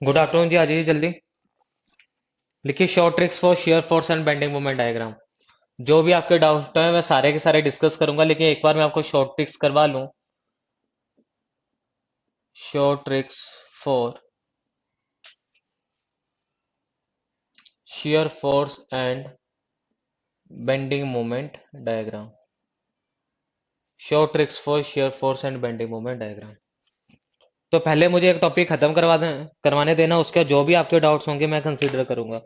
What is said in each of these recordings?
Good afternoon जी, आ जाइए जल्दी। लिखिए short tricks for shear force and bending moment diagram. जो भी आपके डाउट है मैं सारे के सारे डिस्कस करूंगा, लेकिन एक बार मैं आपको शॉर्ट ट्रिक्स करवा लूं। Short tricks for shear force and bending moment diagram. Short tricks for shear force and bending moment diagram. तो पहले मुझे एक टॉपिक खत्म करवाने देना, उसके जो भी आपके डाउट्स होंगे मैं कंसीडर करूंगा।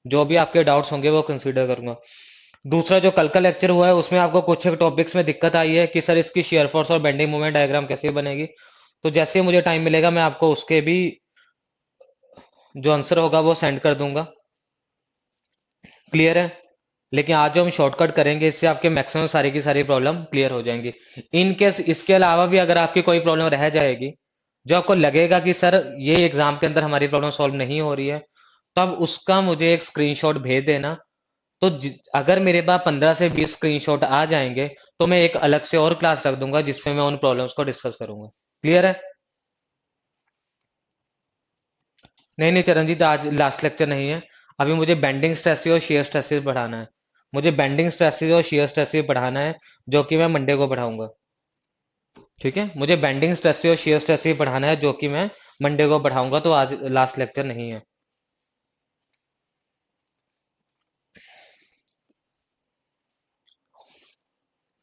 जो भी आपके डाउट्स होंगे वो कंसीडर करूंगा। दूसरा जो कल का लेक्चर हुआ है उसमें आपको कुछ एक टॉपिक्स में दिक्कत आई है कि सर इसकी शेयर फोर्स और बेंडिंग मोमेंट डायग्राम कैसे बनेगी। तो जैसे ही मुझे टाइम मिलेगा मैं आपको उसके भी जो आंसर होगा वो सेंड कर दूंगा। क्लियर है? लेकिन आज जो हम शॉर्टकट करेंगे इससे आपके मैक्सिमम सारी की सारी प्रॉब्लम क्लियर हो जाएंगी। इन केस इसके अलावा भी अगर आपकी कोई प्रॉब्लम रह जाएगी, जो आपको लगेगा कि सर ये एग्जाम के अंदर हमारी प्रॉब्लम सॉल्व नहीं हो रही है, तब उसका मुझे एक स्क्रीनशॉट भेज देना। तो अगर मेरे पास 15 से 20 स्क्रीनशॉट आ जाएंगे तो मैं एक अलग से और क्लास रख दूंगा जिसमें मैं उन प्रॉब्लम्स को डिस्कस करूंगा। क्लियर है? नहीं नहीं चरणजीत, आज लास्ट लेक्चर नहीं है। अभी मुझे बेंडिंग स्ट्रेसेस और शेयर स्ट्रेसेस बढ़ाना है। मुझे बेंडिंग स्ट्रेसेस और शेयर स्ट्रेसेस बढ़ाना है, जो कि मैं मंडे को पढ़ाऊंगा। ठीक है, मुझे बेंडिंग स्ट्रेसेस और शेयर स्ट्रेसेस बढ़ाना है जो कि मैं मंडे को पढ़ाऊंगा, तो आज लास्ट लेक्चर नहीं है।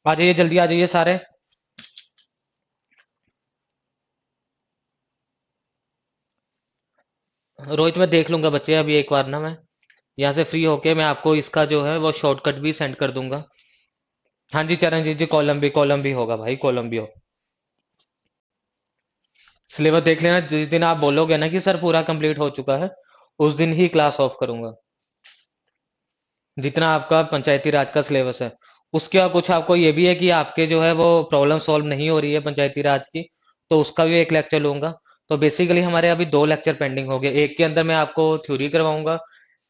आ जाइए जल्दी, आ जाइए सारे। रोहित मैं देख लूंगा बच्चे, अभी एक बार ना मैं यहाँ से फ्री होके मैं आपको इसका जो है वो शॉर्टकट भी सेंड कर दूंगा। हाँ जी चरणजीत जी, कॉलम भी होगा भाई, कॉलम भी हो। सिलेबस देख लेना, जिस दिन आप बोलोगे ना कि सर पूरा कंप्लीट हो चुका है, उस दिन ही क्लास ऑफ करूंगा। जितना आपका पंचायती राज का सिलेबस है उसके और कुछ आपको ये भी है कि आपके जो है वो प्रॉब्लम सॉल्व नहीं हो रही है पंचायती राज की, तो उसका भी एक लेक्चर लूंगा। तो बेसिकली हमारे अभी दो लेक्चर पेंडिंग हो गए। एक के अंदर मैं आपको थ्योरी करवाऊंगा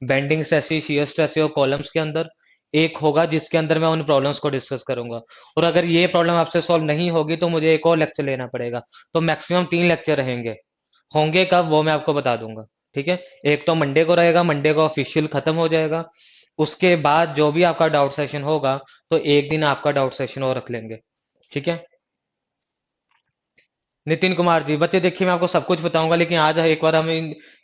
बेंडिंग स्ट्रेसेस शियर स्ट्रेसेस और कॉलम्स के अंदर। एक होगा जिसके अंदर मैं उन प्रॉब्लम्स को डिस्कस करूंगा। और अगर ये प्रॉब्लम आपसे सॉल्व नहीं होगी तो मुझे एक और लेक्चर लेना पड़ेगा। तो मैक्सिमम 3 लेक्चर रहेंगे। होंगे कब वो मैं आपको बता दूंगा। ठीक है, एक तो मंडे को रहेगा, मंडे को ऑफिशियल खत्म हो जाएगा। उसके बाद जो भी आपका डाउट सेशन होगा, तो एक दिन आपका डाउट सेशन और रख लेंगे। ठीक है। नितिन कुमार जी, बच्चे देखिए मैं आपको सब कुछ बताऊंगा, लेकिन आज एक बार हम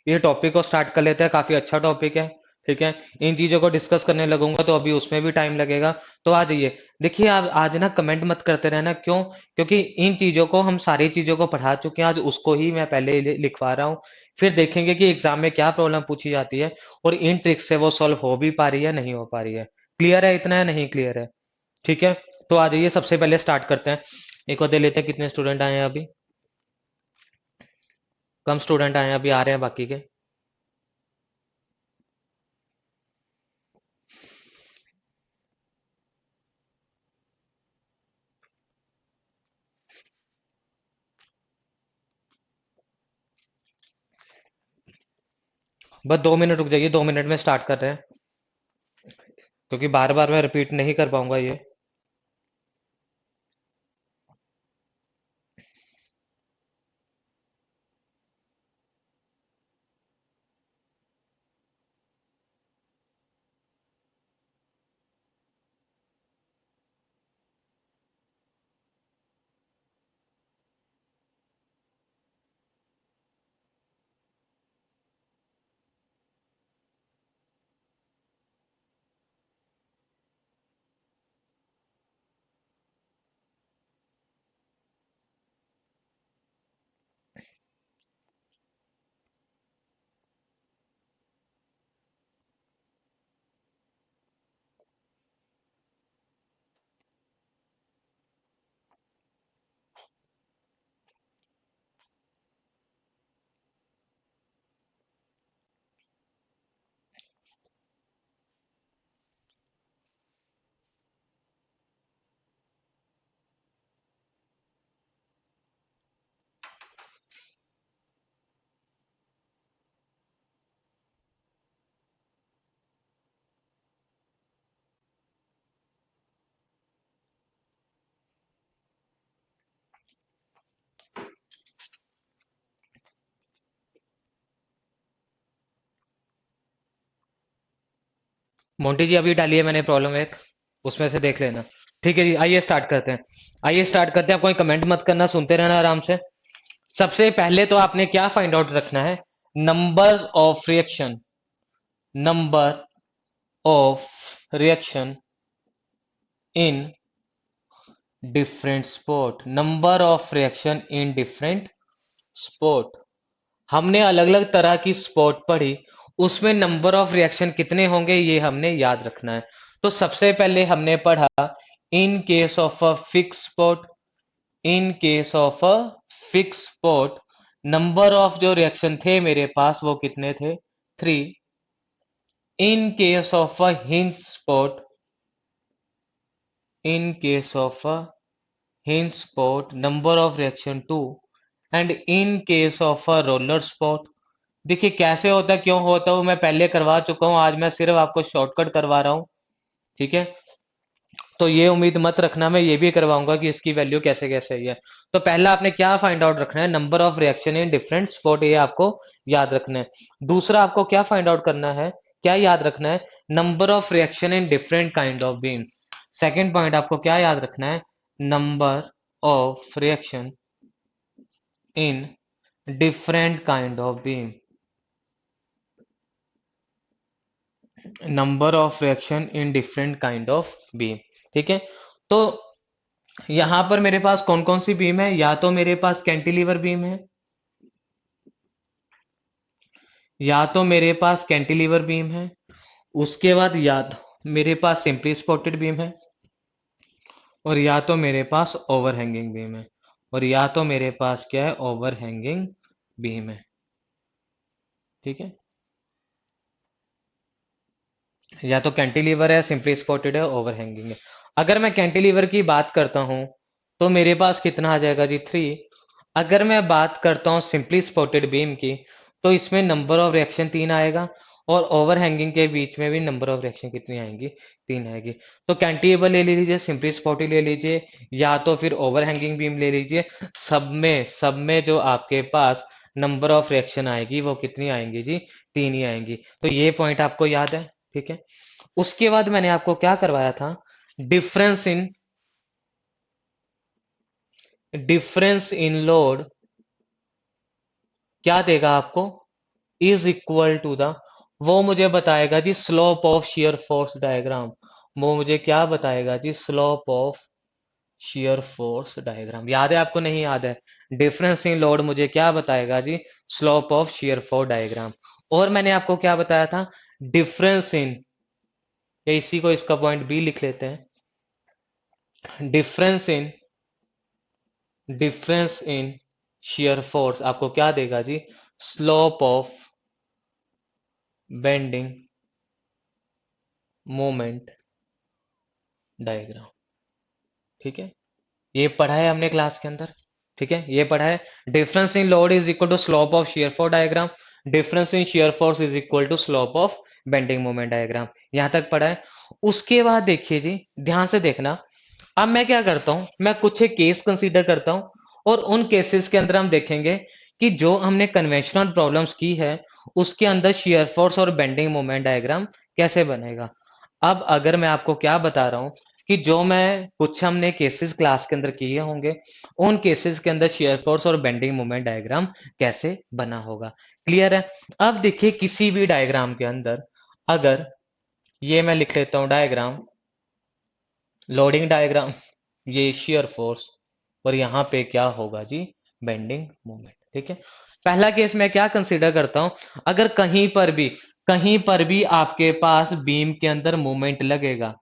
ये टॉपिक को स्टार्ट कर लेते हैं। काफी अच्छा टॉपिक है। ठीक है, इन चीजों को डिस्कस करने लगूंगा तो अभी उसमें भी टाइम लगेगा। तो आ जाइए। देखिए आप आज ना कमेंट मत करते रहना, क्यों? क्योंकि इन चीजों को हम सारी चीजों को पढ़ा चुके हैं, आज उसको ही मैं पहले लिखवा रहा हूँ। फिर देखेंगे कि एग्जाम में क्या प्रॉब्लम पूछी जाती है और इन ट्रिक्स से वो सॉल्व हो भी पा रही है नहीं हो पा रही है। क्लियर है? इतना है नहीं क्लियर है? ठीक है। तो आ जाइए, सबसे पहले स्टार्ट करते हैं। एक और दे लेते हैं कितने स्टूडेंट आए हैं अभी। कम स्टूडेंट आए हैं अभी, आ रहे हैं बाकी के। बस 2 मिनट रुक जाइए, 2 मिनट में स्टार्ट कर रहे हैं, क्योंकि बार बार मैं रिपीट नहीं कर पाऊंगा ये। मोंटी जी अभी डाली है मैंने प्रॉब्लम एक, उसमें से देख लेना। ठीक है जी, आइए स्टार्ट करते हैं। आइए स्टार्ट करते हैं, आप कोई कमेंट मत करना, सुनते रहना आराम से। सबसे पहले तो आपने क्या फाइंड आउट रखना है? Number of reaction, number of reaction in different spot, number of reaction in different spot. हमने अलग अलग तरह की स्पॉट पढ़ी, उसमें नंबर ऑफ रिएक्शन कितने होंगे ये हमने याद रखना है। तो सबसे पहले हमने पढ़ा इन case of a fix spot, in case of a fix spot number of जो रिएक्शन थे मेरे पास वो कितने थे? 3। इन case of a hinge spot, in case of a hinge spot number of reaction 2। And in case of a roller spot, देखिए कैसे होता है क्यों होता है वो मैं पहले करवा चुका हूं, आज मैं सिर्फ आपको शॉर्टकट करवा रहा हूं। ठीक है, तो ये उम्मीद मत रखना मैं ये भी करवाऊंगा कि इसकी वैल्यू कैसे कैसे ही है। तो पहला आपने क्या फाइंड आउट रखना है? Number of reaction in different spot, ये आपको याद रखना है। दूसरा आपको क्या फाइंड आउट करना है, क्या याद रखना है? Number of reaction in different kind of beam. Second point आपको क्या याद रखना है? Number of reaction in different kind of beam, number of reaction in different kind of beam. ठीक है, तो यहां पर मेरे पास कौन कौन सी बीम है? या तो मेरे पास कैंटिलीवर बीम है, या तो मेरे पास कैंटिलीवर बीम है, उसके बाद या तो मेरे पास सिंपली स्पॉटेड बीम है, और या तो मेरे पास ओवरहैंगिंग बीम है, और या तो मेरे पास क्या है? ओवरहैंगिंग बीम है। ठीक है, या तो कैंटिलीवर है, सिंपली स्पॉटेड है, ओवरहैंगिंग है। अगर मैं कैंटिलीवर की बात करता हूं तो मेरे पास कितना आ जाएगा जी? 3। अगर मैं बात करता हूं सिंपली स्पॉटेड बीम की तो इसमें नंबर ऑफ रिएक्शन 3 आएगा, और ओवरहैंगिंग के बीच में भी नंबर ऑफ रिएक्शन कितनी आएंगी? 3 आएगी। तो कैंटिलीवर ले लीजिए, सिंपली स्पॉटेड ले लीजिए, या तो फिर ओवरहैंगिंग बीम ले लीजिए। सब में जो आपके पास नंबर ऑफ रिएक्शन आएगी वो कितनी आएंगी जी? 3 ही आएंगी। तो ये पॉइंट आपको याद है। ठीक है, उसके बाद मैंने आपको क्या करवाया था? Difference in, difference in load क्या देगा आपको? इज इक्वल टू द, वो मुझे बताएगा जी slope of shear force diagram. वो मुझे क्या बताएगा जी? Slope of shear force diagram. याद है आपको? नहीं याद है? डिफरेंस इन लोड मुझे क्या बताएगा जी? Slope of shear force diagram. और मैंने आपको क्या बताया था? डिफरेंस इन, या इसी को इसका पॉइंट बी लिख लेते हैं। डिफरेंस इन शियर फोर्स आपको क्या देगा जी? Slope of bending moment diagram. ठीक है, ये पढ़ा है हमने क्लास के अंदर। ठीक है, ये पढ़ा है। Difference in load is equal to slope of shear force diagram, difference in shear force is equal to slope of bending moment diagram. यहां तक पढ़ा है। उसके बाद देखिए जी, ध्यान से देखना। अब मैं क्या करता हूं, मैं कुछ एक केस कंसीडर करता हूं, और उन केसेस के अंदर हम देखेंगे कि जो हमने कन्वेंशनल प्रॉब्लम्स की है उसके अंदर शियर फोर्स और बेंडिंग मोमेंट डायग्राम कैसे बनेगा। अब अगर मैं आपको क्या बता रहा हूं कि जो मैं कुछ हमने केसेस क्लास के अंदर किए होंगे, उन केसेस के अंदर शियर फोर्स और बेंडिंग मोमेंट डायग्राम कैसे बना होगा। क्लियर है? अब देखिए किसी भी डायग्राम के अंदर, अगर ये मैं लिख लेता हूं डायग्राम, लोडिंग डायग्राम, ये शियर फोर्स, और यहां पे क्या होगा जी? Bending moment. ठीक है, पहला केस मैं क्या कंसीडर करता हूं? अगर कहीं पर भी आपके पास बीम के अंदर मोमेंट लगेगा,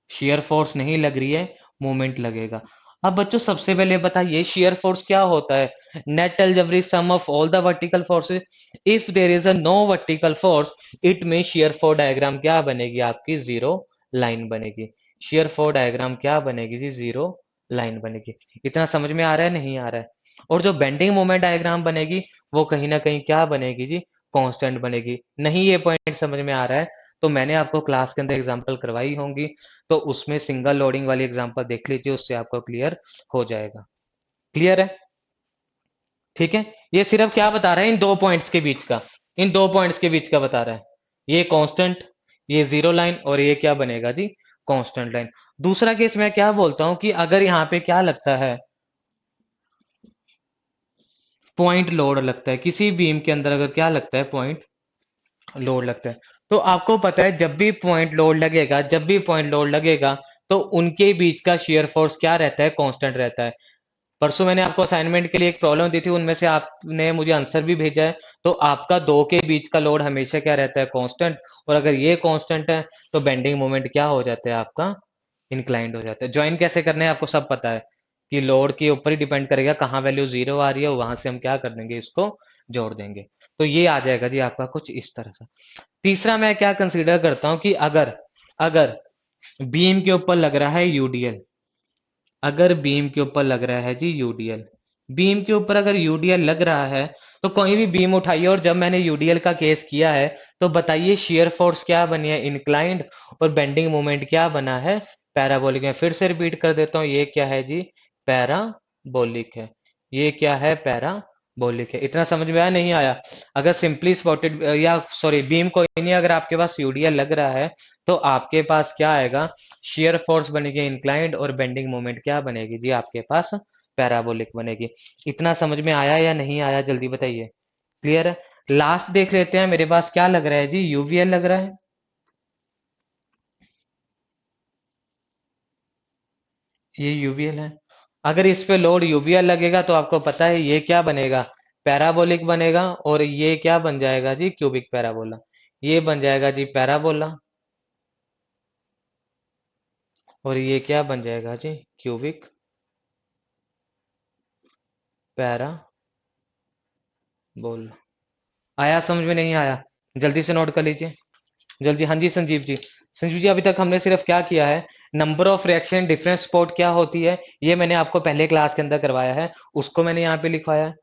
शियर फोर्स नहीं लग रही है, मोमेंट लगेगा। अब बच्चों सबसे पहले बताइए शियर फोर्स क्या होता है? Net algebraic sum of all the vertical forces. If there is a no vertical force, it mean shear force diagram क्या बनेगी आपकी? जीरो लाइन बनेगी। शियर फोर्स डायग्राम क्या बनेगी जी? जीरो लाइन बनेगी। इतना समझ में आ रहा है? नहीं आ रहा है? और जो बेंडिंग मोमेंट डायग्राम बनेगी वो कहीं ना कहीं क्या बनेगी जी? कांस्टेंट बनेगी। नहीं ये पॉइंट समझ में आ रहा है तो मैंने आपको क्लास के अंदर एग्जांपल करवाई होंगी, तो उसमें सिंगल लोडिंग वाली एग्जांपल देख लीजिए, उससे आपको क्लियर हो जाएगा। क्लियर है? ठीक है, ये सिर्फ क्या बता रहा है? इन दो पॉइंट्स के बीच का, इन दो पॉइंट्स के बीच का बता रहा है। ये कांस्टेंट, ये जीरो लाइन और ये क्या बनेगा जी, कांस्टेंट लाइन। दूसरा केस मैं क्या बोलता हूं कि अगर यहाँ पे क्या लगता है, पॉइंट लोड लगता है किसी बीम के अंदर, अगर क्या लगता है, पॉइंट लोड लगता है, तो आपको पता है जब भी पॉइंट लोड लगेगा, जब भी पॉइंट लोड लगेगा, तो उनके बीच का शेयर फोर्स क्या रहता है, कांस्टेंट रहता है। परसों मैंने आपको असाइनमेंट के लिए एक प्रॉब्लम दी थी, उनमें से आपने मुझे आंसर भी भेजा है। तो आपका दो के बीच का लोड हमेशा क्या रहता है, कांस्टेंट। और अगर ये कांस्टेंट है तो बेंडिंग मोमेंट क्या हो जाता है आपका, इंक्लाइंड हो जाता है। ज्वाइन कैसे करने हैं आपको सब पता है कि लोड के ऊपर ही डिपेंड करेगा, कहाँ वैल्यू जीरो आ रही है वहां से हम क्या कर देंगे, इसको जोड़ देंगे। तो ये आ जाएगा जी आपका कुछ इस तरह से। तीसरा मैं क्या कंसीडर करता हूं कि अगर अगर बीम के ऊपर लग रहा है यूडीएल, अगर बीम के ऊपर लग रहा है जी यूडीएल, बीम के ऊपर अगर यूडीएल लग रहा है, तो कोई भी बीम उठाइए, और जब मैंने यूडीएल का केस किया है तो बताइए शेयर फोर्स क्या बनी है, इंक्लाइंड, और बेंडिंग मोमेंट क्या बना है, पैराबोलिक। में फिर से रिपीट कर देता हूँ, ये क्या है जी, पैराबोलिक है। ये क्या है, पैराबोलिक है। इतना समझ में आया, नहीं आया? अगर सिंपली स्पॉटेड या सॉरी बीम कोई नहीं, अगर आपके पास यूडीएल लग रहा है तो आपके पास क्या आएगा, शेयर फोर्स बनेगी इंक्लाइंड, और बेंडिंग मोमेंट क्या बनेगी जी आपके पास, पैराबोलिक बनेगी। इतना समझ में आया या नहीं आया, जल्दी बताइए। क्लियर है? लास्ट देख लेते हैं, मेरे पास क्या लग रहा है जी, यूवीएल लग रहा है। ये यूवीएल है। अगर इस पे लोड यूवीएल लगेगा तो आपको पता है ये क्या बनेगा, पैराबोलिक बनेगा, और ये क्या बन जाएगा जी, क्यूबिक पैराबोला। ये बन जाएगा जी पैराबोला, और ये क्या बन जाएगा जी, क्यूबिक पैराबोला। आया समझ में, नहीं आया? जल्दी से नोट कर लीजिए, जल्दी। हाँ जी संजीव जी। संजीव जी अभी तक हमने सिर्फ क्या किया है, number of reaction difference spot क्या होती है ये मैंने आपको पहले क्लास के अंदर करवाया है, उसको मैंने यहाँ पे लिखवाया है।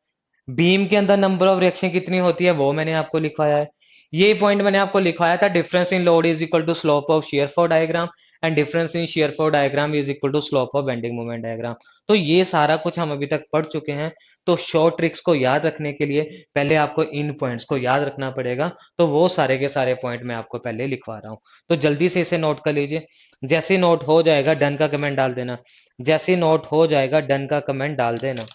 बीम के अंदर नंबर ऑफ रिएक्शन कितनी होती है वो मैंने आपको लिखवाया है। ये पॉइंट मैंने आपको लिखवाया था, difference in load is equal to slope of shear force diagram, and difference in shear force diagram is equal to slope of bending moment diagram. तो ये सारा कुछ हम अभी तक पढ़ चुके हैं। तो शॉर्ट ट्रिक्स को याद रखने के लिए पहले आपको इन पॉइंट्स को याद रखना पड़ेगा। तो वो सारे के सारे पॉइंट मैं आपको पहले लिखवा रहा हूँ, तो जल्दी से इसे नोट कर लीजिए। जैसे ही नोट हो जाएगा डन का कमेंट डाल देना, जैसे ही नोट हो जाएगा डन का कमेंट डाल देना।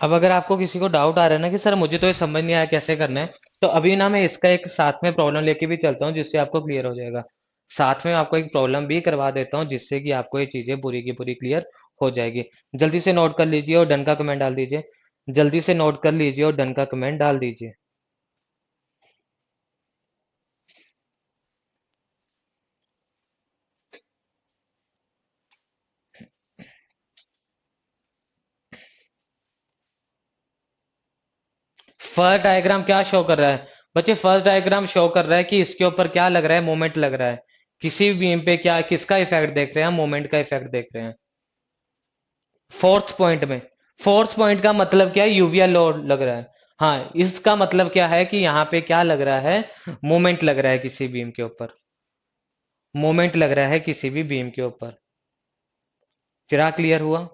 अब अगर आपको किसी को डाउट आ रहा है ना कि सर मुझे तो ये समझ नहीं आया कैसे करना है, तो अभी ना मैं इसका एक साथ में प्रॉब्लम लेके भी चलता हूँ जिससे आपको क्लियर हो जाएगा। साथ में आपको एक प्रॉब्लम भी करवा देता हूँ जिससे कि आपको ये चीजें पूरी की पूरी क्लियर हो जाएगी। जल्दी से नोट कर लीजिए और डन का कमेंट डाल दीजिए। जल्दी से नोट कर लीजिए और डन का कमेंट डाल दीजिए। फर्स्ट डायग्राम क्या शो कर रहा है बच्चे, फर्स्ट डायग्राम शो कर रहा है कि इसके ऊपर क्या लग रहा है, मोमेंट लग रहा है। किसी बीम पे क्या किसका इफेक्ट देख रहे हैं, मोमेंट का इफेक्ट देख रहे हैं। फोर्थ पॉइंट में, फोर्थ पॉइंट का मतलब क्या है, यूवीएल लोड लग रहा है। हाँ, इसका मतलब क्या है कि यहाँ पे क्या लग रहा है, मोमेंट लग रहा है किसी बीम के ऊपर, मोमेंट लग रहा है किसी भी बीम के ऊपर। चिरा क्लियर हुआ?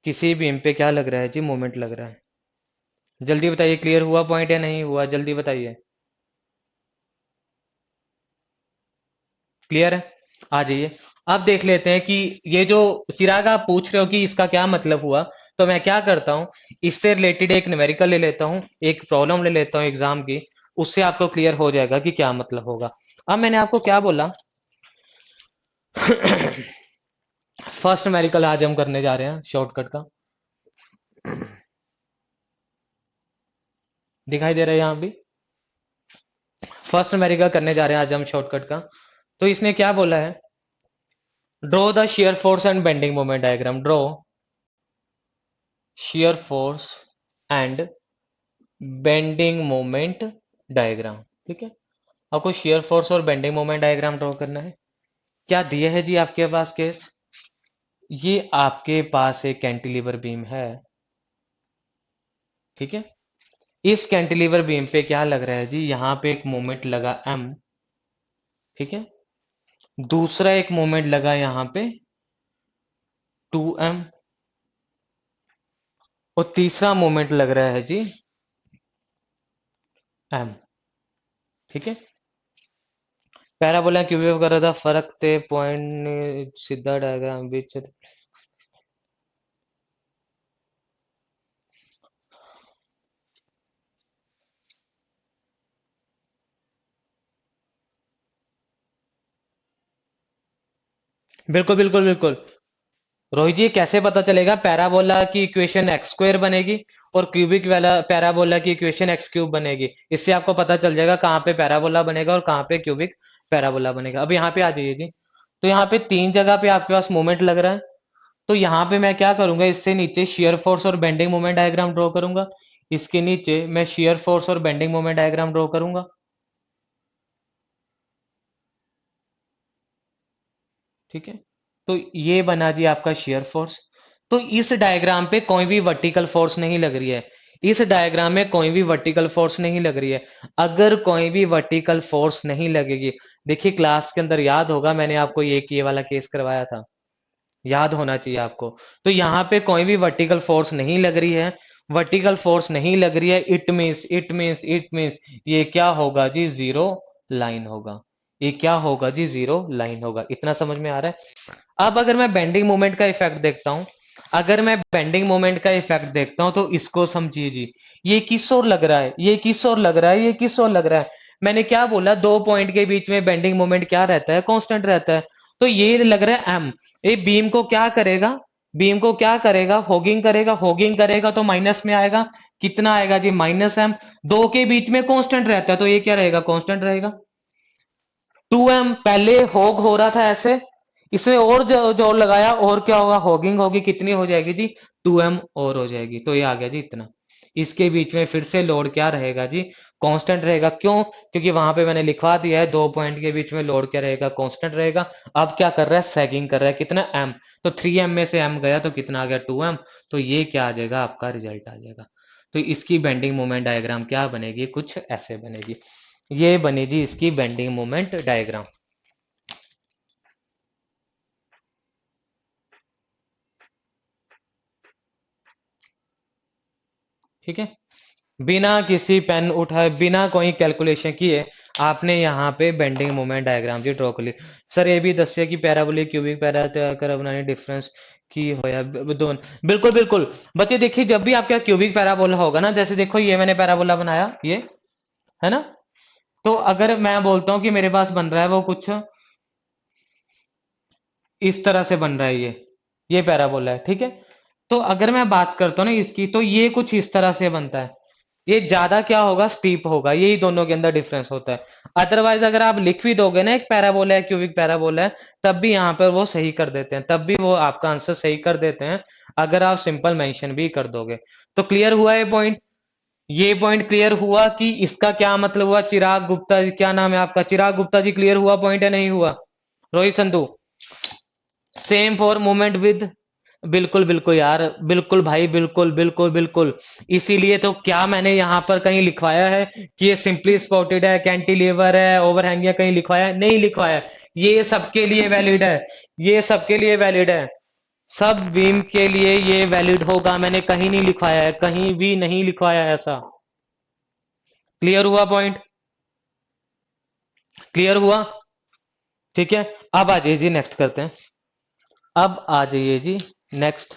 किसी बीम पे क्या लग रहा है जी, मोमेंट लग रहा है। जल्दी बताइए, क्लियर हुआ पॉइंट या नहीं हुआ, जल्दी बताइए। क्लियर है? आ जाइए। अब देख लेते हैं कि ये जो चिराग आप पूछ रहे हो कि इसका क्या मतलब हुआ, तो मैं क्या करता हूं, इससे रिलेटेड एक न्यूमेरिकल ले लेता हूं, एक प्रॉब्लम ले लेता हूं एग्जाम की, उससे आपको क्लियर हो जाएगा कि क्या मतलब होगा। अब मैंने आपको क्या बोला, फर्स्ट न्यूमेरिकल आज हम करने जा रहे हैं शॉर्टकट का। दिखाई दे रहा है यहां भी, फर्स्ट न्यूमेरिकल करने जा रहे हैं आज हम शॉर्टकट का। तो इसने क्या बोला है, draw the shear force and bending moment diagram, draw shear force and bending moment diagram. ठीक है, आपको शेयर फोर्स और बेंडिंग मोमेंट डायग्राम ड्रॉ करना है। क्या दिए है जी आपके पास केस? ये आपके पास एक कैंटिलीवर बीम है। ठीक है, इस कैंटिलीवर बीम पे क्या लग रहा है जी, यहां पे एक मोमेंट लगा m। ठीक है, दूसरा एक मोमेंट लगा यहां पे 2m, और तीसरा मोमेंट लग रहा है जी m। ठीक है, पैराबोला क्यूबिक वगैरह का फर्क ते पॉइंट सीधा डायग्राम बीच। बिल्कुल बिल्कुल बिल्कुल। रोहित जी, कैसे पता चलेगा? पैराबोला की इक्वेशन एक्स स्क्वायर बनेगी और क्यूबिक वाला पैराबोला की इक्वेशन एक्स क्यूब बनेगी। इससे आपको पता चल जाएगा कहाँ पे पैराबोला बनेगा और कहाँ पे क्यूबिक पैराबोला बनेगा। अब यहाँ पे आ जाइए जी। तो यहाँ पे तीन जगह पे आपके पास मोमेंट लग रहा है। तो यहाँ पे मैं क्या करूंगा, इससे नीचे शेयर फोर्स और बेंडिंग मोमेंट डायग्राम ड्रॉ करूंगा। इसके नीचे मैं शेयर फोर्स और बेंडिंग मोमेंट डायग्राम ड्रॉ करूंगा। ठीक है, तो ये बना जी आपका शेयर फोर्स। तो इस डायग्राम पे कोई भी वर्टिकल फोर्स नहीं लग रही है। इस डायग्राम में कोई भी वर्टिकल फोर्स नहीं लग रही है। अगर कोई भी वर्टिकल फोर्स नहीं लगेगी, देखिए क्लास के अंदर याद होगा मैंने आपको ये वाला केस करवाया था, याद होना चाहिए आपको। तो यहाँ पे कोई भी वर्टिकल फोर्स नहीं लग रही है। वर्टिकल फोर्स नहीं लग रही है, इट मीन्स ये क्या होगा जी, जीरो लाइन होगा। ये क्या होगा जी, जीरो लाइन होगा। इतना समझ में आ रहा है? अब अगर मैं बेंडिंग मोमेंट का इफेक्ट देखता हूं, अगर मैं बेंडिंग मोमेंट का इफेक्ट देखता हूं तो इसको समझिए जी। ये किस ओर लग रहा है, ये किस ओर लग रहा है, ये किस ओर लग रहा है? मैंने क्या बोला, दो पॉइंट के बीच में बेंडिंग मोमेंट क्या रहता है, कांस्टेंट रहता है। तो ये लग रहा है एम। ये बीम को क्या करेगा, बीम को क्या करेगा, होगिंग करेगा। होगिंग करेगा तो माइनस में आएगा। कितना आएगा जी, -m। दो के बीच में कांस्टेंट रहता है तो ये क्या रहेगा, कांस्टेंट रहेगा। 2m पहले होग हो रहा था ऐसे, इसमें और जोर लगाया और क्या होगा, होगिंग होगी। कितनी हो जाएगी जी, 2m और हो जाएगी। तो ये आ गया जी इतना। इसके बीच में फिर से लोड क्या रहेगा जी, कांस्टेंट रहेगा। क्यों? क्योंकि वहां पे मैंने लिखवा दिया है, दो पॉइंट के बीच में लोड क्या रहेगा, कांस्टेंट रहेगा। अब क्या कर रहा है, सैगिंग कर रहा है। कितना, m। तो 3m में से m गया तो कितना आ गया, 2m। तो ये क्या आ जाएगा, आपका रिजल्ट आ जाएगा। तो इसकी बेंडिंग मोमेंट डायग्राम क्या बनेगी, कुछ ऐसे बनेगी। ये बनी जी इसकी बेंडिंग मोमेंट डायग्राम। ठीक है, बिना किसी पेन उठाए, बिना कोई कैलकुलेशन किए आपने यहाँ पे बेंडिंग मोमेंट डायग्राम जी ड्रॉ कर ली। सर ये भी दसिए कि पैराबोलिक क्यूबिक पैरा कर बनाने डिफरेंस की होया दोनों। बिल्कुल बिल्कुल बच्चे, देखिए जब भी आपका क्यूबिक पैराबोला होगा ना, जैसे देखो ये मैंने पैराबोला बनाया, ये है ना। तो अगर मैं बोलता हूँ कि मेरे पास बन रहा है वो कुछ इस तरह से बन रहा है, ये पैराबोला है। ठीक है, तो अगर मैं बात करता हूँ ना इसकी, तो ये कुछ इस तरह से बनता है। ये ज्यादा क्या होगा, स्टीप होगा। यही दोनों के अंदर डिफरेंस होता है। अदरवाइज अगर आप लिख भी दोगे ना एक पैराबोला है, क्यूबिक पैराबोला है, तब भी यहाँ पर वो सही कर देते हैं, तब भी वो आपका आंसर सही कर देते हैं, अगर आप सिंपल मेंशन भी कर दोगे। तो क्लियर हुआ ये पॉइंट? ये पॉइंट क्लियर हुआ कि इसका क्या मतलब हुआ। चिराग गुप्ता जी, क्या नाम है आपका, चिराग गुप्ता जी, क्लियर हुआ पॉइंट है नहीं हुआ? Rohit Sandhu, same for moment with. बिल्कुल बिल्कुल यार, बिल्कुल भाई, बिल्कुल बिल्कुल बिल्कुल। इसीलिए तो क्या मैंने यहां पर कहीं लिखवाया है कि ये सिंपली स्पॉटेड है, कैंटिलीवर है, ओवरहैंग है, कहीं लिखवाया है? नहीं लिखवाया है। ये सबके लिए वैलिड है, ये सबके लिए वैलिड है। सब बीम के लिए ये वैलिड होगा। मैंने कहीं नहीं लिखवाया है, कहीं भी नहीं लिखवाया है ऐसा। क्लियर हुआ पॉइंट? क्लियर हुआ? ठीक है, अब आ जाइए जी, नेक्स्ट करते हैं। अब आ जाइए जी, नेक्स्ट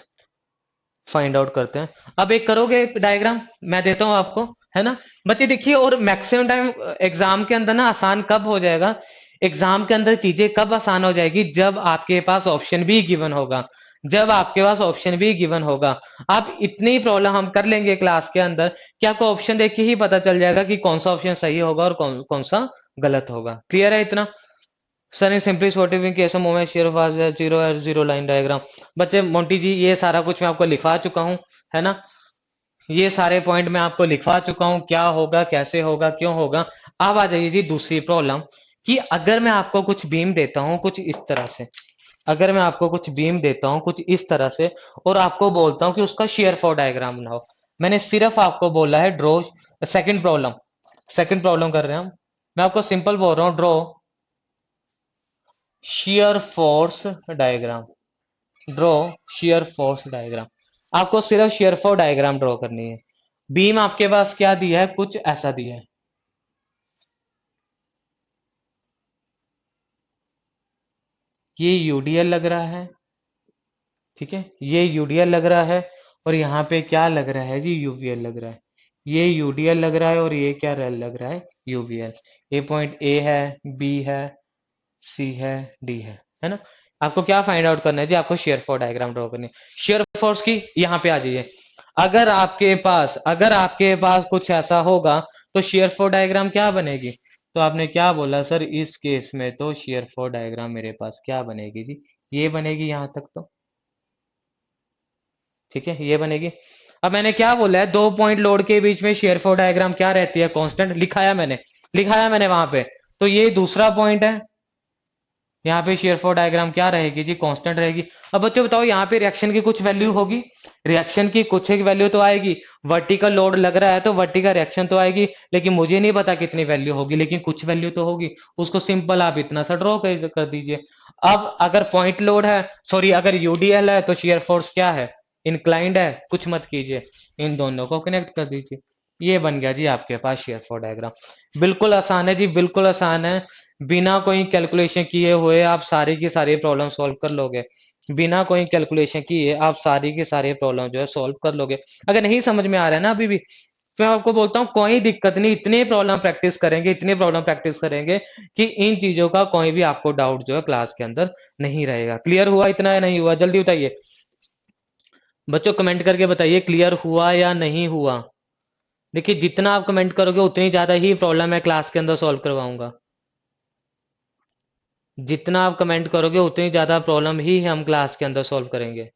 फाइंड आउट करते हैं। अब एक करोगे एक डायग्राम, मैं देता हूं आपको, है ना बच्चे। देखिए, और मैक्सिमम टाइम एग्जाम के अंदर ना आसान कब हो जाएगा, एग्जाम के अंदर चीजें कब आसान हो जाएगी, जब आपके पास ऑप्शन भी गिवन होगा। जब आपके पास ऑप्शन भी गिवन होगा, आप इतनी प्रॉब्लम हम कर लेंगे क्लास के अंदर कि आपको ऑप्शन देख के ही पता चल जाएगा कि कौन सा ऑप्शन सही होगा और कौन कौन सा गलत होगा। क्लियर है इतना? Sir in simply spotting case of moment shear फाज जीरो जीरो लाइन डायग्राम। बच्चे मोंटी जी, ये सारा कुछ मैं आपको लिखवा चुका हूं, है ना। ये सारे पॉइंट मैं आपको लिखवा चुका हूं, क्या होगा, कैसे होगा, क्यों होगा। अब आ जाइए जी दूसरी प्रॉब्लम, कि अगर मैं आपको कुछ बीम देता हूं कुछ इस तरह से, अगर मैं आपको कुछ बीम देता हूं कुछ इस तरह से, और आपको बोलता हूं कि उसका शेयर फॉर डायग्राम बनाओ। मैंने सिर्फ आपको बोला है draw. Second problem, second problem कर रहे हैं हम। मैं आपको सिंपल बोल रहा हूं, draw share force diagram, draw share force diagram. आपको सिर्फ शेयर फोर्स डायग्राम ड्रॉ करनी है। बीम आपके पास क्या दिया है, कुछ ऐसा दिया है। ये यूडीएल लग रहा है, ठीक है, ये यूडीएल लग रहा है, और यहाँ पे क्या लग रहा है जी, यूवीएल लग रहा है। ये यूडीएल लग रहा है और ये क्या लग रहा है, यूवीएल। ये पॉइंट ए है, बी है, सी है, डी है ना। आपको क्या फाइंड आउट करना है जी, आपको शेयर फोर्स डायग्राम ड्रॉ करनी है। शेयर फोर्स की यहाँ पे आ जाइए। अगर आपके पास कुछ ऐसा होगा तो शेयर फोर्स डायग्राम क्या बनेगी। तो आपने क्या बोला सर, इस केस में तो शेयर फोर्स डायग्राम मेरे पास क्या बनेगी जी, ये बनेगी यहाँ तक तो, ठीक है, ये बनेगी। अब मैंने क्या बोला है, दो पॉइंट लोड के बीच में शेयर फोर्स डायग्राम क्या रहती है, कांस्टेंट। लिखाया मैंने वहां पे। तो ये दूसरा पॉइंट है, यहाँ पे शेयर फोर्स डायग्राम क्या रहेगी जी, कांस्टेंट रहेगी। अब बच्चों बताओ, यहाँ पे रिएक्शन की कुछ वैल्यू होगी, रिएक्शन की कुछ एक वैल्यू तो आएगी। वर्टिकल लोड लग रहा है तो वर्टिकल रिएक्शन तो आएगी, लेकिन मुझे नहीं पता कितनी वैल्यू होगी, लेकिन कुछ वैल्यू तो होगी। उसको सिंपल आप इतना सा ड्रॉ कर दीजिए। अब अगर पॉइंट लोड है, सॉरी अगर यूडीएल है, तो शेयर फोर्स क्या है, इंक्लाइंड है। कुछ मत कीजिए, इन दोनों को कनेक्ट कर दीजिए। ये बन गया जी आपके पास शेयर फोर्स डायग्राम। बिल्कुल आसान है जी, बिल्कुल आसान है। बिना कोई कैलकुलेशन किए हुए आप सारी की सारी प्रॉब्लम सॉल्व कर लोगे। बिना कोई कैलकुलेशन किए आप सारी की सारी प्रॉब्लम जो है सॉल्व कर लोगे। अगर नहीं समझ में आ रहा है ना अभी भी, तो मैं आपको बोलता हूँ कोई दिक्कत नहीं, इतनी प्रॉब्लम प्रैक्टिस करेंगे, इतनी प्रॉब्लम प्रैक्टिस करेंगे कि इन चीजों का कोई भी आपको डाउट जो है क्लास के अंदर नहीं रहेगा। क्लियर हुआ इतना या नहीं हुआ, जल्दी बताइए बच्चों, कमेंट करके बताइए क्लियर हुआ या नहीं हुआ। देखिए जितना आप कमेंट करोगे उतनी ज्यादा ही प्रॉब्लम मैं क्लास के अंदर सॉल्व करवाऊंगा। जितना आप कमेंट करोगे उतनी ज्यादा प्रॉब्लम ही हम क्लास के अंदर सॉल्व करेंगे।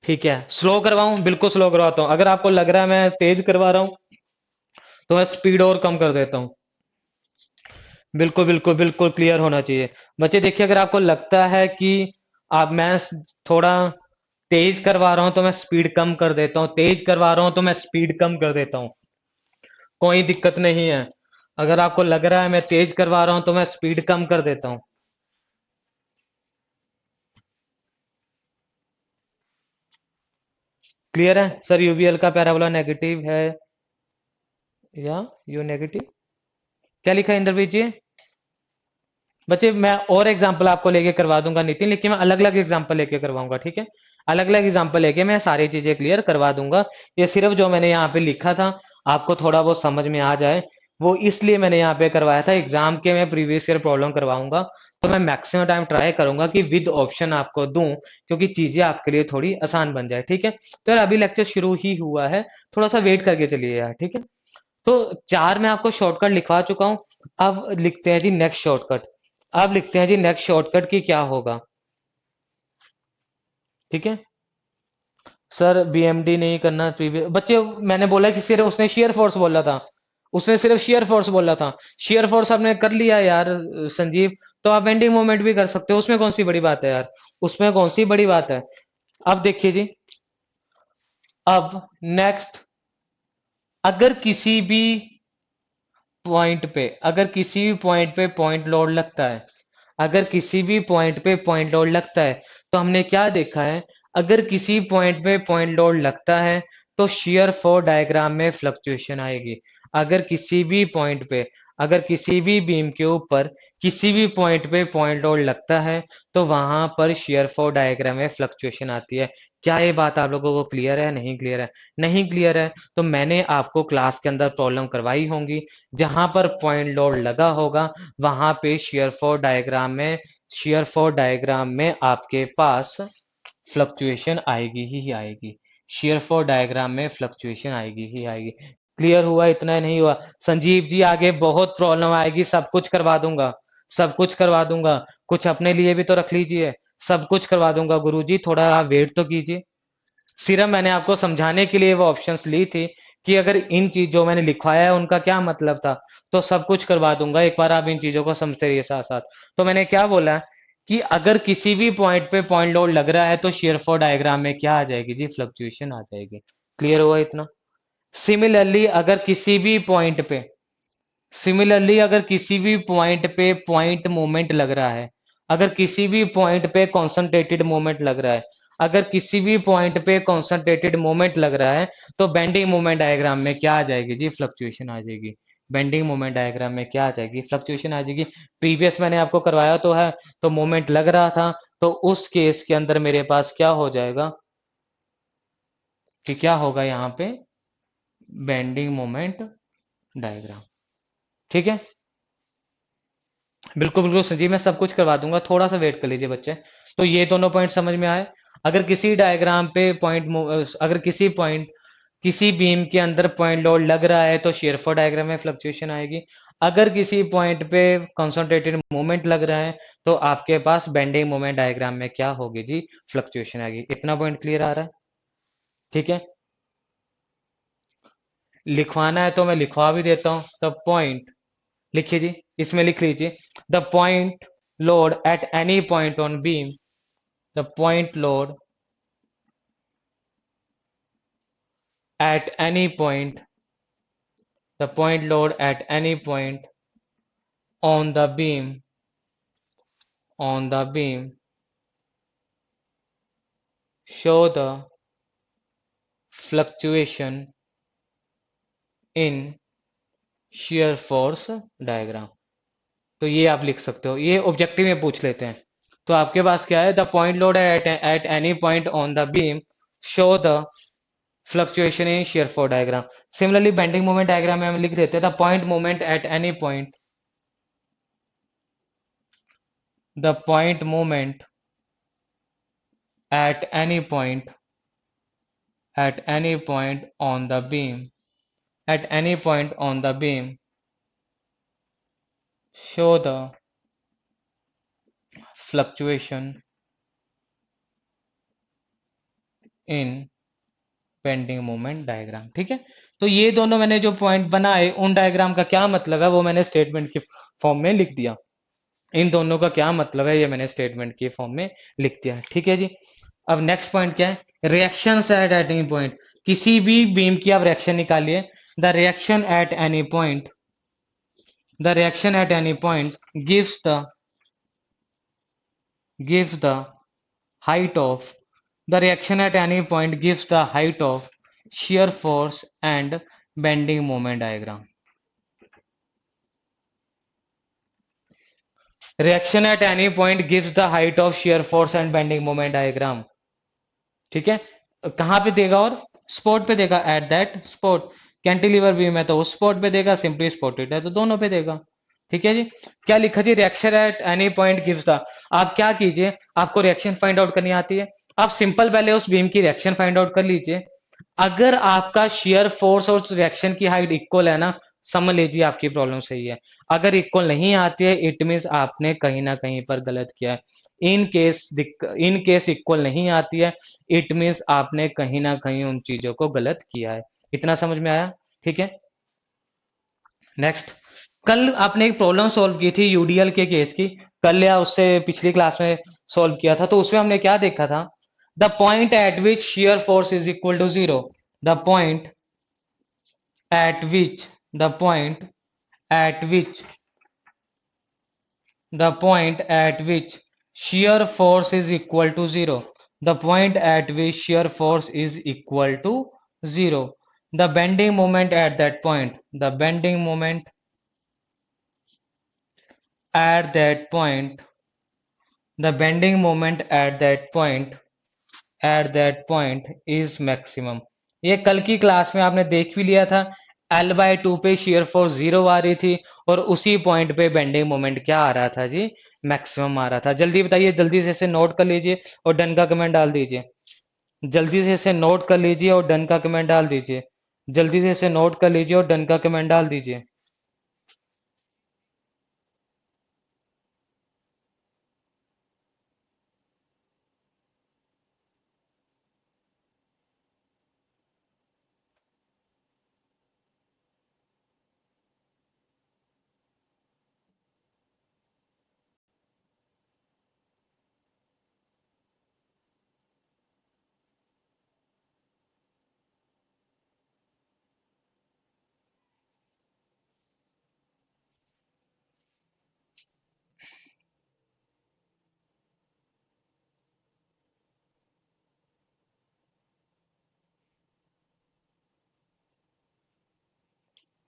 ठीक है, स्लो करवाऊं, बिल्कुल स्लो करवाता हूं। अगर आपको लग रहा है मैं तेज करवा रहा हूं तो मैं स्पीड और कम कर देता हूं। बिल्कुल बिल्कुल बिल्कुल क्लियर होना चाहिए। बच्चे देखिए, अगर आपको लगता है कि आप मैं थोड़ा तेज करवा रहा हूं तो मैं स्पीड कम कर देता हूं, तेज करवा रहा हूं तो मैं स्पीड कम कर देता हूं, कोई दिक्कत नहीं है। अगर आपको लग रहा है मैं तेज करवा रहा हूं तो मैं स्पीड कम कर देता हूं। क्लियर है सर, यूवीएल का पैराबोला नेगेटिव है या यू नेगेटिव, क्या लिखा है इंद्रवीर जी। बच्चे मैं और एग्जांपल आपको लेके करवा दूंगा नितिन, लेकिन मैं अलग अलग एग्जांपल लेके करवाऊंगा, ठीक है। अलग अलग एग्जांपल लेके मैं सारी चीजें क्लियर करवा दूंगा। ये सिर्फ जो मैंने यहाँ पे लिखा था आपको थोड़ा बहुत समझ में आ जाए, वो इसलिए मैंने यहाँ पे करवाया था। एग्जाम के मैं प्रीवियस ईयर प्रॉब्लम करवाऊंगा तो मैं मैक्सिमम टाइम ट्राई करूंगा कि विद ऑप्शन आपको दूं, क्योंकि चीजें आपके लिए थोड़ी आसान बन जाए, ठीक है। तो यार अभी लेक्चर शुरू ही हुआ है, थोड़ा सा वेट करके चलिए यार, ठीक है। तो चार मैं आपको शॉर्टकट लिखवा चुका हूं। अब लिखते हैं जी नेक्स्ट शॉर्टकट। अब लिखते हैं जी नेक्स्ट शॉर्टकट की क्या होगा, ठीक है। सर बीएमडी नहीं करना प्रीवियस बच्चे, मैंने बोला कि सिर्फ उसने शेयर फोर्स बोला था, उसने सिर्फ शेयर फोर्स बोला था। शेयर फोर्स आपने कर लिया यार संजीव, तो आप बेंडिंग मोमेंट भी कर सकते हो, उसमें कौन सी बड़ी बात है यार, उसमें कौन सी बड़ी बात है। अब देखिए जी, अब नेक्स्ट, अगर किसी भी पॉइंट पे, अगर किसी भी पॉइंट पे पॉइंट लोड लगता है, अगर किसी भी पॉइंट पे पॉइंट लोड लगता है, तो हमने क्या देखा है, अगर किसी पॉइंट पे पॉइंट लोड लगता है तो शियर फोर्स डायग्राम में फ्लक्चुएशन आएगी। अगर किसी भी पॉइंट पे, अगर किसी भी बीम के ऊपर किसी भी पॉइंट पे पॉइंट लोड लगता है तो वहां पर शियर फोर्स डायग्राम में फ्लक्चुएशन आती है। क्या ये बात आप लोगों को क्लियर है, नहीं क्लियर है। नहीं क्लियर है तो मैंने आपको क्लास के अंदर प्रॉब्लम करवाई होंगी, जहां पर पॉइंट लोड लगा होगा वहां पे शेयर फोर्स डायग्राम में आपके पास फ्लक्चुएशन आएगी ही आएगी। शेयर फोर्स डायग्राम में फ्लक्चुएशन आएगी ही आएगी। क्लियर हुआ इतना, नहीं हुआ संजीव जी, आगे बहुत प्रॉब्लम आएगी, सब कुछ करवा दूंगा, सब कुछ करवा दूंगा। कुछ अपने लिए भी तो रख लीजिए, सब कुछ करवा दूंगा गुरुजी, थोड़ा वेट तो कीजिए। सिर्फ मैंने आपको समझाने के लिए वो ऑप्शंस ली थी कि अगर इन चीज जो मैंने लिखवाया है उनका क्या मतलब था, तो सब कुछ करवा दूंगा, एक बार आप इन चीजों को समझते रहिए साथ साथ। तो मैंने क्या बोला कि अगर किसी भी पॉइंट पे पॉइंट लोड लग रहा है तो शेयर फॉर डायग्राम में क्या आ जाएगी जी, फ्लक्चुएशन आ जाएगी। क्लियर हुआ इतना? सिमिलरली अगर किसी भी पॉइंट पे सिमिलरली अगर किसी भी पॉइंट पे पॉइंट मोमेंट लग रहा है, अगर किसी भी पॉइंट पे कॉन्सेंट्रेटेड मोमेंट लग रहा है, अगर किसी भी पॉइंट पे कॉन्सेंट्रेटेड मोमेंट लग रहा है, तो बेंडिंग मोमेंट डायग्राम में क्या आ जाएगी जी, फ्लक्चुएशन आ जाएगी। बेंडिंग मोमेंट डायग्राम में क्या आ जाएगी, फ्लक्चुएशन आ जाएगी। प्रीवियस मैंने आपको करवाया तो है, तो मोमेंट लग रहा था, तो उस केस के अंदर मेरे पास क्या हो जाएगा कि क्या होगा यहाँ पे, बेंडिंग मोमेंट डायग्राम। ठीक है, बिल्कुल बिल्कुल सर जी, मैं सब कुछ करवा दूंगा, थोड़ा सा वेट कर लीजिए बच्चे। तो ये दोनों पॉइंट समझ में आए। अगर किसी डायग्राम पे अगर किसी बीम के अंदर पॉइंट लोड लग रहा है तो शेयर फॉर डायग्राम में फ्लक्चुएशन आएगी। अगर किसी पॉइंट पे कंसंट्रेटेड मोमेंट लग रहा है तो आपके पास बेंडिंग मोमेंट डायग्राम में क्या होगी जी, फ्लक्चुएशन आएगी। इतना पॉइंट क्लियर आ रहा है? ठीक है, लिखवाना है तो मैं लिखवा भी देता हूं। द पॉइंट, लिखिए जी, इसमें लिख लीजिए, the point load at any point on beam, the point load at any point, the point load at any point on the beam, on the beam, show the fluctuation in shear force diagram। तो ये आप लिख सकते हो, ये objective में पूछ लेते हैं। तो आपके पास क्या है, the point load at any point on the beam show the fluctuation in shear force diagram। Similarly bending moment diagram में हम लिख देते हैं the point moment at any point, the point moment at any point, at any point on the beam, at any point on the beam, show the fluctuation in bending moment diagram. ठीक है, तो ये दोनों मैंने जो point बनाए उन diagram का क्या मतलब है वो मैंने स्टेटमेंट के फॉर्म में लिख दिया। इन दोनों का क्या मतलब है ये मैंने स्टेटमेंट के फॉर्म में लिख दिया। ठीक है जी, अब नेक्स्ट पॉइंट क्या है, रिएक्शन एट एनी पॉइंट। किसी भी बीम की आप रिएक्शन निकालिए, the reaction at any point, the reaction at any point gives the height of, the reaction at any point gives the height of shear force and bending moment diagram। reaction at any point gives the height of shear force and bending moment diagram। ठीक है, कहां पे देगा, और spot पे देगा, at that spot. Cantilever beam है तो उस स्पॉट पे देगा, सिंपली स्पॉटेड है तो दोनों पे देगा। ठीक है जी, क्या लिखा जी, reaction at any point gives the. आप क्या कीजिए, आपको रिएक्शन फाइंड आउट करनी आती है, आप सिंपल पहले उस बीम की रिएक्शन फाइंड आउट कर लीजिए। अगर आपका शेयर फोर्स और रिएक्शन की हाइट इक्वल है ना, समझ लीजिए आपकी प्रॉब्लम सही है। अगर इक्वल नहीं आती है इट मीन्स आपने कहीं ना कहीं पर गलत किया है। इन केस इक्वल नहीं आती है इट मीन्स आपने कहीं ना कहीं उन चीजों को गलत किया है। इतना समझ में आया? ठीक है, नेक्स्ट। कल आपने एक प्रॉब्लम सॉल्व की थी यूडीएल के केस की, कल या उससे पिछली क्लास में सॉल्व किया था, तो उसमें हमने क्या देखा था, the point at which shear force is equal to zero, the point at which the point at which the point at which shear force is equal to zero, the point at which shear force is equal to zero, the bending moment at that point, the bending moment at that point, the bending moment at that point is maximum। ये कल की class में आपने देख भी लिया था, L/2 पे shear force 0 आ रही थी और उसी पॉइंट पे बेंडिंग मोमेंट क्या आ रहा था जी, मैक्सिमम आ रहा था। जल्दी बताइए, जल्दी से इसे नोट कर लीजिए और डन का कमेंट डाल दीजिए। जल्दी से इसे नोट कर लीजिए और डन का कमेंट डाल दीजिए। जल्दी से इसे नोट कर लीजिए और डन का कमेंट डाल दीजिए।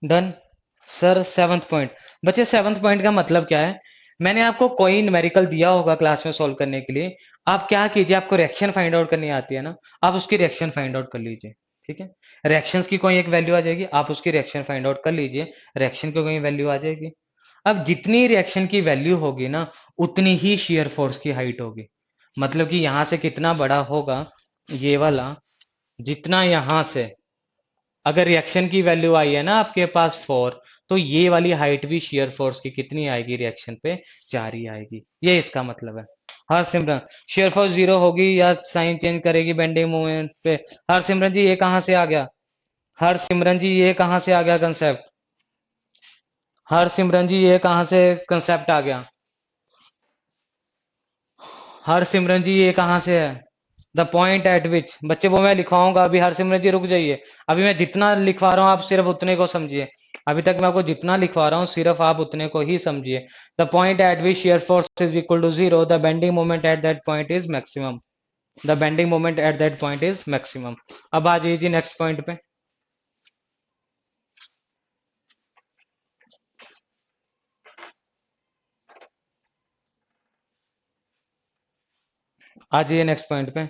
डन। सर सेवन्थ पॉइंट, बच्चे सेवन्थ पॉइंट का मतलब क्या है? मैंने आपको कोई न्यूमेरिकल दिया होगा क्लास में सॉल्व करने के लिए, आप क्या कीजिए, आपको रिएक्शन फाइंड आउट करनी आती है ना, आप उसकी रिएक्शन फाइंड आउट कर लीजिए। ठीक है, रिएक्शंस की कोई एक वैल्यू आ जाएगी, आप उसकी रिएक्शन फाइंड आउट कर लीजिए, रिएक्शन की कोई वैल्यू आ जाएगी। अब जितनी रिएक्शन की वैल्यू होगी ना, उतनी ही शेयर फोर्स की हाइट होगी। मतलब कि यहां से कितना बड़ा होगा ये वाला, जितना यहां से अगर रिएक्शन की वैल्यू आई है ना आपके पास 4, तो ये वाली हाइट भी शेयर फोर्स की कितनी आएगी रिएक्शन पे? 4 ही आएगी। ये इसका मतलब है। हर सिमरन, शेयर फोर्स 0 होगी या साइन चेंज करेगी बेंडिंग मोमेंट पे? हर सिमरन जी ये कहां से आ गया? हर सिमरन जी ये कहां से आ गया कंसेप्ट? हर सिमरन जी ये कहां से कंसेप्ट आ गया? हर सिमरन जी ये कहां से है? द पॉइंट एट विच, बच्चे वो मैं लिखवाऊंगा अभी। हरसिमरत जी रुक जाइए, अभी मैं जितना लिखवा रहा हूँ आप सिर्फ उतने को समझिए। अभी तक मैं आपको जितना लिखवा रहा हूँ सिर्फ आप उतने को ही समझिए। The point at which shear force is equal to 0, the bending moment at that point is maximum. The bending moment at that point is maximum. अब आ जाइए जी नेक्स्ट पॉइंट पे। आ जाइए नेक्स्ट पॉइंट पे।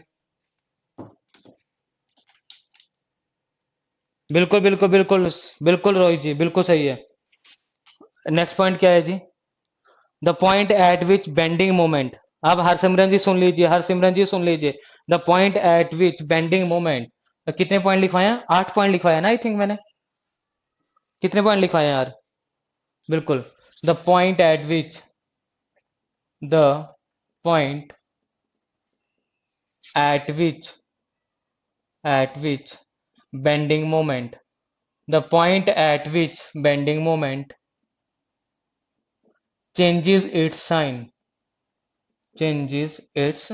बिल्कुल बिल्कुल बिल्कुल बिल्कुल रोहित जी, बिल्कुल सही है। नेक्स्ट पॉइंट क्या है जी? The point at which bending moment. अब हरसिमरन जी सुन लीजिए, हरसिमरन जी सुन लीजिए। The point at which bending moment, कितने पॉइंट लिखवाए हैं? 8 पॉइंट लिखवाया ना आई थिंक मैंने। कितने पॉइंट लिखवाए हैं यार? बिल्कुल। The point at which, the point at which bending moment, the point at which bending moment changes its sign, changes its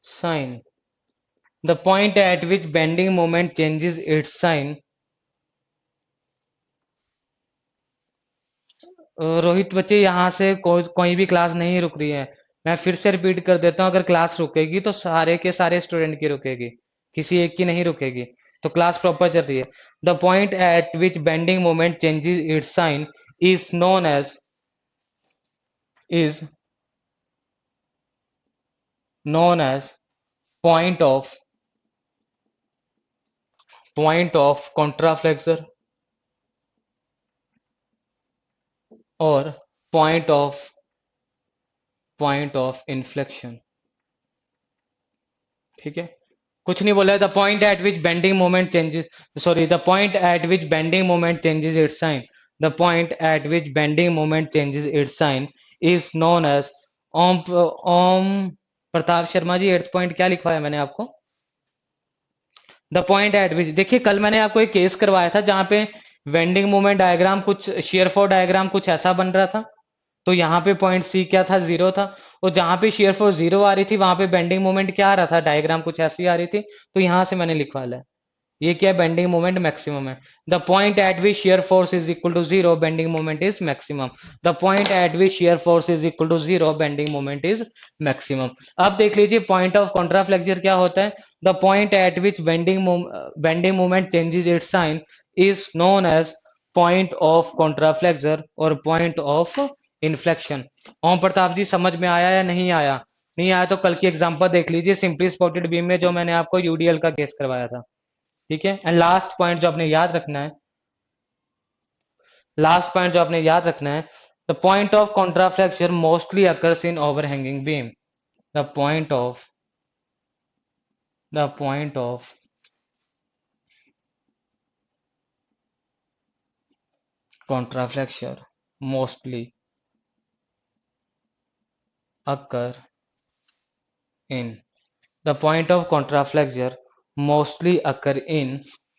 sign. The point at which bending moment changes its sign। Rohit बच्चे यहाँ से कोई भी class नहीं रुक रही है। मैं फिर से रिपीट कर देता हूँ, अगर क्लास रुकेगी तो सारे के सारे स्टूडेंट की रुकेगी, किसी एक की नहीं रुकेगी। तो क्लास प्रॉपर चल रही है। The point at which bending moment changes its sign is known as, is known as point of, point of contraflexure और पॉइंट ऑफ इन्फ्लेक्शन। ठीक है, कुछ नहीं बोला। The point at which bending moment changes, sorry, the point at which bending moment changes its sign, the point at which bending moment changes its sign is known as. Om Om Pratap Sharma ji, 8th point क्या लिखवाया मैंने आपको? The point at विच, देखिए कल मैंने आपको एक case करवाया था जहां पे बेंडिंग मोमेंट डायग्राम कुछ शेयर फोर्स डायग्राम कुछ ऐसा बन रहा था। तो यहाँ पे पॉइंट सी क्या था? 0 था। और जहां पे शेयर फोर्स 0 आ रही थी वहां पे बेंडिंग मोमेंट क्या आ रहा था? डायग्राम कुछ ऐसी आ रही थी। तो यहां से मैंने लिखवा लिया, ये क्या है? बेंडिंग मोमेंट मैक्सिमम है। The point at which shear force is equal to 0, bending moment is maximum. The point at which shear force is equal to 0, bending moment is maximum. अब देख लीजिए पॉइंट ऑफ कॉन्ट्राफ्लेक्सर क्या होता है? The point at which bending moment changes its sign is known as point of contraflexure और point of inflection. Om Pratap ji समझ में आया या नहीं आया? नहीं आया तो कल की एग्जांपल देख लीजिए सिंपली स्पॉटेड बीम में, जो मैंने आपको यूडीएल का केस करवाया था। ठीक है, एंड लास्ट पॉइंट जो आपने याद रखना है, लास्ट पॉइंट जो आपने याद रखना है, the point of contraflexure mostly occurs in overhanging beam. The point of, the point of contraflexure mostly occur in, the point of contraflexure mostly occur in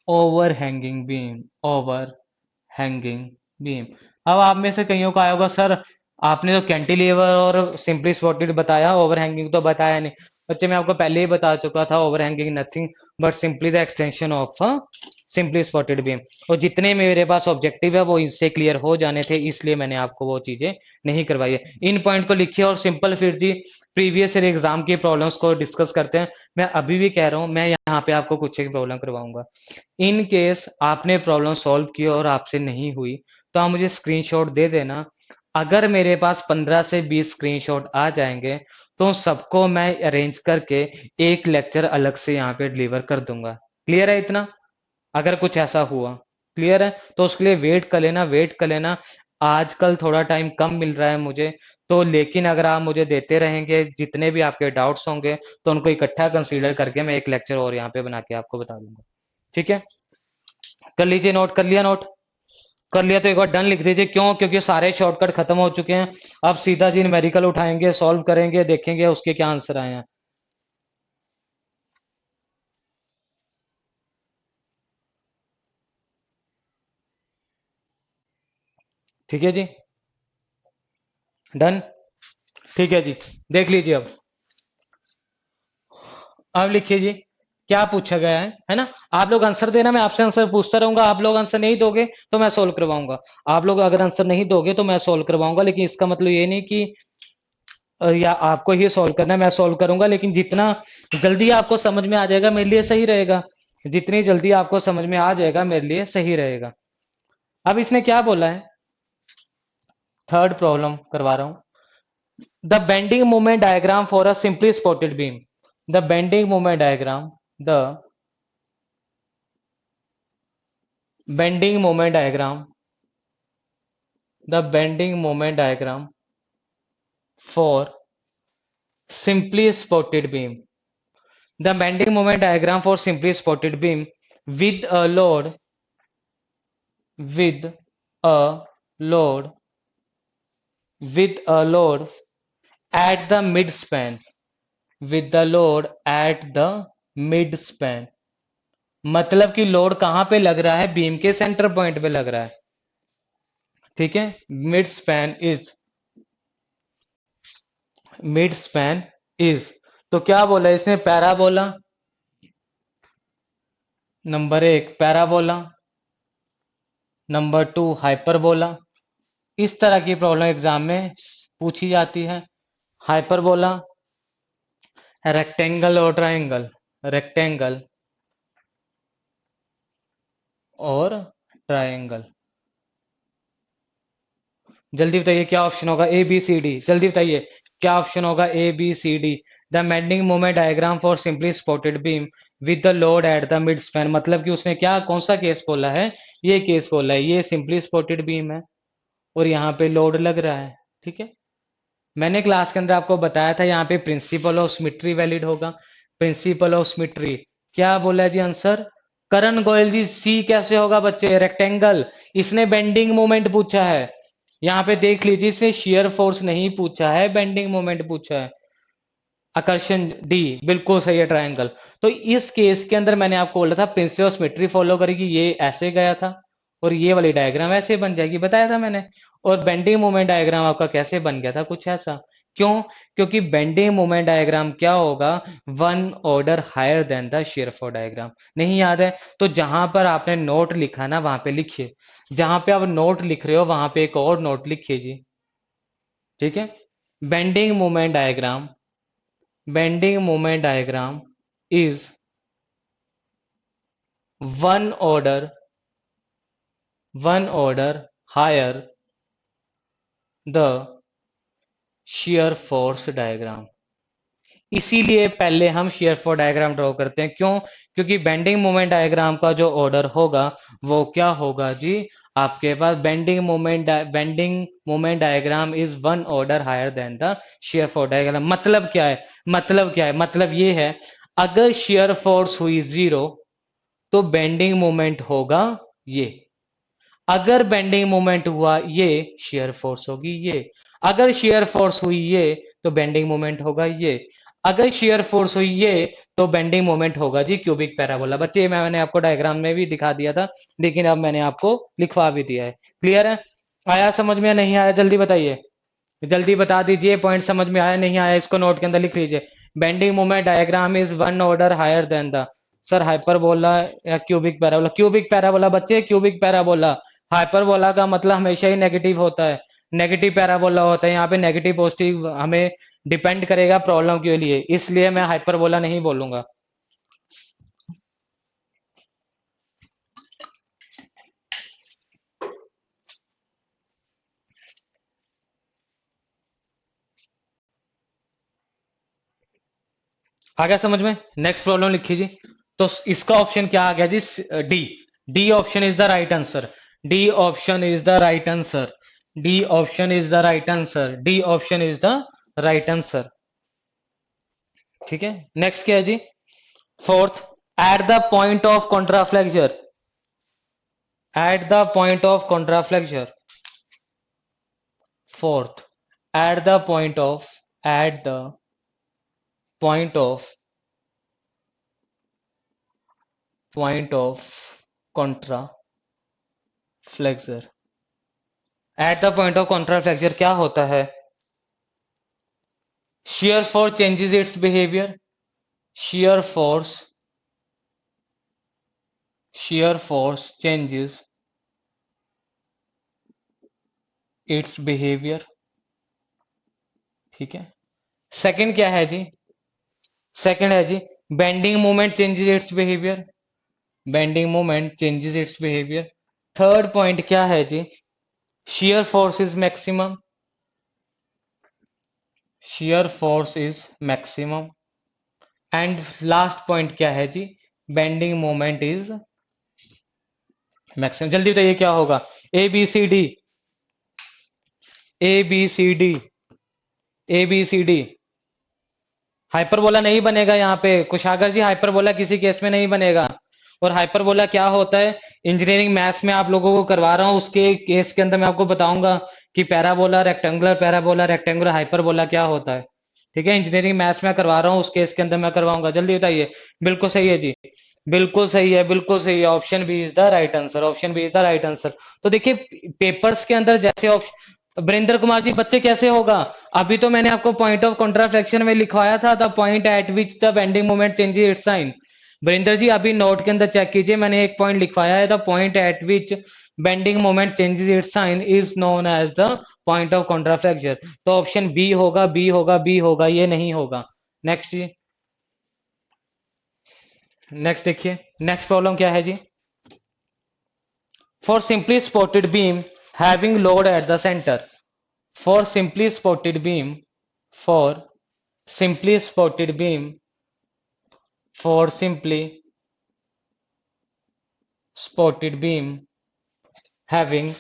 overhanging beam, overhanging beam। अब आप में से कईयों का आया होगा सर आपने तो कैंटिलीवर और सिंपली स्पॉटेड बताया, ओवरहैंगिंग तो बताया नहीं। बच्चे मैं आपको पहले ही बता चुका था, overhanging nothing but simply the extension of simply spotted beam. और जितने मेरे पास ऑब्जेक्टिव है वो इससे क्लियर हो जाने थे, इसलिए मैंने आपको वो चीजें नहीं करवाई है। इन पॉइंट को लिखिए और सिंपल फिर जी प्रीवियस ईयर एग्जाम की प्रॉब्लम्स को डिस्कस करते हैं। मैं अभी भी कह रहा हूं, मैं यहाँ पे आपको कुछ एक प्रॉब्लम करवाऊंगा। इन केस आपने प्रॉब्लम सॉल्व की और आपसे नहीं हुई, तो आप मुझे स्क्रीनशॉट दे देना। अगर मेरे पास 15 से 20 स्क्रीनशॉट आ जाएंगे, तो उन सबको मैं अरेंज करके एक लेक्चर अलग से यहाँ पे डिलीवर कर दूंगा। क्लियर है इतना? अगर कुछ ऐसा हुआ, क्लियर है, तो उसके लिए वेट कर लेना, वेट कर लेना। आजकल थोड़ा टाइम कम मिल रहा है मुझे, तो लेकिन अगर आप मुझे देते रहेंगे, जितने भी आपके डाउट्स होंगे, तो उनको इकट्ठा कंसीडर करके मैं एक लेक्चर और यहाँ पे बना के आपको बता दूंगा। ठीक है, कर लीजिए नोट। कर लिया नोट? कर लिया तो एक बार डन लिख दीजिए। क्यों? क्योंकि सारे शॉर्टकट खत्म हो चुके हैं। अब सीधा जी न्यूमेरिकल उठाएंगे, सॉल्व करेंगे, देखेंगे उसके क्या आंसर आए हैं। ठीक है जी, डन। ठीक है जी, देख लीजिए अब लिखिए जी, क्या पूछा गया है ना? आप लोग आंसर देना, मैं आपसे आंसर पूछता रहूंगा। आप लोग आंसर नहीं दोगे तो मैं सोल्व करवाऊंगा। आप लोग अगर आंसर नहीं दोगे तो मैं सोल्व करवाऊंगा, लेकिन इसका मतलब ये नहीं कि या आपको ही सोल्व करना है, मैं सोल्व करूंगा। लेकिन जितना जल्दी आपको समझ में आ जाएगा मेरे लिए सही रहेगा। जितनी जल्दी आपको समझ में आ जाएगा मेरे लिए सही रहेगा। अब इसने क्या बोला है, थर्ड प्रॉब्लम करवा रहा हूं। The bending moment diagram for a simply spotted beam. The bending moment diagram, the bending moment diagram, the bending moment diagram for simply spotted beam. The bending moment diagram for simply spotted beam with a load, with a load, with a load at the midspan, with the load at the midspan। मतलब कि load कहां पे लग रहा है? Beam के centre point पे लग रहा है। ठीक है, mid span is, mid span is. तो क्या बोला इसने? पैराबोला, नंबर एक पैराबोला, नंबर टू हाइपरबोला। इस तरह की प्रॉब्लम एग्जाम में पूछी जाती है। हाइपरबोला, रेक्टेंगल और ट्रायंगल, रेक्टेंगल और ट्रायंगल। जल्दी बताइए क्या ऑप्शन होगा? ए बी सी डी, जल्दी बताइए क्या ऑप्शन होगा? A B C D. The bending moment diagram for simply spotted beam with the load at the mid span. मतलब कि उसने क्या, कौन सा केस बोला है? ये केस बोला है, ये सिंपली स्पॉटेड बीम है और यहाँ पे लोड लग रहा है। ठीक है, मैंने क्लास के अंदर आपको बताया था यहाँ पे प्रिंसिपल ऑफ सिमेट्री वैलिड होगा। प्रिंसिपल ऑफ सिमेट्री क्या बोला जी आंसर? करण गोयल जी, सी कैसे होगा बच्चे? रेक्टेंगल। इसने बेंडिंग मोमेंट पूछा है, यहाँ पे देख लीजिए, इसने शेयर फोर्स नहीं पूछा है, बेंडिंग मोमेंट पूछा है। आकर्षण डी बिल्कुल सही है, ट्रायंगल। तो इस केस के अंदर मैंने आपको बोला था प्रिंसिपल ऑफ सिमेट्री फॉलो करेगी, ये ऐसे गया था और ये वाली डायग्राम ऐसे बन जाएगी, बताया था मैंने। और बेंडिंग मोमेंट डायग्राम आपका कैसे बन गया था? कुछ ऐसा। क्यों? क्योंकि बेंडिंग मोमेंट डायग्राम क्या होगा? One order higher than the shear force diagram. नहीं याद है तो जहां पर आपने नोट लिखा ना वहां पे लिखिए, जहां पे आप नोट लिख रहे हो वहां पे एक और नोट लिखिए जी। ठीक है, bending moment diagram, bending moment diagram is one order, one order higher the shear force diagram। इसीलिए पहले हम शेयर फोर्स डायग्राम ड्रॉ करते हैं। क्यों? क्योंकि बेंडिंग मोमेंट डायग्राम का जो ऑर्डर होगा वो क्या होगा जी? आपके पास bending moment diagram is one order higher than the shear force diagram. मतलब क्या है? मतलब क्या है? मतलब ये है, अगर शेयर फोर्स हुई जीरो तो बेंडिंग मोमेंट होगा ये। अगर बेंडिंग मोमेंट हुआ ये, शेयर फोर्स होगी ये। अगर शेयर फोर्स हुई ये तो बेंडिंग मोमेंट होगा ये। अगर शेयर फोर्स हुई ये तो बेंडिंग मोमेंट होगा जी क्यूबिक पैराबोला। बच्चे ये मैंने आपको डायग्राम में भी दिखा दिया था, लेकिन अब मैंने आपको लिखवा भी दिया है। क्लियर है? आया समझ में? नहीं आया? जल्दी बताइए, जल्दी बता दीजिए। पॉइंट समझ में आया नहीं आया इसको नोट के अंदर लिख लीजिए। Bending moment diagram is one order higher than the, sir hyperbola या क्यूबिक पैराबोला? क्यूबिक पैराबोला बच्चे, क्यूबिक पैराबोला। हाइपरबोला का मतलब हमेशा ही नेगेटिव होता है। नेगेटिव पैराबोला होता है, यहाँ पे नेगेटिव पॉजिटिव हमें डिपेंड करेगा प्रॉब्लम के लिए, इसलिए मैं हाइपरबोला नहीं बोलूंगा। आ गया समझ में? नेक्स्ट प्रॉब्लम लिखिए जी। तो इसका ऑप्शन क्या आ गया जी? D. D option is the right answer. D option is the right answer. D option is the right answer. D option is the right answer. ठीक है, नेक्स्ट क्या है जी? Fourth, at the point of contraflexure. At the point of contraflexure. Fourth, at the point of, at the point of, point of contraflexure। At the point of contraflexure क्या होता है? shear force changes its behavior। shear force, shear force changes its behavior। ठीक है, second क्या है जी? Second है जी, bending moment changes its behaviour. Bending moment changes its behaviour. Third point क्या है जी? shear force is maximum। shear force is maximum। And last point क्या है जी? Bending moment is maximum. जल्दी बताइए क्या होगा? A B C D, A B C D, A B C D. Hyperbola नहीं बनेगा यहाँ पे कुशागर जी, हाइपरबोला किसी केस में नहीं बनेगा। और हाइपरबोला क्या होता है, इंजीनियरिंग मैथ्स में आप लोगों को करवा रहा हूँ, उसके केस के अंदर मैं आपको बताऊंगा कि पैराबोला रेक्टेंगुलर हाइपरबोला क्या होता है। ठीक है, इंजीनियरिंग मैथ्स में करवा रहा हूँ, उस केस के अंदर मैं करवाऊंगा। जल्दी बताइए। बिल्कुल सही है जी, बिल्कुल सही है, बिल्कुल सही है। Option B is the right answer. Option B is the right answer. तो देखिए, पेपर्स के अंदर जैसे ऑप्शन, वरिंदर कुमार जी बच्चे कैसे होगा? अभी तो मैंने आपको पॉइंट ऑफ कॉन्ट्राफ्लेक्शन में लिखवाया था, the point at which the bending moment changes its sign. Varinder ji अभी नोट के अंदर चेक कीजिए, मैंने एक पॉइंट लिखवाया है, the point at which bending moment changes its sign is known as the point of contraflexion. तो ऑप्शन बी होगा, बी होगा, बी होगा, ये नहीं होगा। नेक्स्ट जी, नेक्स्ट देखिए, नेक्स्ट प्रॉब्लम क्या है जी? For simply spotted beam having load at the centre. For simply spotted beam, for simply spotted beam, for simply spotted beam having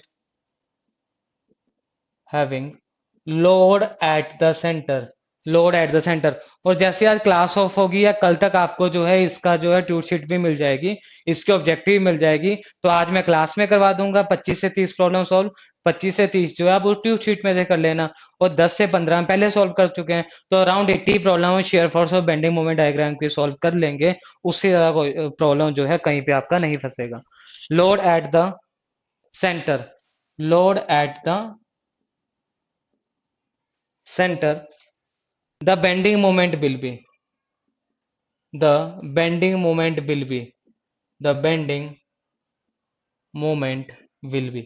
load at the center, load at the center। और जैसे आज class of होगी या कल तक आपको जो है इसका जो है ट्यूट शीट भी मिल जाएगी, इसकी ऑब्जेक्टिव मिल जाएगी, तो आज मैं क्लास में करवा दूंगा 25 से 30 प्रॉब्लम सॉल्व। 25 से 30 जो है आप ट्यूट शीट में से कर लेना, और 10 से 15 हम पहले सॉल्व कर चुके हैं, तो अराउंड 80 प्रॉब्लम शेयर फोर्स और बेंडिंग मोमेंट डायग्राम की सॉल्व कर लेंगे। उससे ज्यादा कोई प्रॉब्लम जो है कहीं पे आपका नहीं फंसेगा। Load at the centre, load at the center, the bending moment will be, the bending moment will be, the bending moment will be।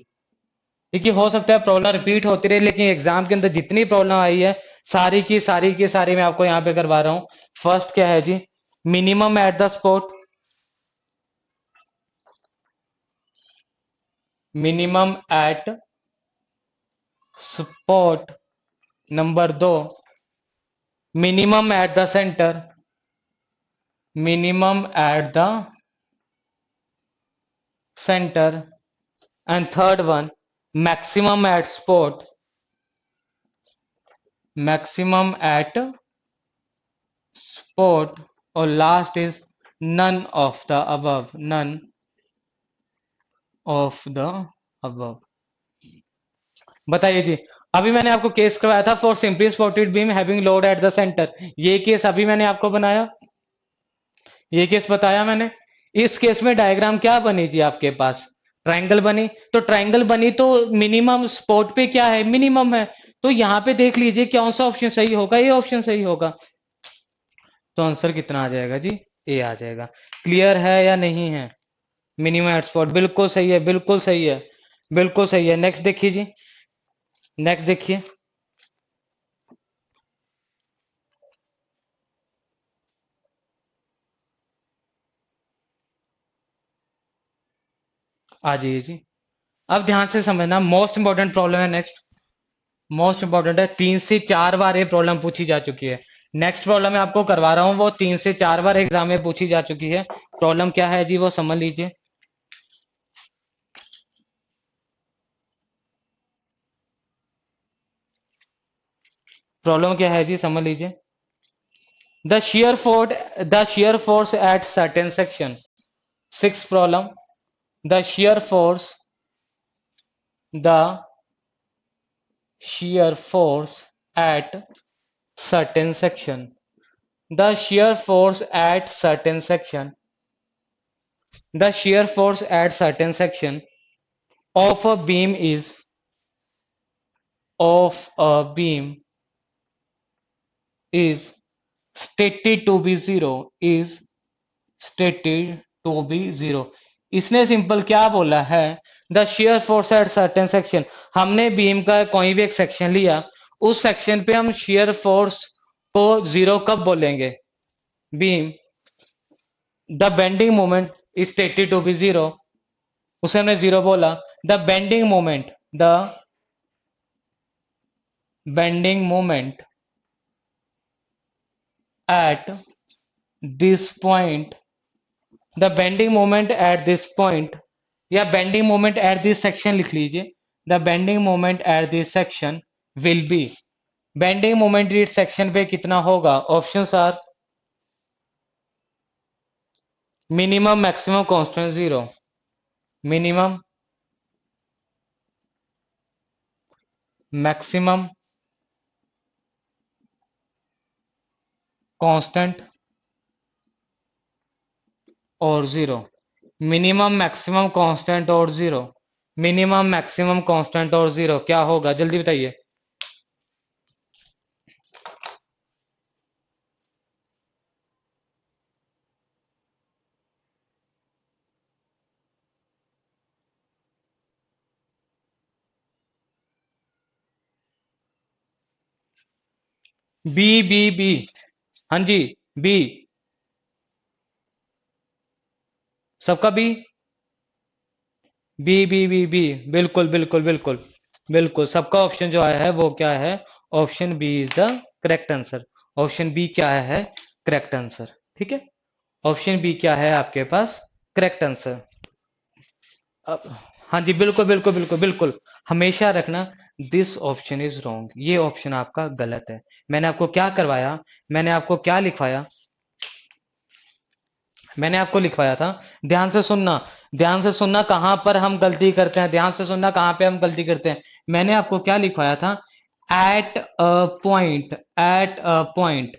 देखिए, हो सकता है प्रॉब्लम रिपीट होती रहे, लेकिन एग्जाम के अंदर जितनी प्रॉब्लम आई है सारी की सारी मैं आपको यहाँ पे करवा रहा हूँ। फर्स्ट क्या है जी? Minimum at the spot, minimum at spot. Number 2, minimum at the centre, minimum at the center। and third one, maximum at spot, maximum at spot। और last is none of the above, none of the above। बताइए जी, अभी मैंने आपको case करवाया था for simply spotted beam having load at the centre, ये case अभी मैंने आपको बनाया, ये केस बताया मैंने। इस केस में डायग्राम क्या बनी जी आपके पास? ट्रायंगल बनी। तो ट्रायंगल बनी तो मिनिमम स्पॉट पे क्या है? मिनिमम है। तो यहां पे देख लीजिए कौन सा ऑप्शन सही होगा, ये ऑप्शन सही होगा। तो आंसर कितना आ जाएगा जी? ए आ जाएगा। क्लियर है या नहीं है? मिनिमम एट स्पॉट बिल्कुल सही है, बिल्कुल सही है, बिल्कुल सही है। नेक्स्ट देखिए जी, नेक्स्ट देखिए, आ जाइए जी। अब ध्यान से समझना, मोस्ट इंपॉर्टेंट प्रॉब्लम है नेक्स्ट। मोस्ट इंपॉर्टेंट है, 3 से 4 बार ये प्रॉब्लम पूछी जा चुकी है। नेक्स्ट प्रॉब्लम मैं आपको करवा रहा हूं, वो 3 से 4 बार एग्जाम में पूछी जा चुकी है। प्रॉब्लम क्या है जी, वो समझ लीजिए। प्रॉब्लम क्या है जी, समझ लीजिए। The shear force at certain section। Six problem, the shear force at certain section, the shear force at certain section, the shear force at certain section of a beam is stated to be zero, is stated to be zero। इसने simple क्या बोला है, the shear force at certain section। हमने beam का कोई भी एक section लिया, उस सेक्शन पे हम shear force को जीरो कब बोलेंगे, beam, the bending moment is stated to be zero, उसे हमने जीरो बोला। The bending moment at this point, the bending moment at this point, या bending moment at this section लिख लीजिए। The bending moment at this section will be, bending moment इस section पे कितना होगा, options are minimum maximum constant zero, minimum maximum constant और zero, minimum maximum constant और zero, minimum maximum constant और zero क्या होगा, जल्दी बताइए। बी, हाँ जी, बी, सबका बी, बी, बिल्कुल बिल्कुल बिल्कुल बिल्कुल, सबका ऑप्शन जो आया है वो क्या है, option B is the correct answer. Option B क्या है, करेक्ट आंसर, ठीक है। ऑप्शन बी क्या है आपके पास, करेक्ट आंसर। अब हाँ जी, बिल्कुल बिल्कुल बिल्कुल बिल्कुल, हमेशा रखना दिस ऑप्शन इज रॉन्ग, ये ऑप्शन आपका गलत है। मैंने आपको क्या करवाया, मैंने आपको क्या लिखवाया, मैंने आपको लिखवाया था, ध्यान से सुनना, ध्यान से सुनना कहां पर हम गलती करते हैं, ध्यान से सुनना कहां पे हम गलती करते हैं। मैंने आपको क्या लिखवाया था, at a point, eight a point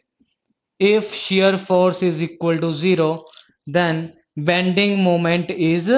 if shear force is equal to zero then bending moment is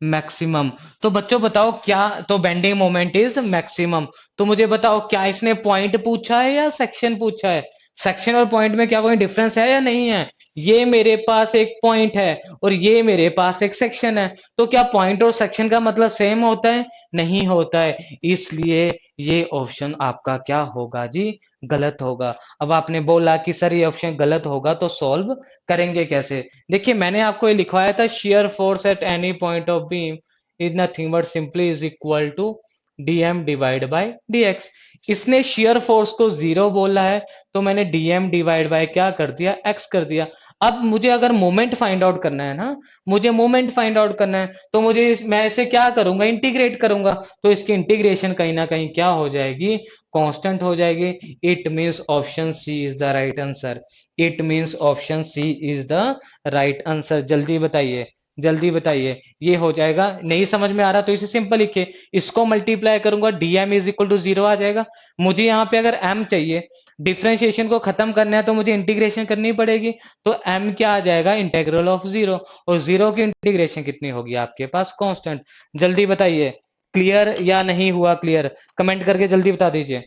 maximum। तो बच्चों बताओ क्या, तो बेंडिंग मोमेंट इज मैक्सिमम। तो मुझे बताओ क्या इसने पॉइंट पूछा है या सेक्शन पूछा है, सेक्शन और पॉइंट में क्या कोई डिफरेंस है या नहीं है। ये मेरे पास एक पॉइंट है और ये मेरे पास एक सेक्शन है, तो क्या पॉइंट और सेक्शन का मतलब सेम होता है, नहीं होता है, इसलिए ये ऑप्शन आपका क्या होगा जी, गलत होगा। अब आपने बोला कि सर ये ऑप्शन गलत होगा तो सॉल्व करेंगे कैसे, देखिए मैंने आपको ये लिखवाया था, shear force at any point of beam is nothing but simply is equal to dm divide by dx। इसने शेयर फोर्स को जीरो बोला है, तो मैंने dm डिवाइड बाय क्या कर दिया, x कर दिया। अब मुझे अगर मोमेंट फाइंड आउट करना है ना, मुझे मोमेंट फाइंड आउट करना है, तो मुझे मैं इसे क्या करूंगा, इंटीग्रेट करूंगा, तो इसकी इंटीग्रेशन कहीं ना कहीं क्या हो जाएगी, कांस्टेंट हो जाएगी। It means option C is the right answer, it means option C is the right answer. जल्दी बताइए, जल्दी बताइए, ये हो जाएगा। नहीं समझ में आ रहा तो इसे सिंपल लिखे, इसको मल्टीप्लाई करूंगा, dm is equal to zero आ जाएगा। मुझे यहाँ पे अगर m चाहिए, डिफरेंशिएशन को खत्म करना है तो मुझे इंटीग्रेशन करनी पड़ेगी, तो m क्या आ जाएगा, इंटेग्रल ऑफ जीरो, और जीरो की इंटीग्रेशन कितनी होगी आपके पास, कांस्टेंट। जल्दी बताइए, क्लियर या नहीं हुआ क्लियर, कमेंट करके जल्दी बता दीजिए,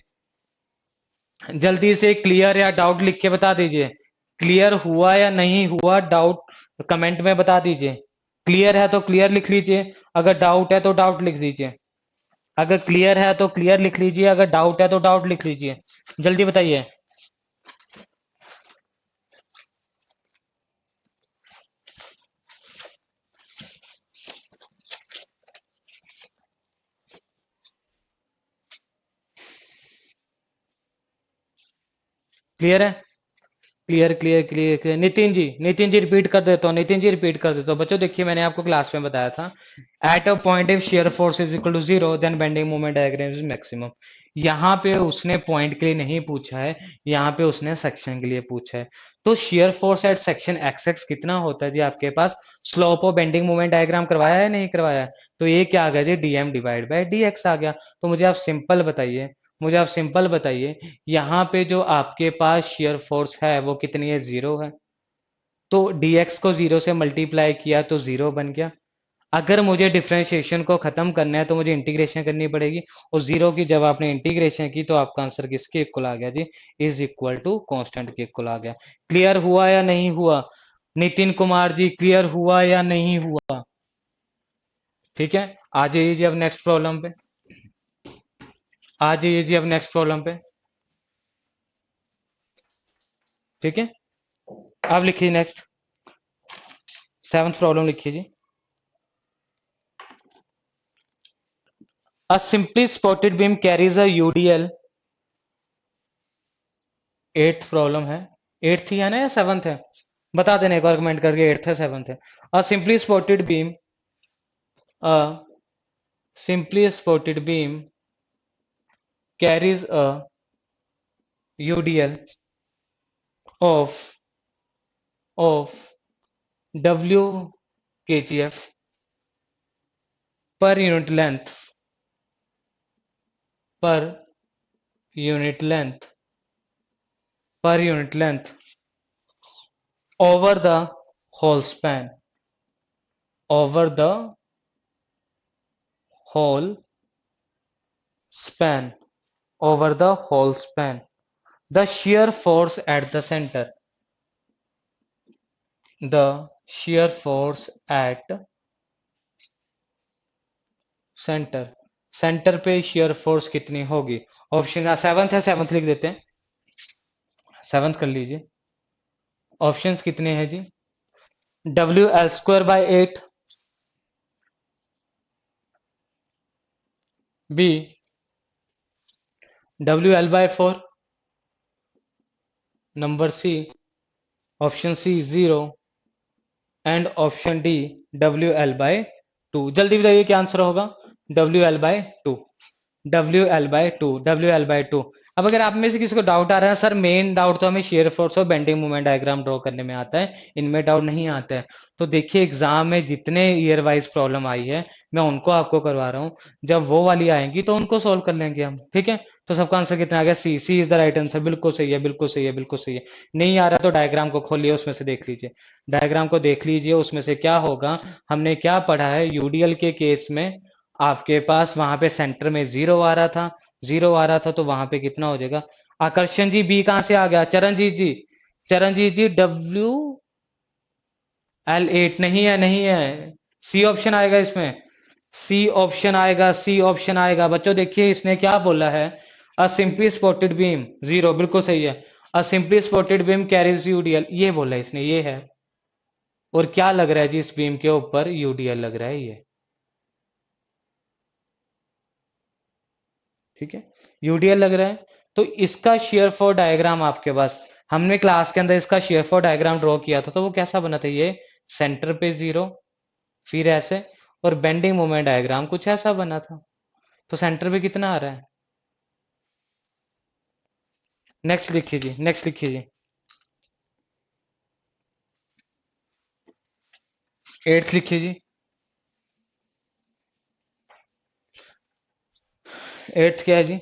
जल्दी से क्लियर या डाउट लिख के बता दीजिए, क्लियर हुआ या नहीं हुआ, डाउट कमेंट में बता दीजिए। क्लियर है तो क्लियर लिख लीजिए, अगर डाउट है तो डाउट लिख दीजिए। अगर क्लियर है तो क्लियर लिख लीजिए, अगर डाउट है तो डाउट लिख लीजिए, जल्दी बताइए। क्लियर है? Clear clear clear clear. Nitin ji repeat कर देता हूँ, नितिन जी रिपीट कर देता हूँ। बच्चों देखिए, मैंने आपको क्लास में बताया था, at a point if shear force is equal to zero then bending moment diagram is maximum. यहाँ पे उसने पॉइंट के लिए नहीं पूछा है, यहाँ पे उसने सेक्शन के लिए पूछा है। तो shear force at section x x कितना होता है जी आपके पास? Slope of bending moment diagram करवाया है नहीं करवाया है? तो ये क्या आ गया जी, d m divide by d x आ गया। तो मुझे आप सिंपल बताइए, यहाँ पे जो आपके पास शेयर फोर्स है वो कितनी है? जीरो है। तो dx को जीरो से मल्टीप्लाई किया तो जीरो बन गया। अगर मुझे डिफरेंशिएशन को खत्म करना है तो मुझे इंटीग्रेशन करनी पड़ेगी, और जीरो की जब आपने इंटीग्रेशन की तो आपका आंसर किसके इक्वल आ गया जी? इज इक्वल टू कांस्टेंट के इक्वल आ गया। क्लियर हुआ या नहीं हुआ? नितिन कुमार जी क्लियर हुआ या नहीं हुआ? ठीक है, आ जाइए जी अब नेक्स्ट प्रॉब्लम पे। आ जाइए जी अब नेक्स्ट प्रॉब्लम पे। ठीक है, अब लिखिए नेक्स्ट, सेवंथ प्रॉब्लम लिखिए जी। A simply spotted beam carries a UDL। Eighth problem है। एट्थ ही है ना या सेवंथ है? बता देना एक बार कमेंट करके, एट्थ है सेवंथ है? अ simply spotted beam, a simply spotted beam carries a UDL of W kgf per unit length, per unit length, per unit length over the whole span, over the whole span, over the whole span. The shear force at the center, the shear force at center, centre पे shear force कितनी होगी? Option seventh है, seventh लिख देते हैं, seventh कर लीजिए। Options कितने हैं जी? W L square by eight, B W L by four, number C option C zero, and option D W L by two. जल्दी बताइए क्या आंसर होगा? W L by two, W L by two, W L by two. अब अगर आप में से किसी को डाउट आ रहा है, सर मेन डाउट तो हमें शेयर फोर्स और बेंडिंग मोमेंट डायग्राम ड्रॉ करने में आता है, इनमें डाउट नहीं आता है, तो देखिए एग्जाम में जितने ईयर वाइज प्रॉब्लम आई है मैं उनको आपको करवा रहा हूँ, जब वो वाली आएंगी तो उनको सोल्व कर लेंगे हम। ठीक है, तो सबका आंसर कितना आ गया? सी, सी इज द राइट आंसर। बिल्कुल सही है, बिल्कुल सही है, बिल्कुल सही है। नहीं आ रहा तो डायग्राम को खोलिए, उसमें से देख लीजिए, डायग्राम को देख लीजिए, उसमें से क्या होगा। हमने क्या पढ़ा है यूडीएल के केस में, आपके पास वहां पे सेंटर में जीरो आ रहा था, जीरो आ रहा था तो वहां पे कितना हो जाएगा? आकर्षण जी बी कहां से आ गया? Charanjit ji, Charanjit ji W L eight नहीं है, नहीं है, सी ऑप्शन आएगा इसमें, सी ऑप्शन आएगा, सी ऑप्शन आएगा। बच्चों देखिए इसने क्या बोला है, अ सिंपली स्पॉटेड बीम जीरो, बिल्कुल सही है। अ simply spotted beam carries UDL, ये बोला है इसने, ये है। और क्या लग रहा है जी, इस बीम के ऊपर यूडीएल लग रहा है ये। ठीक है, यूडीएल लग रहा है, तो इसका शेयर फोर डायग्राम आपके पास, हमने क्लास के अंदर इसका शेयर फोर डायग्राम ड्रॉ किया था, तो वो कैसा बना था? ये सेंटर पे जीरो, फिर ऐसे, और बेंडिंग मोमेंट डायग्राम कुछ ऐसा बना था। तो सेंटर पे कितना आ रहा है? नेक्स्ट लिखिए जी, नेक्स्ट लिखिए जी। एट्थ लिखिए जी। एट्थ क्या है जी?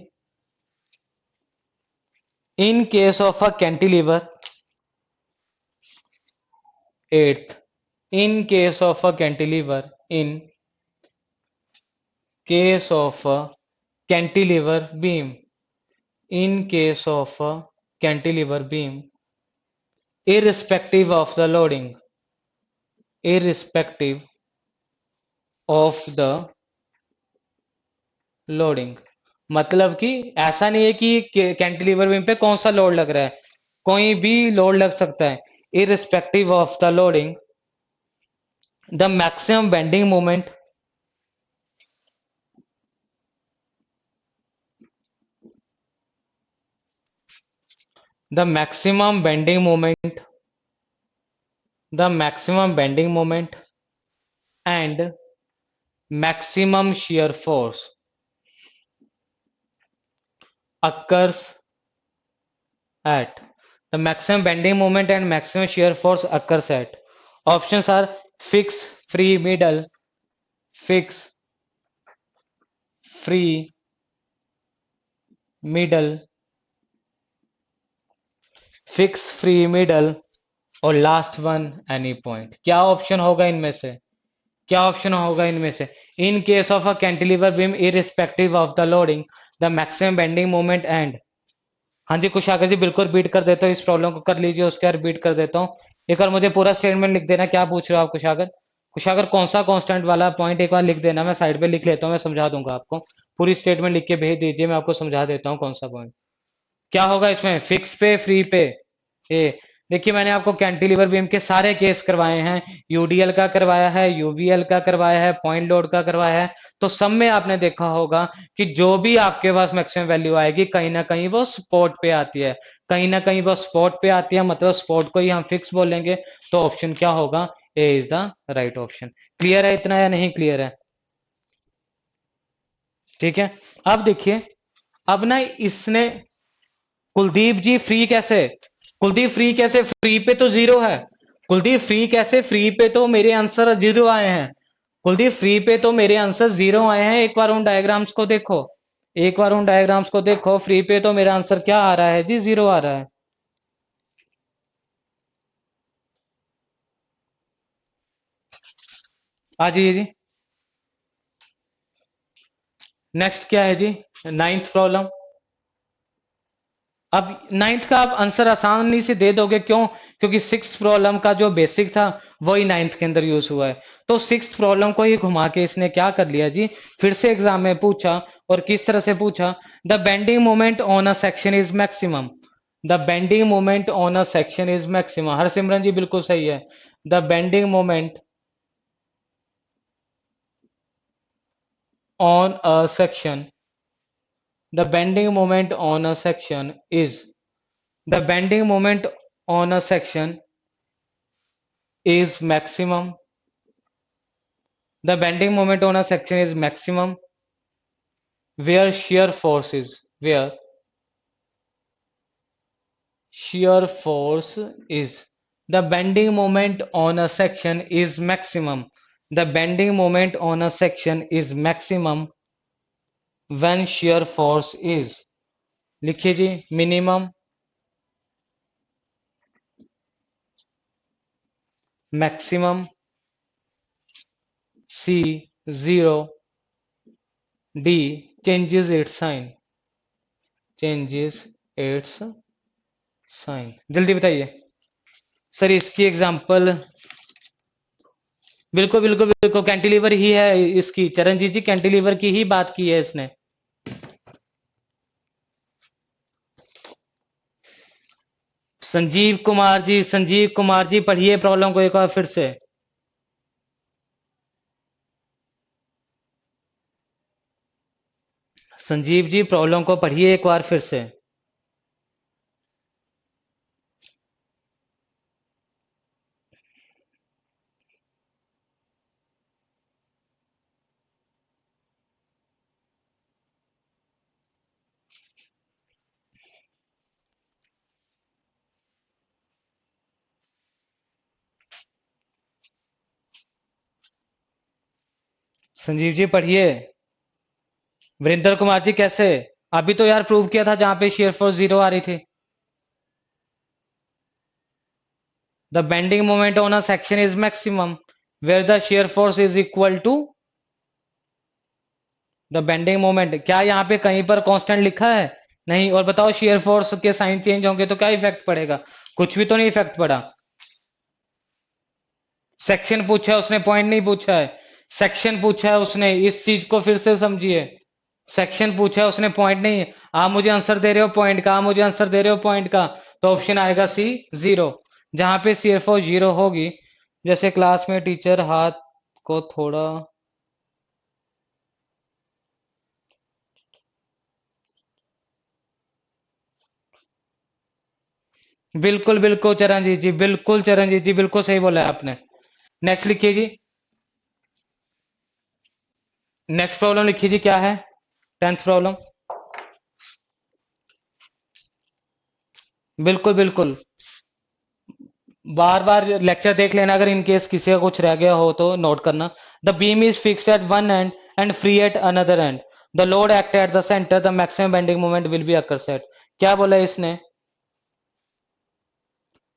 In case of a cantilever, eighth, in case of a cantilever, in case of a cantilever beam, in case of a cantilever beam, irrespective of the loading, irrespective of the loading, मतलब कि ऐसा नहीं है कि cantilever beam पे कौन सा load लग रहा है, कोई भी लोड लग सकता है, irrespective of the loading the maximum bending moment the maximum bending moment the maximum bending moment and maximum shear force occurs at the maximum bending moment and maximum shear force occurs at options are fixed free middle fixed free middle fixed free middle और last one any point. क्या option होगा इनमें से, क्या option होगा इनमें से? इन case of a cantilever beam irrespective of the loading the maximum bending moment and. हाँ जी कुशागर जी बिल्कुल बीट कर देता हूँ, इस प्रॉब्लम को कर लीजिए, उसके बाद बीट कर देता हूँ। एक बार मुझे पूरा स्टेटमेंट लिख देना, क्या पूछ रहे हो आप कुशागर? कुशागर कौन सा कांस्टेंट वाला पॉइंट एक बार लिख देना, मैं साइड पे लिख लेता हूँ, मैं समझा दूंगा आपको। पूरी स्टेटमेंट लिख के भेज दीजिए, मैं आपको समझा देता हूँ कौन सा पॉइंट क्या होगा इसमें। फिक्स पे फ्री पे ए, देखिए मैंने आपको कैंटिलीवर बीम के सारे केस करवाए हैं, यूडीएल का करवाया है, यूवीएल का करवाया है, पॉइंट लोड का करवाया है, तो सब में आपने देखा होगा कि जो भी आपके पास मैक्सिमम वैल्यू आएगी कहीं ना कहीं वो स्पॉट पे आती है, कहीं ना कहीं वो स्पॉट पे आती है, मतलब स्पॉट को ही हम फिक्स बोलेंगे। तो ऑप्शन क्या होगा? A is the right option. Clear है इतना या नहीं क्लियर है? ठीक है। अब देखिए, अब ना इसने कुलदीप जी फ्री कैसे, कुलदीप फ्री कैसे, फ्री पे तो जीरो है। कुलदीप फ्री कैसे, फ्री पे तो मेरे आंसर जीरो आए हैं। कुलदीप फ्री पे तो मेरे आंसर जीरो आए हैं, एक बार उन डायग्राम्स को देखो, एक बार उन डायग्राम्स को देखो, फ्री पे तो मेरा आंसर क्या आ रहा है जी? जीरो आ रहा है। आ जाइए जी। नेक्स्ट क्या है जी? Ninth problem. अब नाइन्थ का आप आंसर आसानी से दे दोगे, क्यों? क्योंकि सिक्स प्रॉब्लम का जो बेसिक था वही नाइन्थ के अंदर यूज हुआ है। तो सिक्स प्रॉब्लम को ही घुमा के इसने क्या कर लिया जी, फिर से एग्जाम में पूछा, और किस तरह से पूछा? The bending moment on a section is maximum, the bending moment on a section is maximum. Harsimran ji बिल्कुल सही है। The bending moment on a section, the bending moment on a section is, the bending moment on a section is maximum, the bending moment on a section is maximum where shear force is, where shear force is, the bending moment on a section is maximum, the bending moment on a section is maximum when shear force is, लिखिए जी, minimum, maximum, C 0, D changes its sign, changes its sign. जल्दी बताइए sir, इसकी example. बिल्कुल बिल्कुल बिल्कुल cantilever ही है इसकी, चरणजीत जी cantilever की ही बात की है इसने। संजीव कुमार जी, संजीव कुमार जी पढ़िए प्रॉब्लम को एक बार फिर से। संजीव जी प्रॉब्लम को पढ़िए एक बार फिर से। संजीव जी पढ़िए। वीरेंद्र कुमार जी कैसे? अभी तो यार प्रूव किया था जहां पे शेयर फोर्स जीरो आ रही थी। The bending moment on a section is maximum where the shear force is equal to the bending moment. क्या यहाँ पे कहीं पर कांस्टेंट लिखा है? नहीं। और बताओ शेयर फोर्स के साइन चेंज होंगे तो क्या इफेक्ट पड़ेगा? कुछ भी तो नहीं इफेक्ट पड़ा। सेक्शन पूछा है उसने, पॉइंट नहीं पूछा है। सेक्शन पूछा है उसने, इस चीज को फिर से समझिए। सेक्शन पूछा है उसने, पॉइंट नहीं है। आप मुझे आंसर दे रहे हो पॉइंट का, आप मुझे आंसर दे रहे हो पॉइंट का, तो ऑप्शन आएगा सी, जीरो। जहां पे CFO जीरो होगी, जैसे क्लास में टीचर हाथ को थोड़ा, बिल्कुल बिल्कुल चरणजीत जी, बिल्कुल चरणजीत जी, बिल्कुल सही बोला है आपने। नेक्स्ट लिखिए जी। नेक्स्ट प्रॉब्लम लिखिए जी, क्या है? 10th problem. बिल्कुल बिल्कुल, बार बार लेक्चर देख लेना, अगर इनकेस किसी का कुछ रह गया हो तो नोट करना। The beam is fixed at one and and free at another and. The load act at the centre, the maximum bending moment will be occur set. क्या बोला है इसने?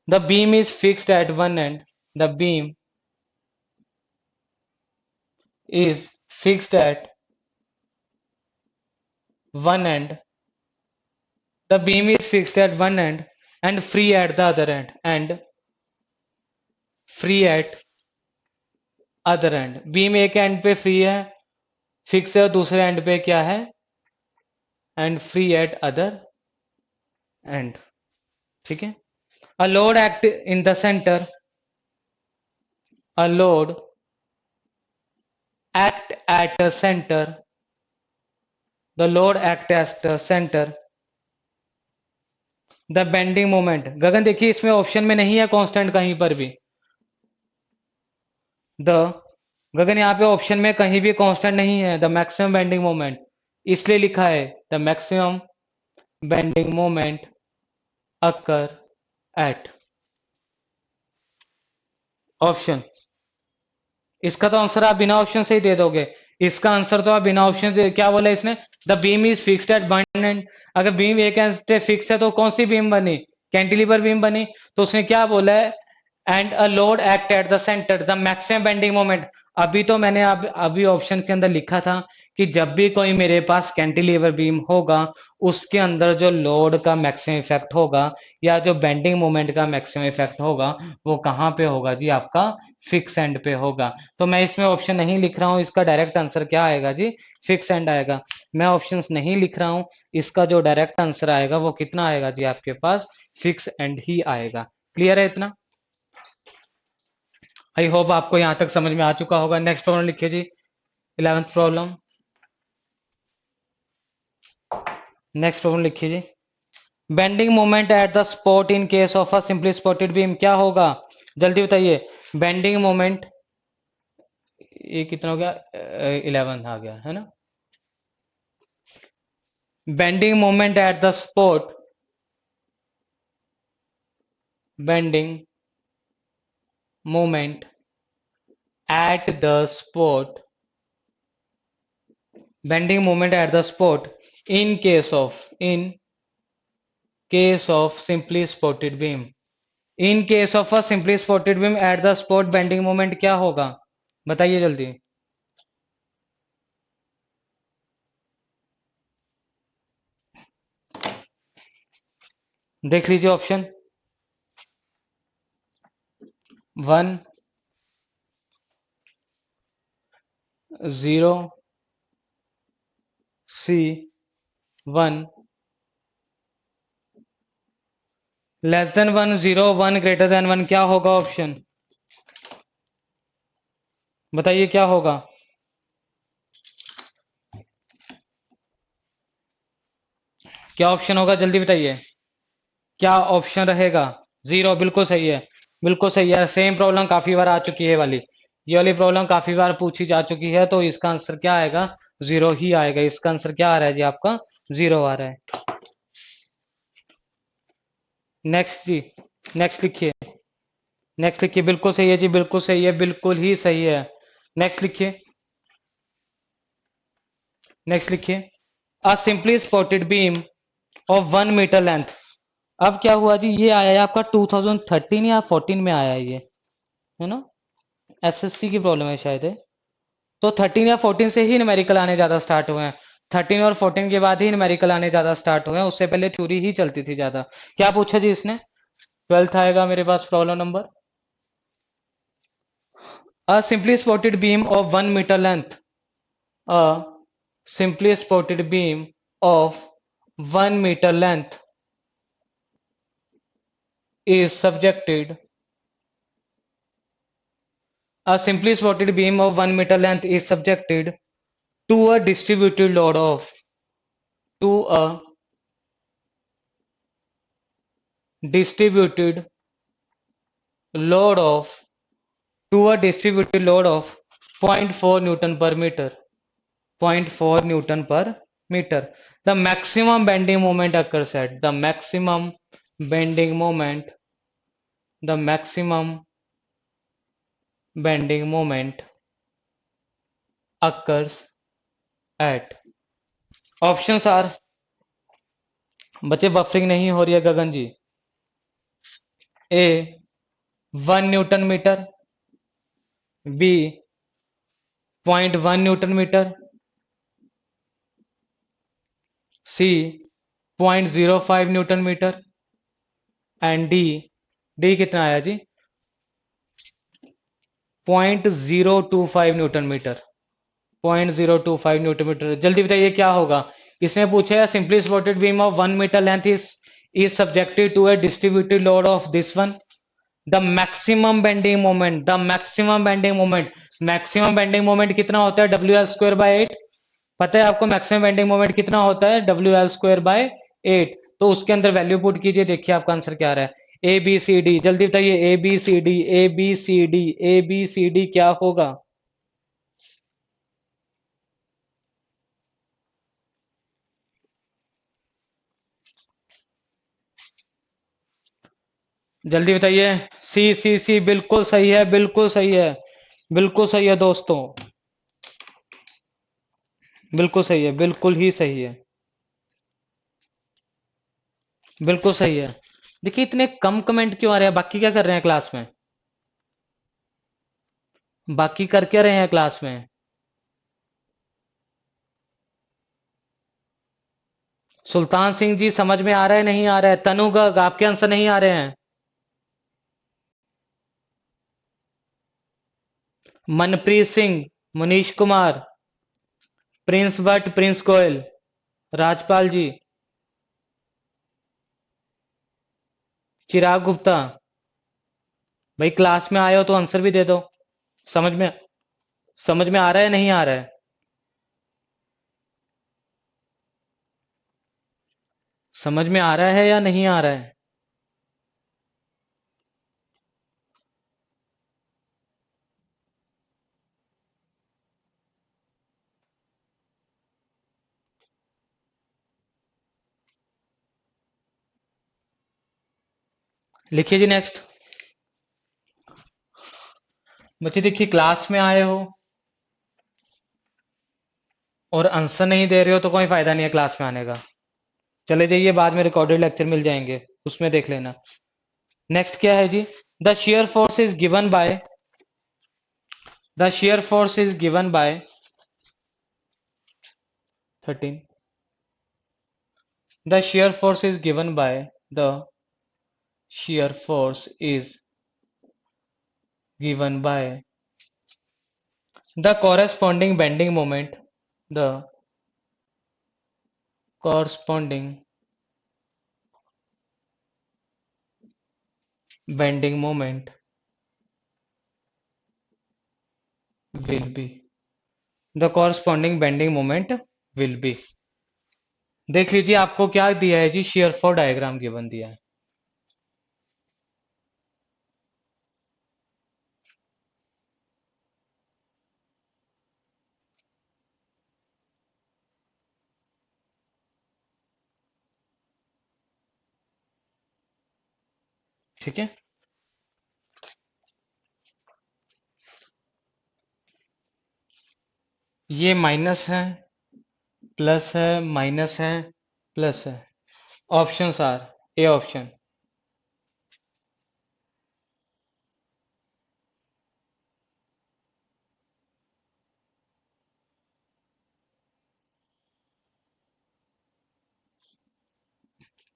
The beam is fixed at one and, the beam is fixed at one and, the beam is fixed at one and and free at the other and, and free at other and. Beam एक and पे free है, fix है, और दूसरे and पे क्या है? And free at other and. ठीक है। A load act in the center, a load act at the center, the load act at the center, the bending moment। गगन देखिए इसमें ऑप्शन में नहीं है कांस्टेंट कहीं पर भी। द, गगन यहाँ पे ऑप्शन में कहीं भी कांस्टेंट नहीं है। द मैक्सिमम बेंडिंग मोमेंट, इसलिए लिखा है the maximum bending moment occur at option. इसका तो आंसर आप बिना ऑप्शन से ही दे दोगे। इसका आंसर तो आप बिना ऑप्शन से, क्या बोला इसने? The beam is fixed at one and. अगर बीम एक एंड पे फिक्स है तो कौन सी बीम बनी? कैंटिलीवर बीम बनी। तो उसने क्या बोला है? And a load act at the centre, the maximum bending moment. अभी तो मैंने अभी ऑप्शन के अंदर लिखा था कि जब भी कोई मेरे पास कैंटिलीवर बीम होगा, उसके अंदर जो लोड का मैक्सिमम इफेक्ट होगा या जो बेंडिंग मोमेंट का मैक्सिमम इफेक्ट होगा, वो कहाँ पे होगा जी? आपका फिक्स एंड पे होगा। तो मैं इसमें ऑप्शन नहीं लिख रहा हूं, इसका डायरेक्ट आंसर क्या आएगा जी? फिक्स एंड आएगा। मैं ऑप्शंस नहीं लिख रहा हूं, इसका जो डायरेक्ट आंसर आएगा वो कितना आएगा जी? आपके पास फिक्स एंड ही आएगा। क्लियर है इतना? आई होप आपको यहां तक समझ में आ चुका होगा। नेक्स्ट प्रॉब्लम लिखिए जी, 11th प्रॉब्लम। नेक्स्ट प्रॉब्लम लिखिए जी। Bending moment at the spot in case of a simply spotted beam क्या होगा? जल्दी बताइए। बेंडिंग मोमेंट, ये कितना हो गया? 11 आ गया है ना। Bending moment at the spot, bending moment at the spot, bending moment at the spot in case of simply spotted beam, in case of a simply spotted beam at the spot bending moment क्या होगा? बताइए जल्दी। देख लीजिए option. 1, 0, C, 1, less than 1, 0, 1, greater than 1, क्या होगा option? बताइए क्या होगा? क्या ऑप्शन होगा जल्दी बताइए। क्या ऑप्शन रहेगा? 0, बिल्कुल सही है। बिल्कुल सही है। सेम प्रॉब्लम काफी बार आ चुकी है वाली, ये वाली प्रॉब्लम काफी बार पूछी जा चुकी है, तो इसका आंसर क्या आएगा? 0 ही आएगा। इसका आंसर क्या आ रहा है जी? आपका 0 आ रहा है। नेक्स्ट जी, नेक्स्ट लिखिए। नेक्स्ट लिखिए, बिल्कुल सही है जी, बिल्कुल सही है, बिल्कुल ही सही है। नेक्स्ट लिखिए। नेक्स्ट लिखिए। A simply spotted beam of 1 metre length. अब क्या हुआ जी? ये आया है आपका 2013 या 14 में आया है ये, है ना। एसएससी की प्रॉब्लम है शायद है। तो 13 या 14 से ही न्यूमेरिकल आने ज्यादा स्टार्ट हुए हैं। 13 और 14 के बाद ही न्यूमेरिकल आने ज्यादा स्टार्ट हुए हैं, उससे पहले थ्योरी ही चलती थी ज्यादा। क्या पूछा जी इसने? 12th आएगा मेरे पास problem number. A simply spotted beam of 1 metre length, a simply spotted beam of 1 meter length is subjected a simply spotted beam of 1 meter length is subjected to a distributed load of to a distributed load of to a distributed load of zero point 0.4 Newton per meter. 0.4 Newton per meter. The maximum bending moment occurs at bending moment the maximum bending moment occurs at options are बच्चे buffering नहीं हो रही है Gagan ji A 1 Newton metre B 0.1 Newton metre C 0.05 Newton metre and D D कितना आया जी 0.025 Newton metre 0.025 Newton metre जल्दी बताइए क्या होगा इसने पूछा है simply spotted beam of 1 metre length is subjected to a distributed load of this one the maximum bending moment कितना होता है WL²/8 पता है आपको मैक्सिमम बेंडिंग मोमेंट कितना होता है WL²/8 तो उसके अंदर वैल्यू पुट कीजिए देखिए आपका आंसर क्या आ रहा है ए बी सी डी जल्दी बताइए A B C D A B C D A B C D क्या होगा जल्दी बताइए सी बिल्कुल सही है बिल्कुल सही है बिल्कुल सही है दोस्तों बिल्कुल सही है बिल्कुल ही सही है बिल्कुल सही है देखिए इतने कम कमेंट क्यों आ रहे हैं बाकी क्या कर रहे हैं क्लास में बाकी कर क्या रहे हैं क्लास में सुल्तान सिंह जी समझ में आ रहा है नहीं आ रहा है तनु गर्ग आपके आंसर नहीं आ रहे हैं मनप्रीत सिंह मनीष कुमार प्रिंस भट्ट प्रिंस गोयल राजपाल जी चिराग गुप्ता भाई क्लास में आए हो तो आंसर भी दे दो समझ में समझ में आ रहा है नहीं आ रहा है समझ में आ रहा है या नहीं आ रहा है लिखिए जी नेक्स्ट बच्चे देखिए क्लास में आए हो और आंसर नहीं दे रहे हो तो कोई फायदा नहीं है क्लास में आने का चले जाइए बाद में रिकॉर्डेड लेक्चर मिल जाएंगे उसमें देख लेना नेक्स्ट क्या है जी the shear force is given by the shear force is given by 13 the shear force is given by the shear force is given by the corresponding bending moment the corresponding bending moment will be the corresponding bending moment will be देख लीजिए आपको क्या दिया है जी share force diagram given दिया है ठीक है ये माइनस है प्लस है माइनस है प्लस है options are A option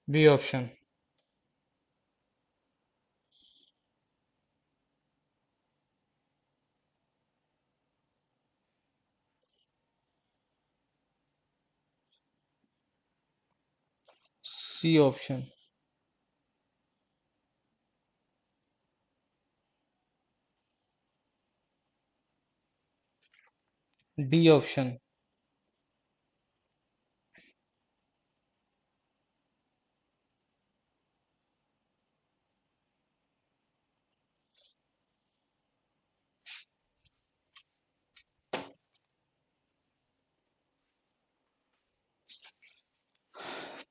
B option C option, D option.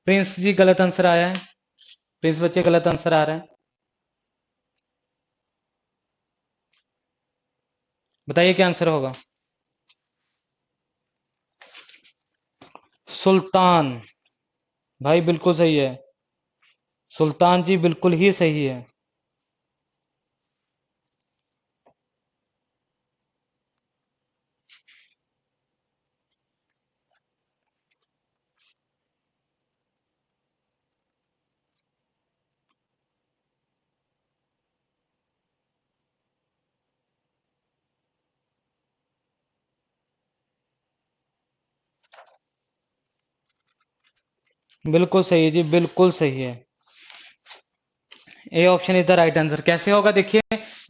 Prince ji गलत आंसर आया है। प्रिंस बच्चे गलत आंसर आ रहा है। बताइए क्या आंसर होगा। सुल्तान। भाई बिल्कुल सही है। सुल्तान जी बिल्कुल ही सही है। बिल्कुल सही है जी, बिल्कुल सही है। A option is the right answer. कैसे होगा देखिए,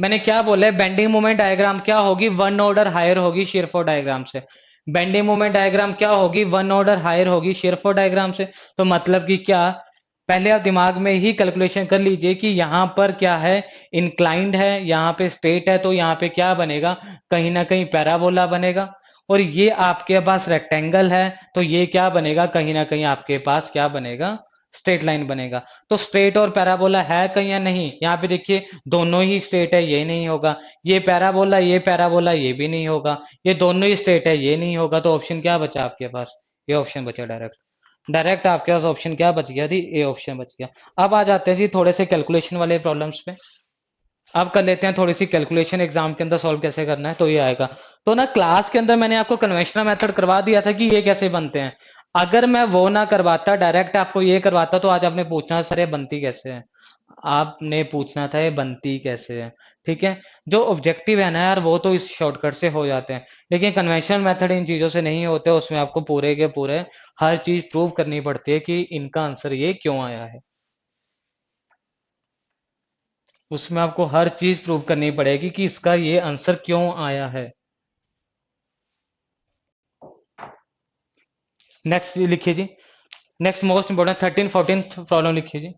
मैंने क्या बोला है, बेंडिंग मोमेंट डायग्राम क्या होगी, वन ऑर्डर हायर होगी शेरफोर्ड डायग्राम से। बेंडिंग मोमेंट डायग्राम क्या होगी, वन ऑर्डर हायर होगी शेरफोर्ड डायग्राम से। तो मतलब कि क्या, पहले आप दिमाग में ही कैलकुलेशन कर लीजिए कि यहां पर क्या है, इंक्लाइंड है, यहां पे स्ट्रेट है, तो यहां पे क्या बनेगा, कहीं ना कहीं पैराबोला बनेगा। और ये आपके पास रेक्टेंगल है, तो ये क्या बनेगा, कहीं ना कहीं आपके पास क्या बनेगा, स्ट्रेट लाइन बनेगा। तो स्ट्रेट और पैराबोला है कहीं या नहीं, यहाँ पे देखिए दोनों ही स्ट्रेट है, ये नहीं होगा। ये पैराबोला, ये पैराबोला, ये भी नहीं होगा। ये दोनों ही स्ट्रेट है, ये नहीं होगा। तो ऑप्शन क्या बचा आपके पास, ये ऑप्शन बचा डायरेक्ट। डायरेक्ट आपके पास ऑप्शन क्या बच गया थी, ए ऑप्शन बच गया। अब आ जाते हैं जी थोड़े से कैलकुलेशन वाले प्रॉब्लम्स पे। अब कर लेते हैं थोड़ी सी कैलकुलेशन, एग्जाम के अंदर सॉल्व कैसे करना है, तो ये आएगा। तो ना क्लास के अंदर मैंने आपको कन्वेंशनल मेथड करवा दिया था कि ये कैसे बनते हैं। अगर मैं वो ना करवाता, डायरेक्ट आपको ये करवाता, तो आज आपने पूछना सर ये बनती कैसे है, आपने पूछना था ये बनती कैसे है। ठीक है, जो ऑब्जेक्टिव है ना यार, वो तो इस शॉर्टकट से हो जाते हैं, लेकिन कन्वेंशनल मेथड इन चीजों से नहीं होते। उसमें आपको पूरे के पूरे हर चीज प्रूव करनी पड़ती है कि इनका आंसर ये क्यों आया है। उसमें आपको हर चीज प्रूव करनी पड़ेगी कि इसका ये आंसर क्यों आया है। नेक्स्ट लिखिए जी। नेक्स्ट मोस्ट इंपोर्टेंट 13 14 प्रॉब्लम लिखिए जी।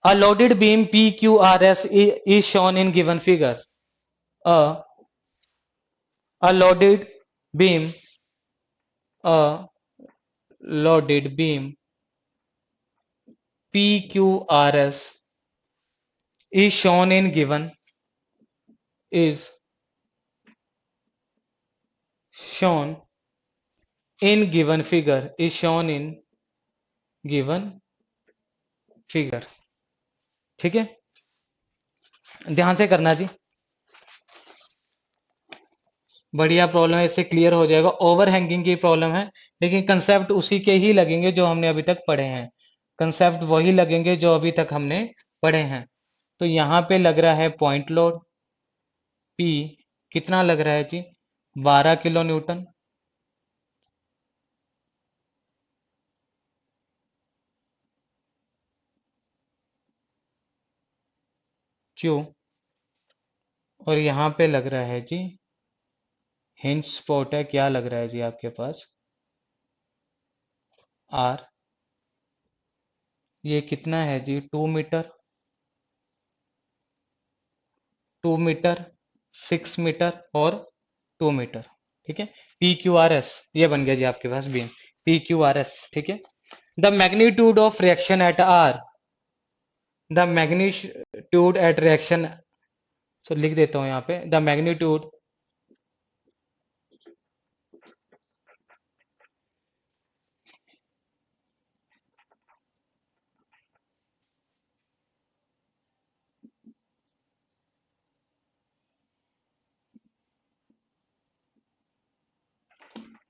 A loaded beam PQRS is shown in given figure. A, a loaded beam, a loaded beam PQRS is shown in given, is shown in given figure, is shown in given figure। ठीक है, ध्यान से करना जी, बढ़िया problem है, इससे clear हो जाएगा। ओवर हैंगिंग की प्रॉब्लम है, लेकिन कंसेप्ट उसी के ही लगेंगे जो हमने अभी तक पढ़े हैं। कंसेप्ट वही लगेंगे जो अभी तक हमने पढ़े हैं। तो यहां पे लग रहा है पॉइंट लोड P, कितना लग रहा है जी, 12 किलो न्यूटन। Q, और यहां पे लग रहा है जी हिंज स्पॉट है, क्या लग रहा है जी आपके पास, R। ये कितना है जी, 2 मीटर, 2 मीटर, 6 मीटर और 2 मीटर। ठीक है, पी क्यू आर एस, ये बन गया जी आपके पास beam, P Q R S. ठीक है, the magnitude of reaction at R, the magnitude at reaction, so लिख देता हूं यहाँ पे, the magnitude,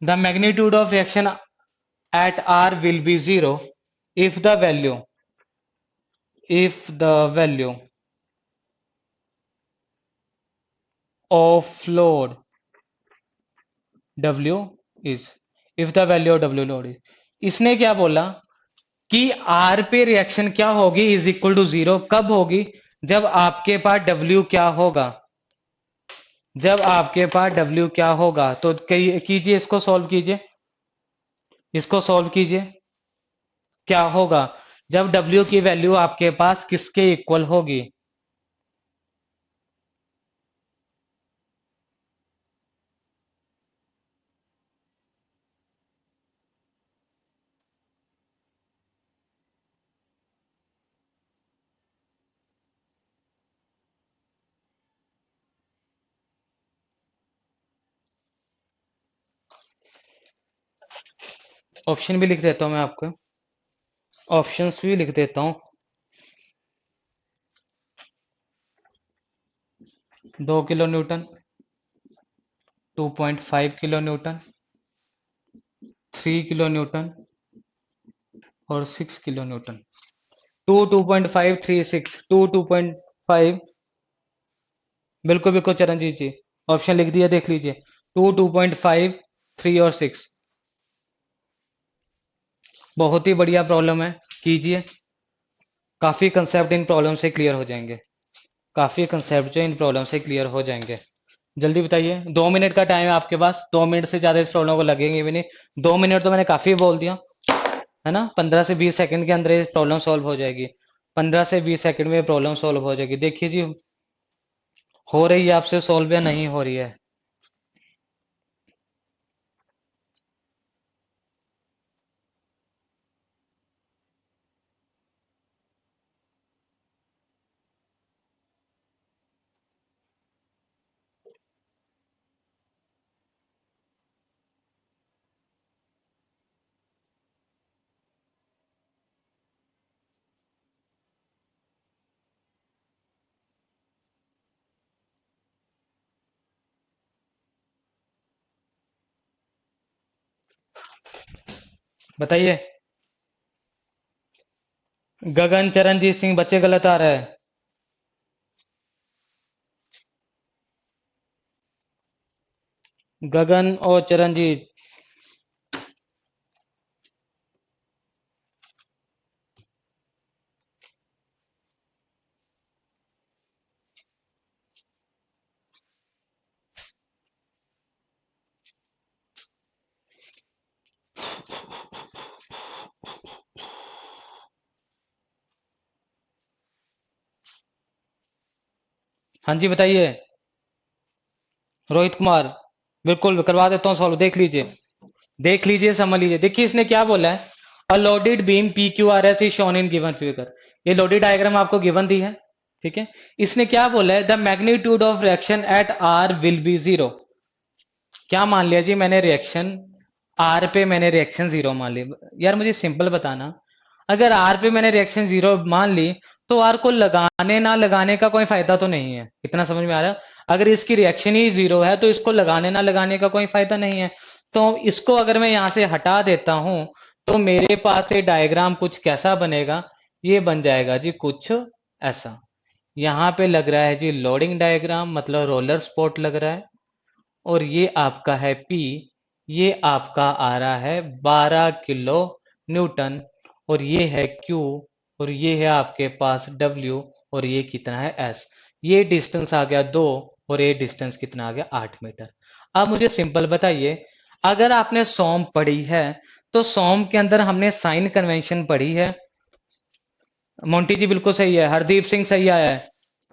the magnitude of reaction at R will be 0 if the value, if the value of load W is, if the value of W load is, इसने क्या बोला कि are पे रिएक्शन क्या होगी इज इक्वल टू जीरो, कब होगी? जब आपके पास डब्ल्यू क्या होगा, जब आपके पास डब्ल्यू क्या होगा। तो कीजिए, इसको सॉल्व कीजिए, इसको सॉल्व कीजिए। क्या होगा जब डब्ल्यू की वैल्यू आपके पास किसके इक्वल होगी? ऑप्शन भी लिख देता हूं मैं आपको, ऑप्शंस भी लिख देता हूं। 2 kilo Newton, 2.5 kilo Newton, 3 kilo Newton और 6 किलो न्यूटन। 2.5, 3, 6, 2.5। बिल्कुल बिल्कुल चरणजीत जी, ऑप्शन लिख दिया, देख लीजिए। 2.5, 3 और 6। बहुत ही बढ़िया प्रॉब्लम है, कीजिए। काफी कंसेप्ट इन प्रॉब्लम से क्लियर हो जाएंगे, काफी कंसेप्ट जो इन प्रॉब्लम से क्लियर हो जाएंगे। जल्दी बताइए, 2 मिनट का टाइम है आपके पास, 2 मिनट से ज्यादा इस प्रॉब्लम को लगेंगे भी नहीं। 2 मिनट तो मैंने काफी बोल दिया है ना। 15 से 20 सेकंड के अंदर ये प्रॉब्लम सॉल्व हो जाएगी, 15 से 20 सेकंड में प्रॉब्लम सॉल्व हो जाएगी। देखिए जी, हो रही है आपसे सॉल्व या नहीं हो रही है? बताइए। गगन चरणजीत सिंह, बच्चे गलत आ रहा है। गगन और चरणजीत। हाँ जी बताइए। रोहित कुमार, बिल्कुल करवा देता हूँ सॉल्व, देख लीजिए, देख लीजिए, समझ लीजिए। देखिए इसने क्या बोला है, a loaded beam P Q R S is shown in given figure. ये लोडेड डायग्राम आपको गिवन दी है, ठीक है। इसने क्या बोला है, the magnitude of reaction at R will be zero. क्या मान लिया जी मैंने, रिएक्शन आर पे मैंने रिएक्शन जीरो मान ली। यार मुझे सिंपल बताना, अगर आर पे मैंने रिएक्शन जीरो मान ली तो आर को लगाने ना लगाने का कोई फायदा तो नहीं है, इतना समझ में आ रहा है? अगर इसकी रिएक्शन ही जीरो है तो इसको लगाने ना लगाने का कोई फायदा नहीं है। तो इसको अगर मैं यहां से हटा देता हूं तो मेरे पास ये डायग्राम कुछ कैसा बनेगा, ये बन जाएगा जी कुछ ऐसा। यहां पे लग रहा है जी लोडिंग डायग्राम, मतलब रोलर स्पॉट लग रहा है। और ये आपका है P, ये आपका आ रहा है 12 किलो न्यूटन। और ये है Q, और ये है आपके पास W, और ये कितना है S। ये डिस्टेंस आ गया 2, और ये डिस्टेंस कितना आ गया 8 मीटर। अब मुझे सिंपल बताइए, अगर आपने सॉम पढ़ी है तो सॉम के अंदर हमने साइन कन्वेंशन पढ़ी है। मोंटी जी बिल्कुल सही है, हरदीप सिंह सही आया है,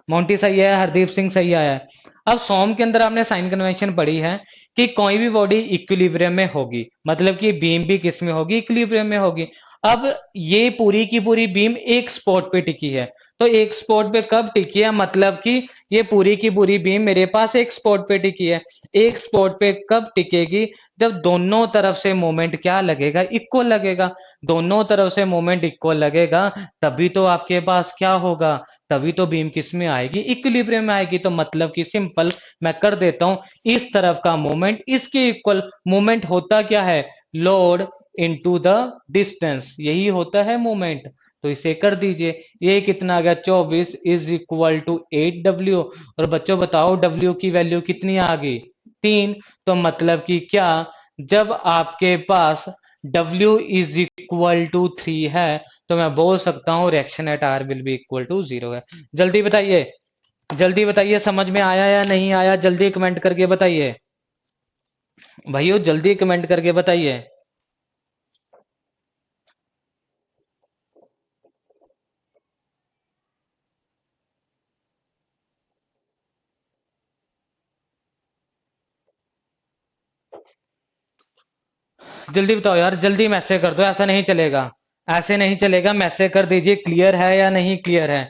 मोंटी सही है, हरदीप सिंह सही आया है। अब सॉम के अंदर आपने साइन कन्वेंशन पढ़ी है कि कोई भी बॉडी इक्विलिब्रियम में होगी, मतलब कि बीम भी किस में होगी, इक्विलिब्रियम में होगी। अब ये पूरी की पूरी बीम एक स्पॉट पे टिकी है, तो एक स्पॉट पे कब टिकी है, मतलब कि ये पूरी की पूरी बीम मेरे पास एक स्पॉट पे टिकी है। एक स्पॉट पे कब टिकेगी, जब दोनों तरफ से मोमेंट क्या लगेगा, इक्वल लगेगा। दोनों तरफ से मोमेंट इक्वल लगेगा, तभी तो आपके पास क्या होगा, तभी तो बीम किस में आएगी, इक्विलिब्रियम में आएगी। तो मतलब कि सिंपल मैं कर देता हूं, इस तरफ का मोमेंट इसके इक्वल। मोमेंट होता क्या है, लोड इनटू द डिस्टेंस, यही होता है मोमेंट। तो इसे कर दीजिए, ये कितना आ गया 24 इज इक्वल टू 8W। और बच्चों बताओ W की वैल्यू कितनी आ गई, 3। तो मतलब कि क्या, जब आपके पास W इज इक्वल टू 3 है, तो मैं बोल सकता हूं reaction at R will be equal to 0 है। जल्दी बताइए, जल्दी बताइए, समझ में आया या नहीं आया, जल्दी कमेंट करके बताइए भाइयों, जल्दी कमेंट करके बताइए। जल्दी बताओ यार, जल्दी मैसेज कर दो, ऐसा नहीं चलेगा, ऐसे नहीं चलेगा, मैसेज कर दीजिए क्लियर है या नहीं क्लियर है,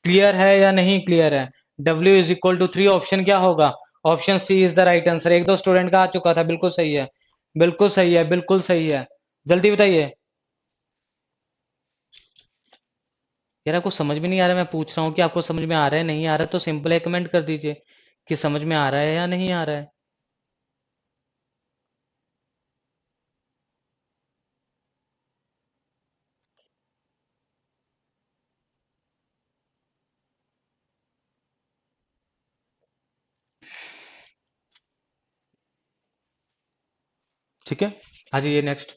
क्लियर है या नहीं क्लियर है। W is equal to 3, option क्या होगा? Option C is the right answer. एक दो स्टूडेंट का आ चुका था, बिल्कुल सही है, बिल्कुल सही है, बिल्कुल सही है। जल्दी बताइए यार, आपको समझ में नहीं आ रहा, मैं पूछ रहा हूँ कि आपको समझ में आ रहा है नहीं आ रहा है, तो सिंपल है कमेंट कर दीजिए कि समझ में आ रहा है या नहीं आ रहा है। ठीक है, आ जाइए नेक्स्ट।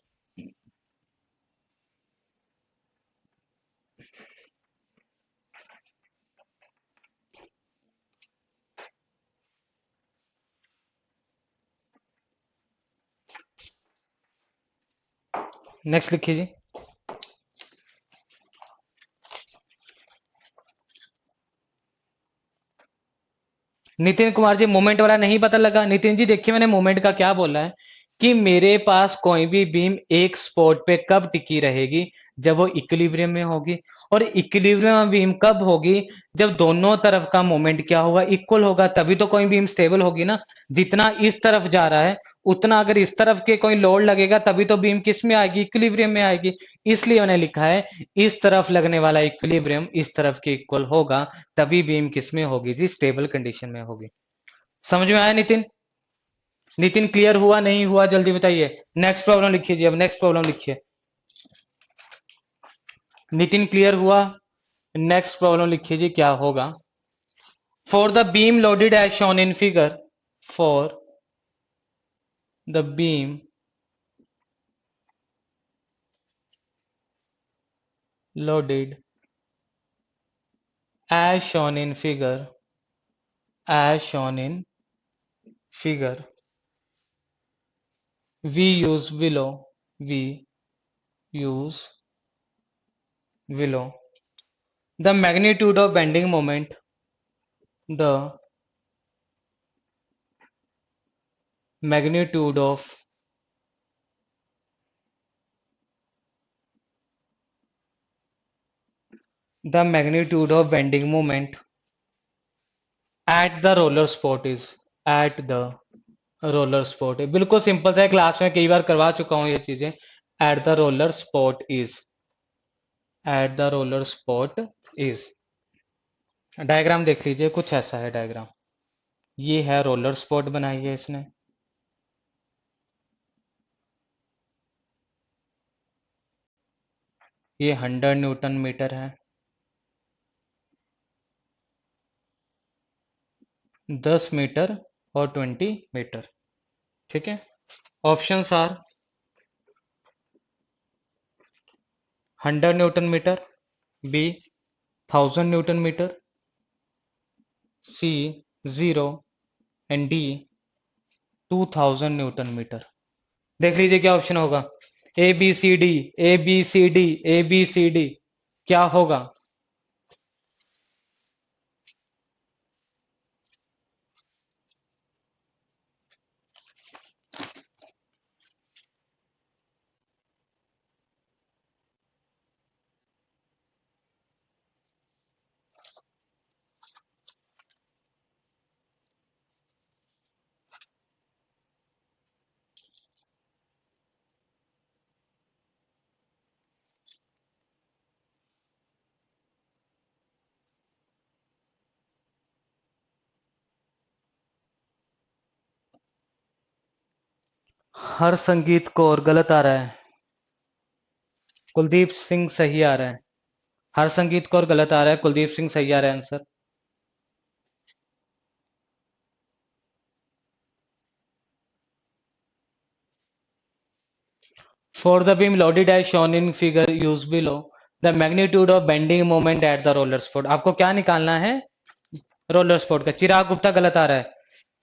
नेक्स्ट लिखिए जी। नितिन कुमार जी, मोमेंट वाला नहीं पता लगा? नितिन जी देखिए, मैंने मोमेंट का क्या बोला है कि मेरे पास कोई भी बीम एक स्पॉट पे कब टिकी रहेगी? जब वो इक्विलिब्रियम में होगी। और इक्विलिब्रियम बीम कब होगी? जब दोनों तरफ का मोमेंट क्या होगा? इक्वल होगा, तभी तो कोई बीम स्टेबल होगी ना। जितना इस तरफ जा रहा है, उतना अगर इस तरफ के कोई लोड लगेगा, तभी तो बीम किस में आएगी? इक्विलिब्रियम में आएगी। इसलिए मैंने लिखा है इस तरफ लगने वाला इक्विलिब्रियम इस तरफ के इक्वल होगा, तभी बीम किस में होगी जी? स्टेबल कंडीशन में होगी। समझ में आया नितिन? नितिन क्लियर हुआ नहीं हुआ, जल्दी बताइए। नेक्स्ट प्रॉब्लम लिखिए जी, अब नेक्स्ट प्रॉब्लम लिखिए। नितिन क्लियर हुआ? नेक्स्ट प्रॉब्लम लिखिए जी, क्या होगा? For the beam loaded as shown in figure, for the beam loaded as shown in figure, as shown in figure, we use below, we use below the magnitude of bending moment, the magnitude of the magnitude of bending moment at the roller spot is, at the roller spot है, बिल्कुल simple सा है, class में कई बार करवा चुका हूं ये चीजें। At the roller spot is, at the roller spot is. Diagram देख लीजिए, कुछ ऐसा है डायग्राम। ये है रोलर स्पॉट बनाई है इसने। ये 100 न्यूटन मीटर है, 10 मीटर और 20 मीटर। ठीक है, options are 100 newton metre, B 1000 newton metre, C 0 and D 2000 newton metre. देख लीजिए क्या ऑप्शन होगा। A B C D, A B C D, A B C D, क्या होगा? हर संगीत को और गलत आ रहा है। कुलदीप सिंह सही आ रहा है। हर संगीत को और गलत आ रहा है, कुलदीप सिंह सही आ रहा है answer. For the beam loaded as shown in figure used below, the magnitude of bending moment at the roller sport. आपको क्या निकालना है? रोलर स्पोर्ट का। चिराग गुप्ता गलत आ रहा है,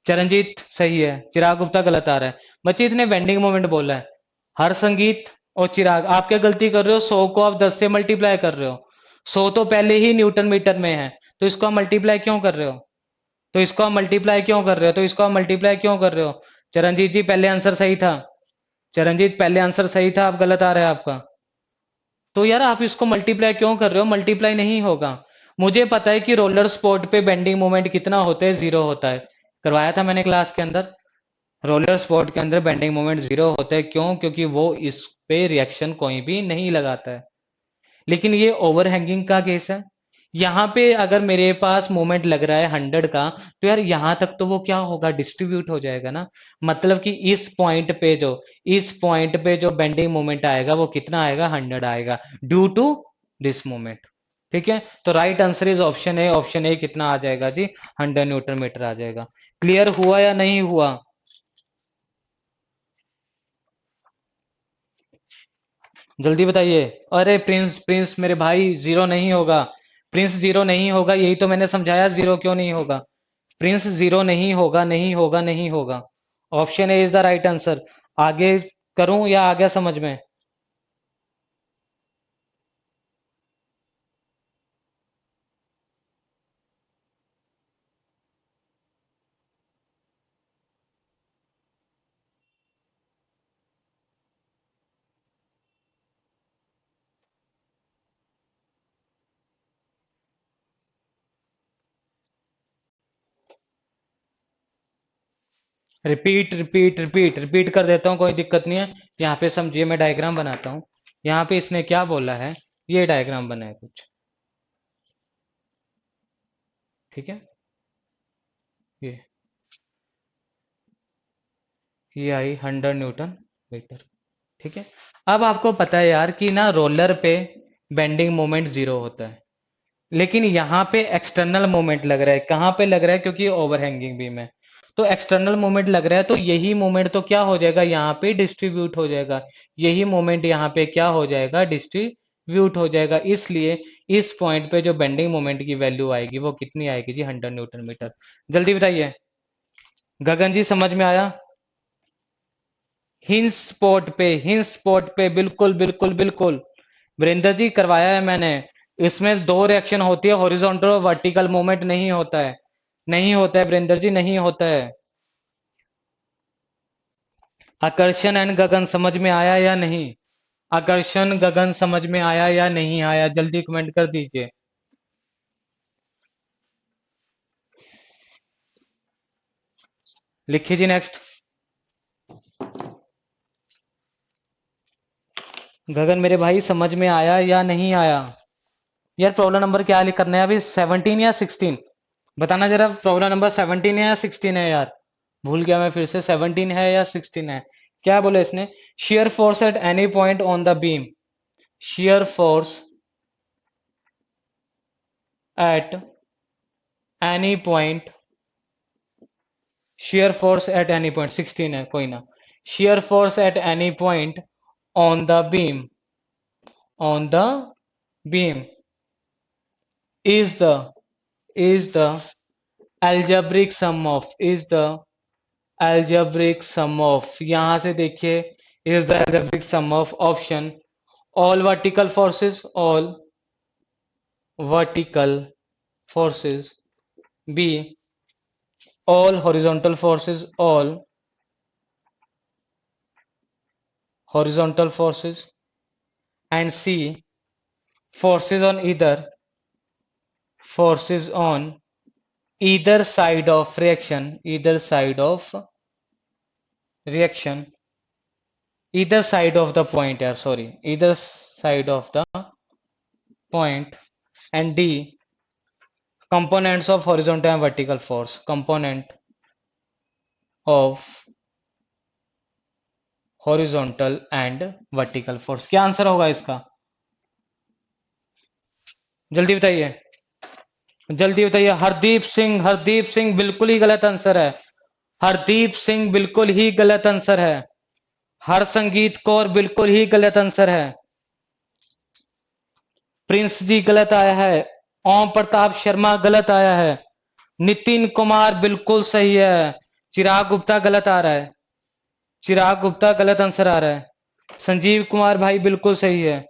चरणजीत सही है, चिराग गुप्ता गलत आ रहा है। बच्चे इतने बेंडिंग मोमेंट बोला है। हर संगीत और चिराग आप क्या गलती कर रहे हो? 100 को आप 10 से मल्टीप्लाई कर रहे हो। 100 तो पहले ही न्यूटन मीटर में है, तो इसको आप मल्टीप्लाई क्यों कर रहे हो? तो इसको आप मल्टीप्लाई क्यों कर रहे हो? तो इसको आप मल्टीप्लाई क्यों कर रहे हो? चरणजीत जी पहले आंसर सही था। चरणजीत पहले आंसर सही था, आप गलत आ रहा है आपका। तो यार आप इसको मल्टीप्लाई क्यों कर रहे हो? मल्टीप्लाई नहीं होगा। मुझे पता है कि रोलर स्पोर्ट पे बेंडिंग मोमेंट कितना होता है, 0 होता है। करवाया था मैंने क्लास के अंदर। रोलर स्पोर्ट के अंदर बेंडिंग मोमेंट 0 होता है। क्यों? क्योंकि वो इस पे रिएक्शन कोई भी नहीं लगाता है। लेकिन ये ओवरहैंगिंग का केस है। यहाँ पे अगर मेरे पास मोमेंट लग रहा है 100 का, तो यार यहाँ तक तो वो क्या होगा? डिस्ट्रीब्यूट हो जाएगा ना। मतलब कि इस पॉइंट पे जो बेंडिंग मोमेंट आएगा वो कितना आएगा? 100 आएगा, ड्यू टू दिस मोमेंट। ठीक है, तो right answer is option A. Option A कितना आ जाएगा जी? 100 न्यूटन मीटर आ जाएगा। क्लियर हुआ या नहीं हुआ? जल्दी बताइए। अरे प्रिंस, प्रिंस मेरे भाई, 0 नहीं होगा। प्रिंस 0 नहीं होगा, यही तो मैंने समझाया 0 क्यों नहीं होगा। प्रिंस 0 नहीं होगा, नहीं होगा, नहीं होगा। Option A is the right answer. आगे करूं या आ गया समझ में? रिपीट रिपीट रिपीट रिपीट कर देता हूँ, कोई दिक्कत नहीं है। यहाँ पे समझिए, मैं डायग्राम बनाता हूँ। यहाँ पे इसने क्या बोला है, ये डायग्राम बना है कुछ। ठीक है, ये ये आई 100 न्यूटन मीटर। ठीक है, अब आपको पता है यार कि ना रोलर पे बेंडिंग मोमेंट 0 होता है, लेकिन यहाँ पे एक्सटर्नल मोमेंट लग रहा है। कहाँ पे लग रहा है? क्योंकि ओवरहैंगिंग बीम है, तो एक्सटर्नल मोमेंट लग रहा है। तो यही मोमेंट तो क्या हो जाएगा? यहाँ पे डिस्ट्रीब्यूट हो जाएगा। यही मोमेंट यहाँ पे क्या हो जाएगा? डिस्ट्रीब्यूट हो जाएगा। इसलिए इस पॉइंट पे जो बेंडिंग मोमेंट की वैल्यू आएगी वो कितनी आएगी जी? 100 न्यूटन मीटर। जल्दी बताइए। गगन जी समझ में आया? हिंस स्पॉट पे बिल्कुल बिल्कुल बिल्कुल। वीरेंद्र जी करवाया है मैंने। इसमें दो रिएक्शन होती है, हॉरिजॉन्टल और वर्टिकल मूवमेंट नहीं होता है। नहीं होता है वीरेंद्र जी, नहीं होता है। आकर्षण एंड गगन समझ में आया या नहीं? आकर्षण गगन समझ में आया या नहीं आया? जल्दी कमेंट कर दीजिए। लिखिए जी नेक्स्ट। गगन मेरे भाई समझ में आया या नहीं आया? यार प्रॉब्लम नंबर क्या करना है अभी? 17 या 16? बताना जरा, प्रॉब्लम नंबर 17 है या 16 है यार? भूल गया मैं फिर से, 17 है या 16 है? क्या बोले इसने? shear force at any point on the beam, shear force at any point, shear force at any point 16 है, कोई ना। shear force at any point on the beam, on the beam is the algebraic sum of, is the algebraic sum of, यहां से देखिए, is the algebraic sum of option all vertical forces, all vertical forces, b all horizontal forces, all horizontal forces, and c forces on either, forces on either side of reaction, either side of reaction, either side of the point, yeah, sorry, either side of the point, and d components of horizontal and vertical force, component of horizontal and vertical force। क्या answer होगा इसका? जल्दी बताइए, जल्दी बताइए। हरदीप सिंह, हरदीप सिंह बिल्कुल ही गलत answer है। हरदीप सिंह बिल्कुल ही गलत आंसर है। हर संगीत कौर बिल्कुल ही गलत आंसर है। प्रिंस जी गलत आया है। ओम प्रताप शर्मा गलत आया है। नितिन कुमार बिल्कुल सही है। चिराग गुप्ता गलत आ रहा है। चिराग गुप्ता गलत आंसर आ रहा है। संजीव कुमार भाई बिल्कुल सही है।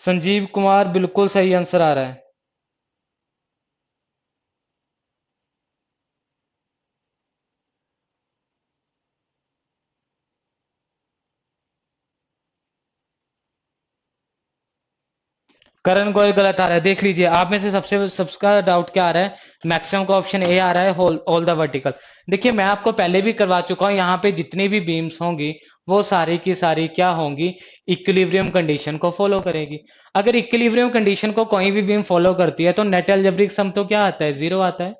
संजीव कुमार बिल्कुल सही आंसर आ रहा है। करण गोयल गलत आ रहा है। देख लीजिए, आप में से सबसे सबका डाउट क्या आ रहा है? मैक्सिमम का ऑप्शन ए आ रहा है, ऑल द वर्टिकल। देखिए, मैं आपको पहले भी करवा चुका हूं, यहाँ पे जितनी भी बीम्स होंगी वो सारी की सारी क्या होंगी? इक्विलिब्रियम कंडीशन को फॉलो करेगी। अगर इक्विलिब्रियम कंडीशन को कोई भी बीम फॉलो करती है तो नेट अलजेब्रिक सम तो क्या आता है? जीरो आता है।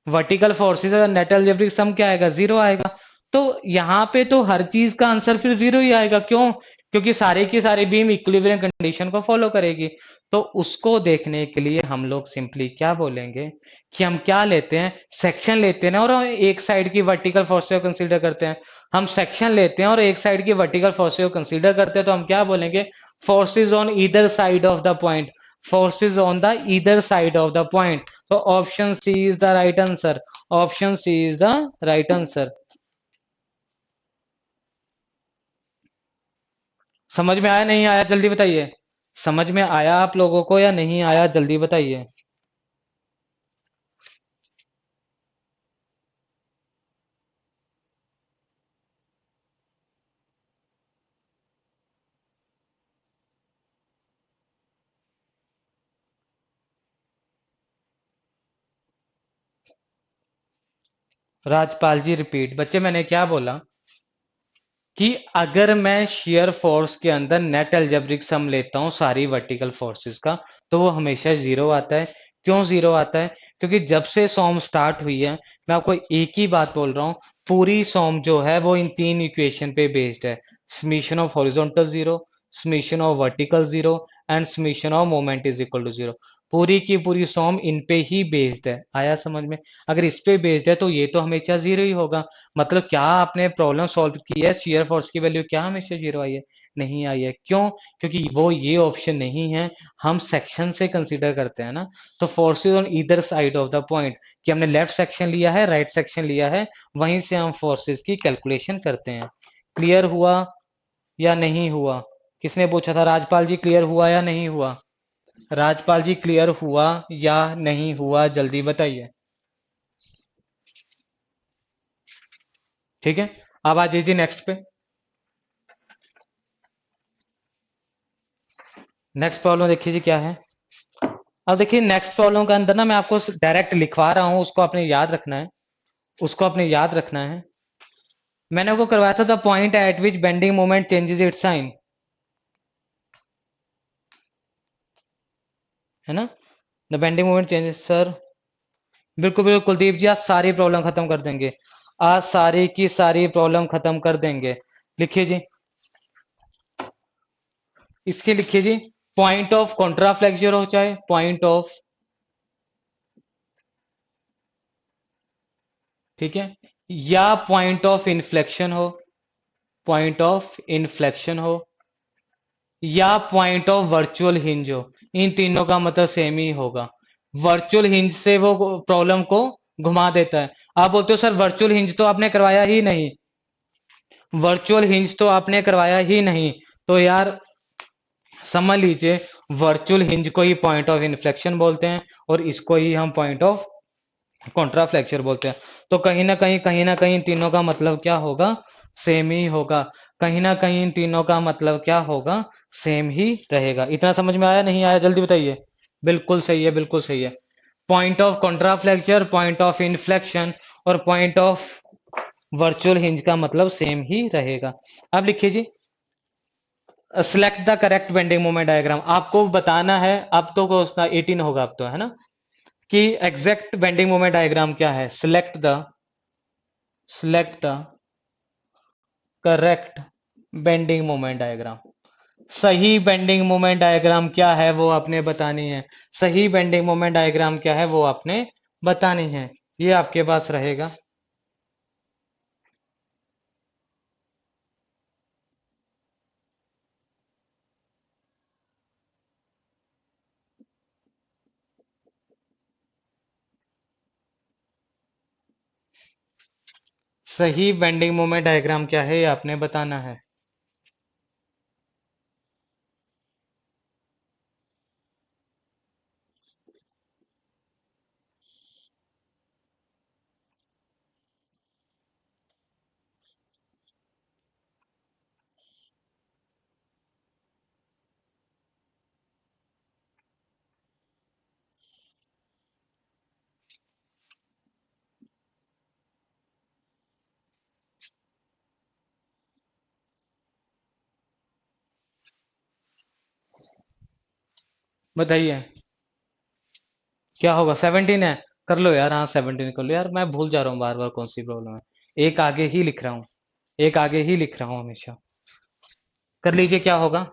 वर्टिकल फोर्सेस का नेट अलजेब्रिक सम क्या आएगा? जीरो आएगा। तो यहाँ पे तो हर चीज का आंसर फिर जीरो ही आएगा। क्यों? क्योंकि सारे की सारी बीम इक्विलिब्रियम कंडीशन को फॉलो करेगी। तो उसको देखने के लिए हम लोग सिंपली क्या बोलेंगे कि हम क्या लेते हैं? सेक्शन लेते हैं ना, और एक साइड की वर्टिकल फोर्स को कंसीडर करते हैं। हम सेक्शन लेते हैं और एक साइड की वर्टिकल फोर्स को कंसीडर करते हैं, तो हम क्या बोलेंगे? Forces on either side of the point. Forces on the either side of the point. तो option C is the right answer. Option C is the right answer. समझ में आया नहीं आया जल्दी बताइए। समझ में आया आप लोगों को या नहीं आया जल्दी बताइए। राजपाल जी रिपीट। बच्चे, मैंने क्या बोला कि अगर मैं शेयर फोर्स के अंदर नेट अलजेब्रिक सम लेता हूं सारी वर्टिकल फोर्सेस का, तो वो हमेशा जीरो आता है। क्यों जीरो आता है? क्योंकि जब से सॉम स्टार्ट हुई है, मैं आपको एक ही बात बोल रहा हूं, पूरी सॉम जो है वो इन तीन इक्वेशन पे बेस्ड है। Summation of horizontal zero, summation of vertical zero, and summation of moment is equal to zero. पूरी की पूरी सॉम इन पे ही बेस्ड है। आया समझ में? अगर इस पे बेस्ड है तो ये तो हमेशा जीरो ही होगा। मतलब क्या आपने प्रॉब्लम सॉल्व की है? शेयर फोर्स की वैल्यू क्या हमेशा जीरो आई है? नहीं आई है। क्यों? क्योंकि वो ये ऑप्शन नहीं है, हम सेक्शन से कंसीडर करते हैं ना। तो forces on either side of the point, कि हमने लेफ्ट सेक्शन लिया है, राइट सेक्शन लिया है, वहीं से हम फोर्सेज की कैलकुलेशन करते हैं। क्लियर हुआ या नहीं हुआ? किसने पूछा था? राजपाल जी क्लियर हुआ या नहीं हुआ? राजपाल जी क्लियर हुआ या नहीं हुआ जल्दी बताइए। ठीक है, अब आ जाइए नेक्स्ट पे। नेक्स्ट प्रॉब्लम देखिए जी क्या है। अब देखिए, नेक्स्ट प्रॉब्लम के अंदर ना मैं आपको डायरेक्ट लिखवा रहा हूं, उसको आपने याद रखना है। उसको आपने याद रखना है। मैंने आपको करवाया था the point at which bending moment changes its sign, है ना? The bending moment changes, sir. बिल्कुल बिल्कुल कुलदीप जी, आज सारी प्रॉब्लम खत्म कर देंगे। आज सारी की सारी प्रॉब्लम खत्म कर देंगे। लिखिए जी, इसके लिखिए जी, पॉइंट ऑफ कॉन्ट्राफ्लेक्चर हो चाहे पॉइंट ऑफ, ठीक है, या पॉइंट ऑफ इन्फ्लेक्शन हो, पॉइंट ऑफ इन्फ्लेक्शन हो, या पॉइंट ऑफ वर्चुअल हिंज हो, इन तीनों का मतलब सेम ही होगा। वर्चुअल हिंज से वो प्रॉब्लम को घुमा देता है। आप बोलते हो सर वर्चुअल हिंज तो आपने करवाया ही नहीं, वर्चुअल हिंज तो आपने करवाया ही नहीं, तो यार समझ लीजिए, वर्चुअल हिंज को ही पॉइंट ऑफ इन्फ्लेक्शन बोलते हैं और इसको ही हम पॉइंट ऑफ कॉन्ट्राफ्लेक्चर बोलते हैं। तो कहीं ना कहीं इन तीनों का मतलब क्या होगा? सेम ही होगा। कहीं ना कहीं इन तीनों का मतलब क्या होगा? सेम ही रहेगा। इतना समझ में आया नहीं आया जल्दी बताइए। बिल्कुल सही है, बिल्कुल सही है। Point of contraflexure, point of inflection और पॉइंट ऑफ वर्चुअल हिंज का मतलब सेम ही रहेगा। अब लिखिए जी, select the correct bending moment diagram. आपको बताना है, अब तो कोसना 18 होगा अब तो, है ना, कि एग्जैक्ट बेंडिंग मोमेंट डायग्राम क्या है। Select the correct bending moment diagram. सही बेंडिंग मोमेंट डायग्राम क्या है वो आपने बतानी है। सही बेंडिंग मोमेंट डायग्राम क्या है वो आपने बतानी है। ये आपके पास रहेगा। सही बेंडिंग मोमेंट डायग्राम क्या है ये आपने बताना है। बताइए क्या होगा। 17 है। कर लो यार, हाँ 17 कर लो यार, मैं भूल जा रहा हूँ बार बार कौन सी प्रॉब्लम है। एक आगे ही लिख रहा हूँ, एक आगे ही लिख रहा हूँ हमेशा। कर लीजिए क्या होगा।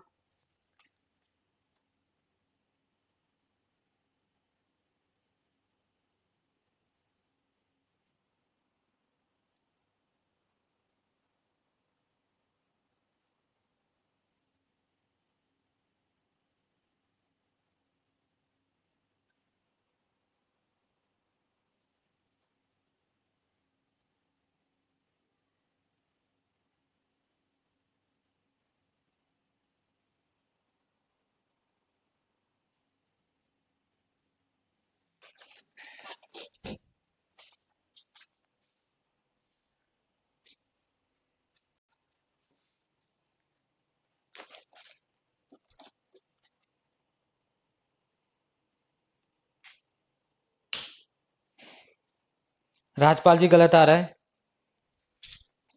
राजपाल जी गलत आ रहा है।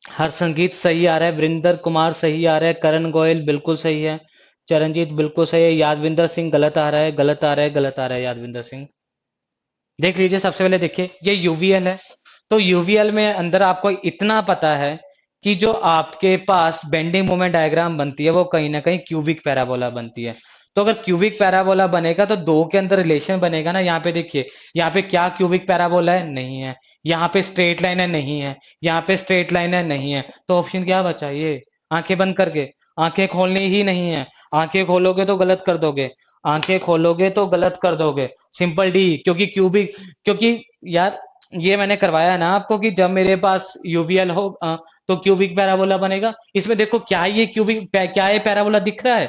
हर संगीत सही आ रहा है, वरिंदर कुमार सही आ रहा है, करण गोयल बिल्कुल सही है, चरणजीत बिल्कुल सही है, यादविंदर सिंह गलत आ रहा है, गलत आ रहा है, गलत आ रहा है यादविंदर सिंह। देख लीजिए सबसे पहले देखिए ये यूवीएल है, तो यूवीएल में अंदर आपको इतना पता है कि जो आपके पास बेंडिंग मोमेंट डायग्राम बनती है वो कहीं ना कहीं क्यूबिक पैराबोला बनती है। तो अगर क्यूबिक पैराबोला बनेगा तो दो के अंदर रिलेशन बनेगा ना। यहाँ पे देखिए, यहाँ पे क्या क्यूबिक पैराबोला है, नहीं है। यहाँ पे स्ट्रेट लाइन है, नहीं है। यहाँ पे स्ट्रेट लाइन है, नहीं है। तो ऑप्शन क्या बचा ये, आंखें बंद करके। आंखें खोलनी ही नहीं है, आंखें खोलोगे तो गलत कर दोगे, आंखें खोलोगे तो गलत कर दोगे। सिंपल डी, क्योंकि क्यूबिक, क्योंकि यार ये मैंने करवाया है ना आपको कि जब मेरे पास यूवीएल हो तो क्यूबिक पैराबोला बनेगा। इसमें देखो क्या ये क्या ये पैराबोला दिख रहा है,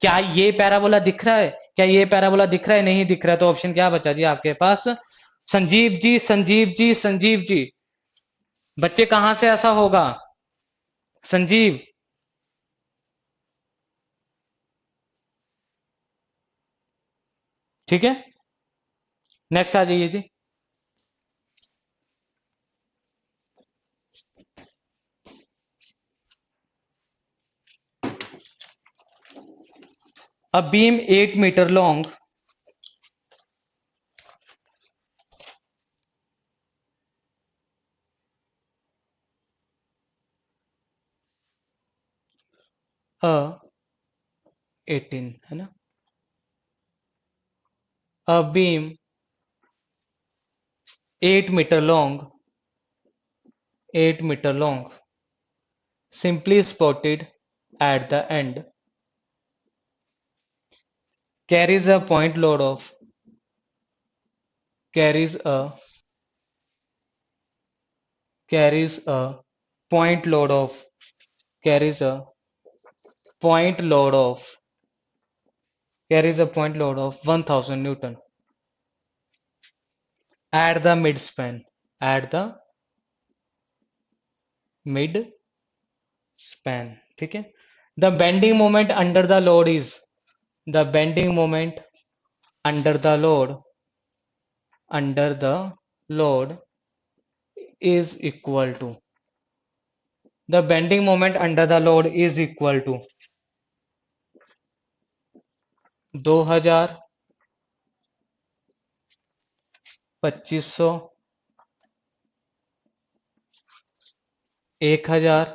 क्या ये पैराबोला दिख रहा है, क्या ये पैराबोला दिख रहा है, नहीं दिख रहा है। तो ऑप्शन क्या बचा जी आपके पास, संजीव जी, संजीव जी, संजीव जी। बच्चे कहां से ऐसा होगा, संजीव। ठीक है, नेक्स्ट आ जाइए जी। A beam 8 metre long, a 18 है ना, a beam 8 metre long, 8 metre long, simply spotted at the end, carries a point load of, carries a, carries a point load of, carries a point load of, carries a point load of 1000 Newton at the mid span, at the mid span। ठीक है, the bending moment under the load is, the bending moment under the load, under the load is equal to, the bending moment under the load is equal to 2000, 2500, 1000,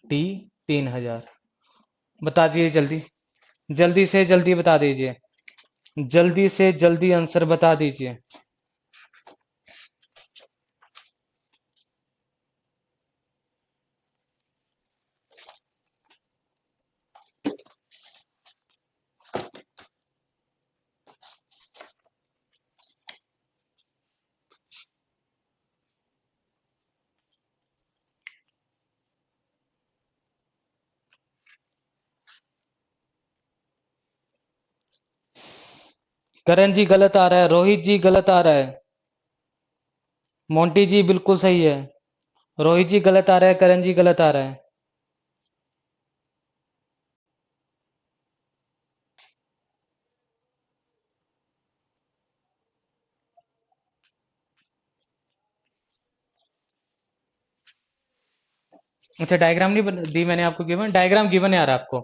T 3000। बता दीजिए जल्दी, जल्दी से जल्दी बता दीजिए, जल्दी से जल्दी आंसर बता दीजिए। करण जी गलत आ रहा है, रोहित जी गलत आ रहा है, मोंटी जी बिल्कुल सही है, रोहित जी गलत आ रहा है, करण जी गलत आ रहा है। अच्छा डायग्राम नहीं दी मैंने आपको, गिवन डायग्राम गिवन है यार आपको,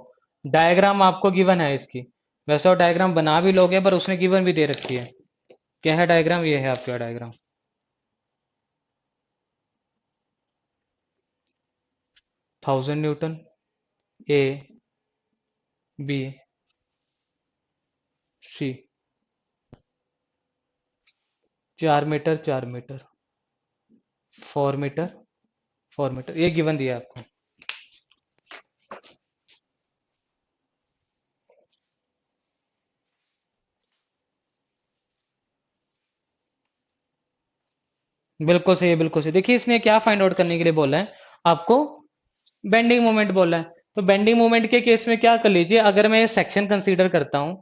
डायग्राम आपको गिवन है इसकी। वैसे वो डायग्राम बना भी लोगे पर उसने गिवन भी दे रखी है। क्या है डायग्राम, ये है आपका diagram. 1000 newton, A B C, 4 metre 4 metre, 4 metre 4 metre, ये गिवन दिया है आपको। बिल्कुल सही है, बिल्कुल सही। देखिए इसने क्या फाइंड आउट करने के लिए बोला है आपको, बेंडिंग मोमेंट बोला है। तो बेंडिंग मोमेंट के केस में क्या कर लीजिए, अगर मैं सेक्शन कंसीडर करता हूं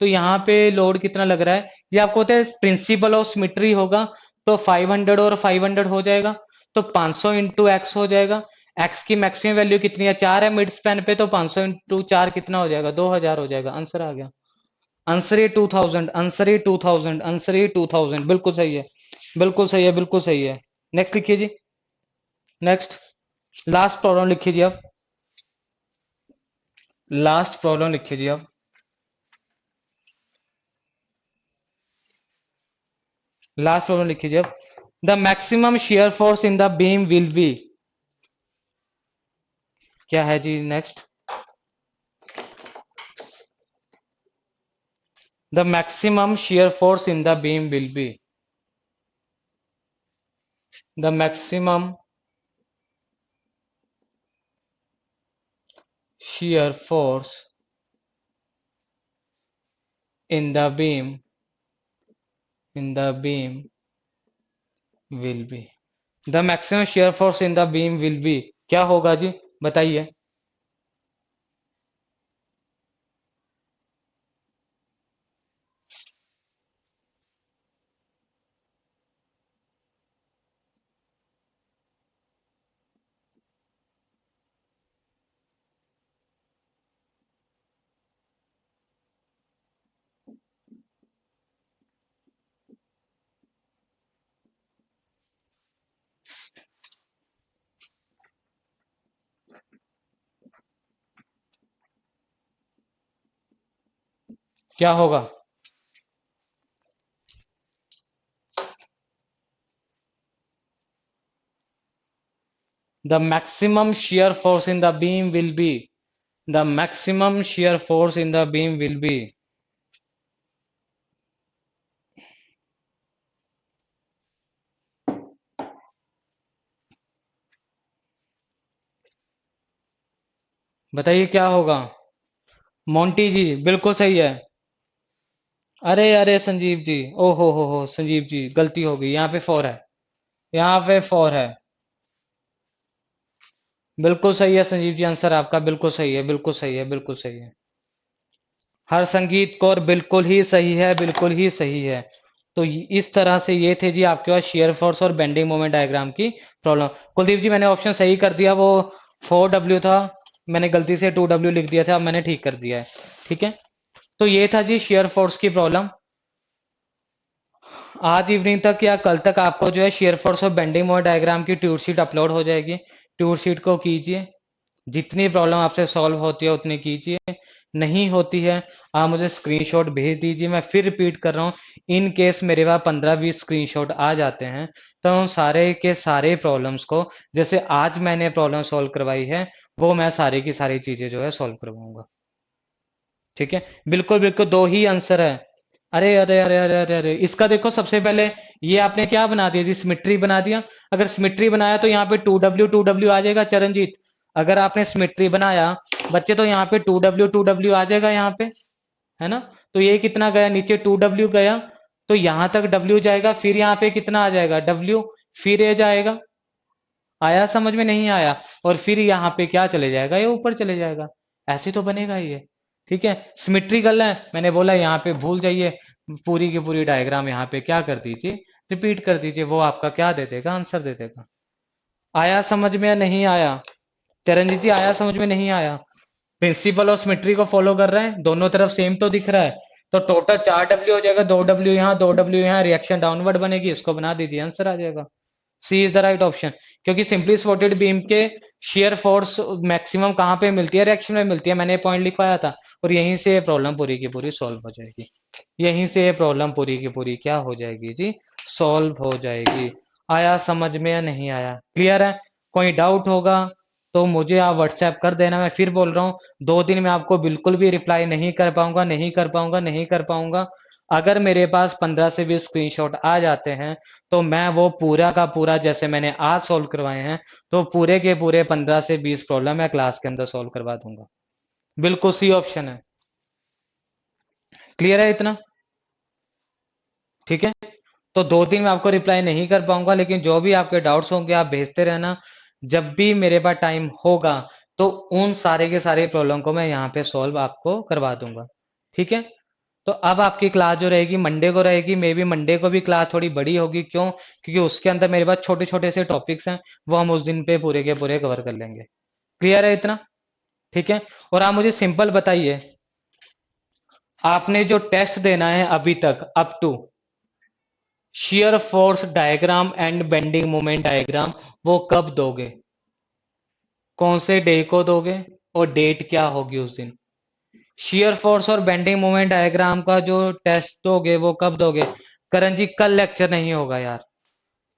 तो यहाँ पे लोड कितना लग रहा है, ये आपको होता है प्रिंसिपल ऑफ सिमेट्री होगा, तो 500 और 500 हो जाएगा, तो 500 इंटू एक्स हो जाएगा। एक्स की मैक्सिमम वैल्यू कितनी है, 4 है मिड स्पैन पे, तो 500 इंटू 4 कितना हो जाएगा, 2000 हो जाएगा। आंसर आ गया, आंसर ये 2000, आंसर ये 2000, आंसर ये 2000, बिल्कुल सही है, बिल्कुल सही है, बिल्कुल सही है। नेक्स्ट लिखिए जी, नेक्स्ट लास्ट प्रॉब्लम लिखिए जी आप, लास्ट प्रॉब्लम लिखिए जी आप, लास्ट प्रॉब्लम लिखिए जी आप। The maximum shear force in the beam will be, क्या है जी next, the maximum shear force in the beam will be, the maximum shear force in the beam will be, the maximum shear force in the beam will be, क्या होगा जी बताइए। क्या होगा, the maximum shear force in the beam will be, the maximum shear force in the beam will be, बताइए क्या होगा। Monty जी बिल्कुल सही है। अरे अरे संजीव जी, ओ हो संजीव जी गलती हो गई, यहाँ पे 4 है, यहाँ पे 4 है। बिल्कुल सही है संजीव जी, आंसर आपका बिल्कुल सही है, बिल्कुल सही है, बिल्कुल सही है। हर संगीत कौर बिल्कुल ही सही है, बिल्कुल ही सही है। तो इस तरह से ये थे जी आपके पास शेयर फोर्स और बेंडिंग मोमेंट डायग्राम की प्रॉब्लम। कुलदीप जी मैंने ऑप्शन सही कर दिया, वो 4W था, मैंने गलती से 2W लिख दिया था, अब मैंने ठीक कर दिया है। ठीक है, तो ये था जी शेयर फोर्स की प्रॉब्लम। आज इवनिंग तक या कल तक आपको जो है शेयर फोर्स और बेंडिंग मोमेंट डायग्राम की ट्यूट शीट अपलोड हो जाएगी। ट्यूट शीट को कीजिए, जितनी प्रॉब्लम आपसे सॉल्व होती है उतनी कीजिए, नहीं होती है आप मुझे स्क्रीनशॉट भेज दीजिए। मैं फिर रिपीट कर रहा हूँ, इन केस मेरे पास 15-20 स्क्रीनशॉट आ जाते हैं तो उन सारे के सारे प्रॉब्लम्स को, जैसे आज मैंने प्रॉब्लम सॉल्व करवाई है, वो मैं सारी की सारी चीजें जो है सॉल्व करवाऊंगा। ठीक है, बिल्कुल बिल्कुल दो ही आंसर है। अरे अरे अरे अरे अरे अरे, इसका देखो सबसे पहले ये आपने क्या बना दिया जी, सिमेट्री बना दिया। अगर सिमेट्री बनाया तो यहाँ पे 2W आ जाएगा चरणजीत। अगर आपने सिमेट्री बनाया बच्चे तो यहाँ पे 2W आ जाएगा यहाँ पे, है ना। तो ये कितना गया नीचे, 2W गया, तो यहां तक W जाएगा, फिर यहाँ पे कितना आ जाएगा W, फिर ये जाएगा। आया समझ में, नहीं आया, और फिर यहाँ पे क्या चले जाएगा, ये ऊपर चले जाएगा। ऐसे तो बनेगा ये। ठीक है, सिमेट्रिकल है, मैंने बोला यहाँ पे भूल जाइए, पूरी की पूरी डायग्राम यहाँ पे क्या कर दीजिए, रिपीट कर दीजिए, वो आपका क्या दे देगा, आंसर दे देगा। आया समझ में या नहीं आया? चरणजीत जी आया समझ में नहीं आया? प्रिंसिपल और सिमेट्री को फॉलो कर रहे हैं, दोनों तरफ सेम तो दिख रहा है। तो टोटल 4W हो जाएगा, 2W यहाँ 2W यहाँ, रिएक्शन डाउनवर्ड बनेगी, इसको बना दीजिए, आंसर आ जाएगा। सी इज द राइट ऑप्शन। क्योंकि सिंपली सपोर्टेड बीम के शेयर फोर्स मैक्सिमम कहाँ पे मिलती है, रिएक्शन में मिलती है, मैंने पॉइंट लिखवाया था। और यहीं से ये प्रॉब्लम पूरी की पूरी सॉल्व हो जाएगी। यहीं से ये प्रॉब्लम पूरी की पूरी क्या हो जाएगी जी, सॉल्व हो जाएगी। आया समझ में या नहीं आया? क्लियर है? कोई डाउट होगा तो मुझे आप व्हाट्सएप कर देना। मैं फिर बोल रहा हूँ, 2 दिन में आपको बिल्कुल भी रिप्लाई नहीं कर पाऊंगा, नहीं कर पाऊंगा, नहीं कर पाऊंगा। अगर मेरे पास 15 से 20 स्क्रीनशॉट आ जाते हैं तो मैं वो पूरा का पूरा, जैसे मैंने आज सॉल्व करवाए हैं, तो पूरे के पूरे 15 से 20 प्रॉब्लम मैं क्लास के अंदर सॉल्व करवा दूंगा। बिल्कुल सी ऑप्शन है। क्लियर है इतना? ठीक है। तो 2 दिन में आपको रिप्लाई नहीं कर पाऊंगा, लेकिन जो भी आपके डाउट्स होंगे आप भेजते रहना। जब भी मेरे पास टाइम होगा तो उन सारे के सारे प्रॉब्लम को मैं यहाँ पे सॉल्व आपको करवा दूंगा। ठीक है। तो अब आपकी क्लास जो रहेगी मंडे को रहेगी, मे बी मंडे को भी क्लास थोड़ी बड़ी होगी। क्यों? क्योंकि उसके अंदर मेरे पास छोटे छोटे से टॉपिक्स हैं, वो हम उस दिन पे पूरे के पूरे कवर कर लेंगे। क्लियर है इतना? ठीक है। और आप मुझे सिंपल बताइए, आपने जो टेस्ट देना है अभी तक up to shear force diagram and bending moment diagram, वो कब दोगे? कौन से डे को दोगे? और डेट क्या होगी उस दिन? शेयर फोर्स और बेंडिंग मोमेंट डायग्राम का जो टेस्ट दोगे वो कब दोगे? करण जी कल लेक्चर नहीं होगा यार।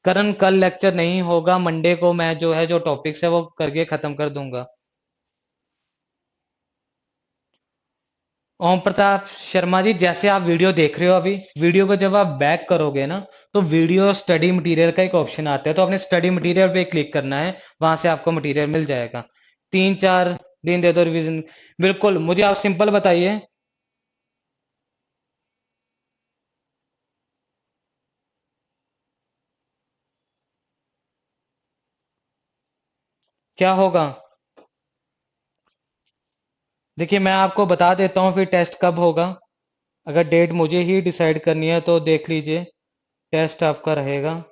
करण कल लेक्चर नहीं होगा, मंडे को मैं जो है जो टॉपिक्स है वो करके खत्म कर दूंगा। ओम प्रताप शर्मा जी, जैसे आप वीडियो देख रहे हो अभी, वीडियो को जब आप बैक करोगे ना, तो वीडियो स्टडी मटेरियल का एक ऑप्शन आता है, तो आपने स्टडी मटेरियल पे क्लिक करना है, वहां से आपको मटेरियल मिल जाएगा। 3-4 दिन दे दो रिवीजन। बिल्कुल, मुझे आप सिंपल बताइए क्या होगा। देखिए मैं आपको बता देता हूँ फिर टेस्ट कब होगा। अगर डेट मुझे ही डिसाइड करनी है तो देख लीजिए, टेस्ट आपका रहेगा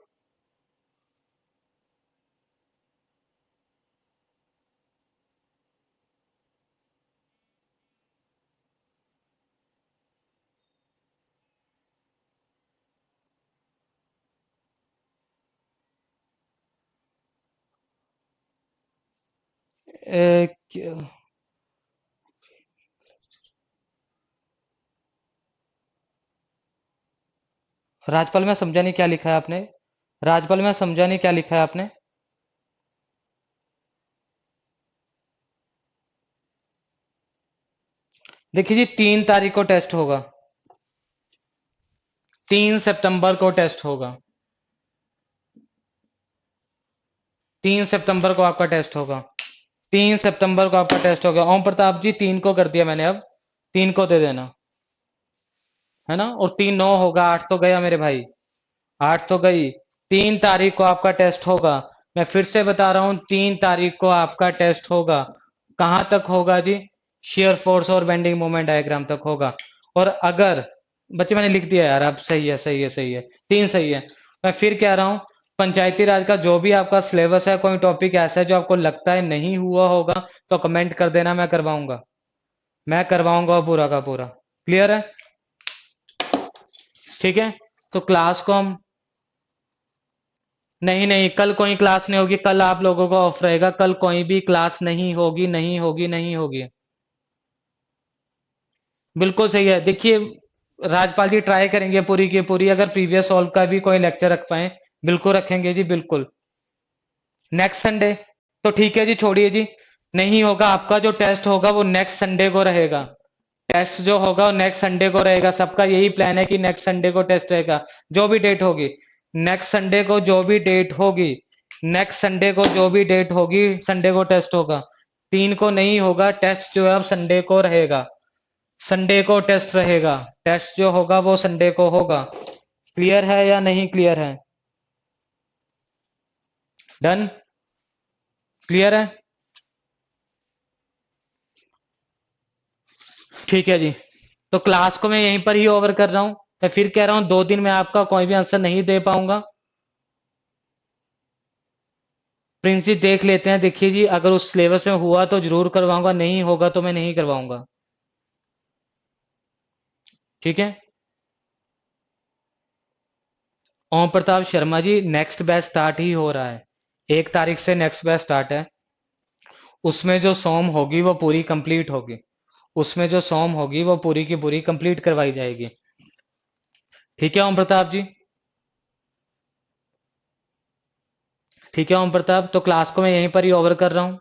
राजपाल में समझा नहीं क्या लिखा है आपने। राजपाल में समझा नहीं क्या लिखा है आपने। देखिए जी 3 तारीख को टेस्ट होगा, 3 सितंबर को टेस्ट होगा, 3 सितंबर को आपका टेस्ट होगा, 3 सितंबर को आपका टेस्ट होगा। ओम प्रताप जी 3 को कर दिया मैंने, अब 3 को दे देना, है ना। और 3 9 होगा, 8 तो गया मेरे भाई, 8 तो गई। 3 तारीख को आपका टेस्ट होगा। मैं फिर से बता रहा हूं, 3 तारीख को आपका टेस्ट होगा। कहां तक होगा जी? शेयर फोर्स और बेंडिंग मोमेंट डायग्राम तक होगा। और अगर बच्चे मैंने लिख दिया यार, अब सही है, सही है, सही है, 3 सही है। मैं फिर कह रहा हूं, पंचायती राज का जो भी आपका सिलेबस है, कोई टॉपिक ऐसा है जो आपको लगता है नहीं हुआ होगा तो कमेंट कर देना, मैं करवाऊंगा, मैं करवाऊंगा पूरा का पूरा। क्लियर है? ठीक है। तो क्लास को हम, नहीं नहीं कल कोई क्लास नहीं होगी, कल आप लोगों का ऑफ रहेगा, कल कोई भी क्लास नहीं होगी, नहीं होगी, नहीं होगी। बिल्कुल सही है। देखिए राजपाल जी ट्राई करेंगे पूरी की पूरी, अगर प्रीवियस सॉल्व का भी कोई लेक्चर रख पाए, बिल्कुल रखेंगे जी, बिल्कुल। नेक्स्ट संडे तो ठीक है जी, छोड़िए जी, नहीं होगा। आपका जो टेस्ट होगा वो नेक्स्ट संडे को रहेगा। टेस्ट जो होगा वो नेक्स्ट संडे को रहेगा, सबका यही प्लान है कि नेक्स्ट संडे को टेस्ट रहेगा। जो भी डेट होगी, नेक्स्ट संडे को जो भी डेट होगी, नेक्स्ट संडे को जो भी डेट होगी, संडे को टेस्ट होगा। 3 को नहीं होगा टेस्ट, जो है अब संडे को रहेगा, संडे को टेस्ट रहेगा। टेस्ट जो होगा वो संडे को होगा। क्लियर है या नहीं क्लियर है? डन? क्लियर है? ठीक है जी। तो क्लास को मैं यहीं पर ही ओवर कर रहा हूं। मैं फिर कह रहा हूं 2 दिन में आपका कोई भी आंसर नहीं दे पाऊंगा। प्रिंस जी देख लेते हैं, देखिए जी अगर उस सिलेबस में हुआ तो जरूर करवाऊंगा, नहीं होगा तो मैं नहीं करवाऊंगा। ठीक है। ओम प्रताप शर्मा जी, नेक्स्ट बैच स्टार्ट ही हो रहा है, 1 तारीख से नेक्स्ट बैच स्टार्ट है। उसमें जो सॉम होगी वो पूरी कंप्लीट होगी। उसमें जो सॉम होगी वो पूरी की पूरी कंप्लीट करवाई जाएगी। ठीक है ओम प्रताप जी। ठीक है ओम प्रताप, तो क्लास को मैं यहीं पर ही ओवर कर रहा हूँ।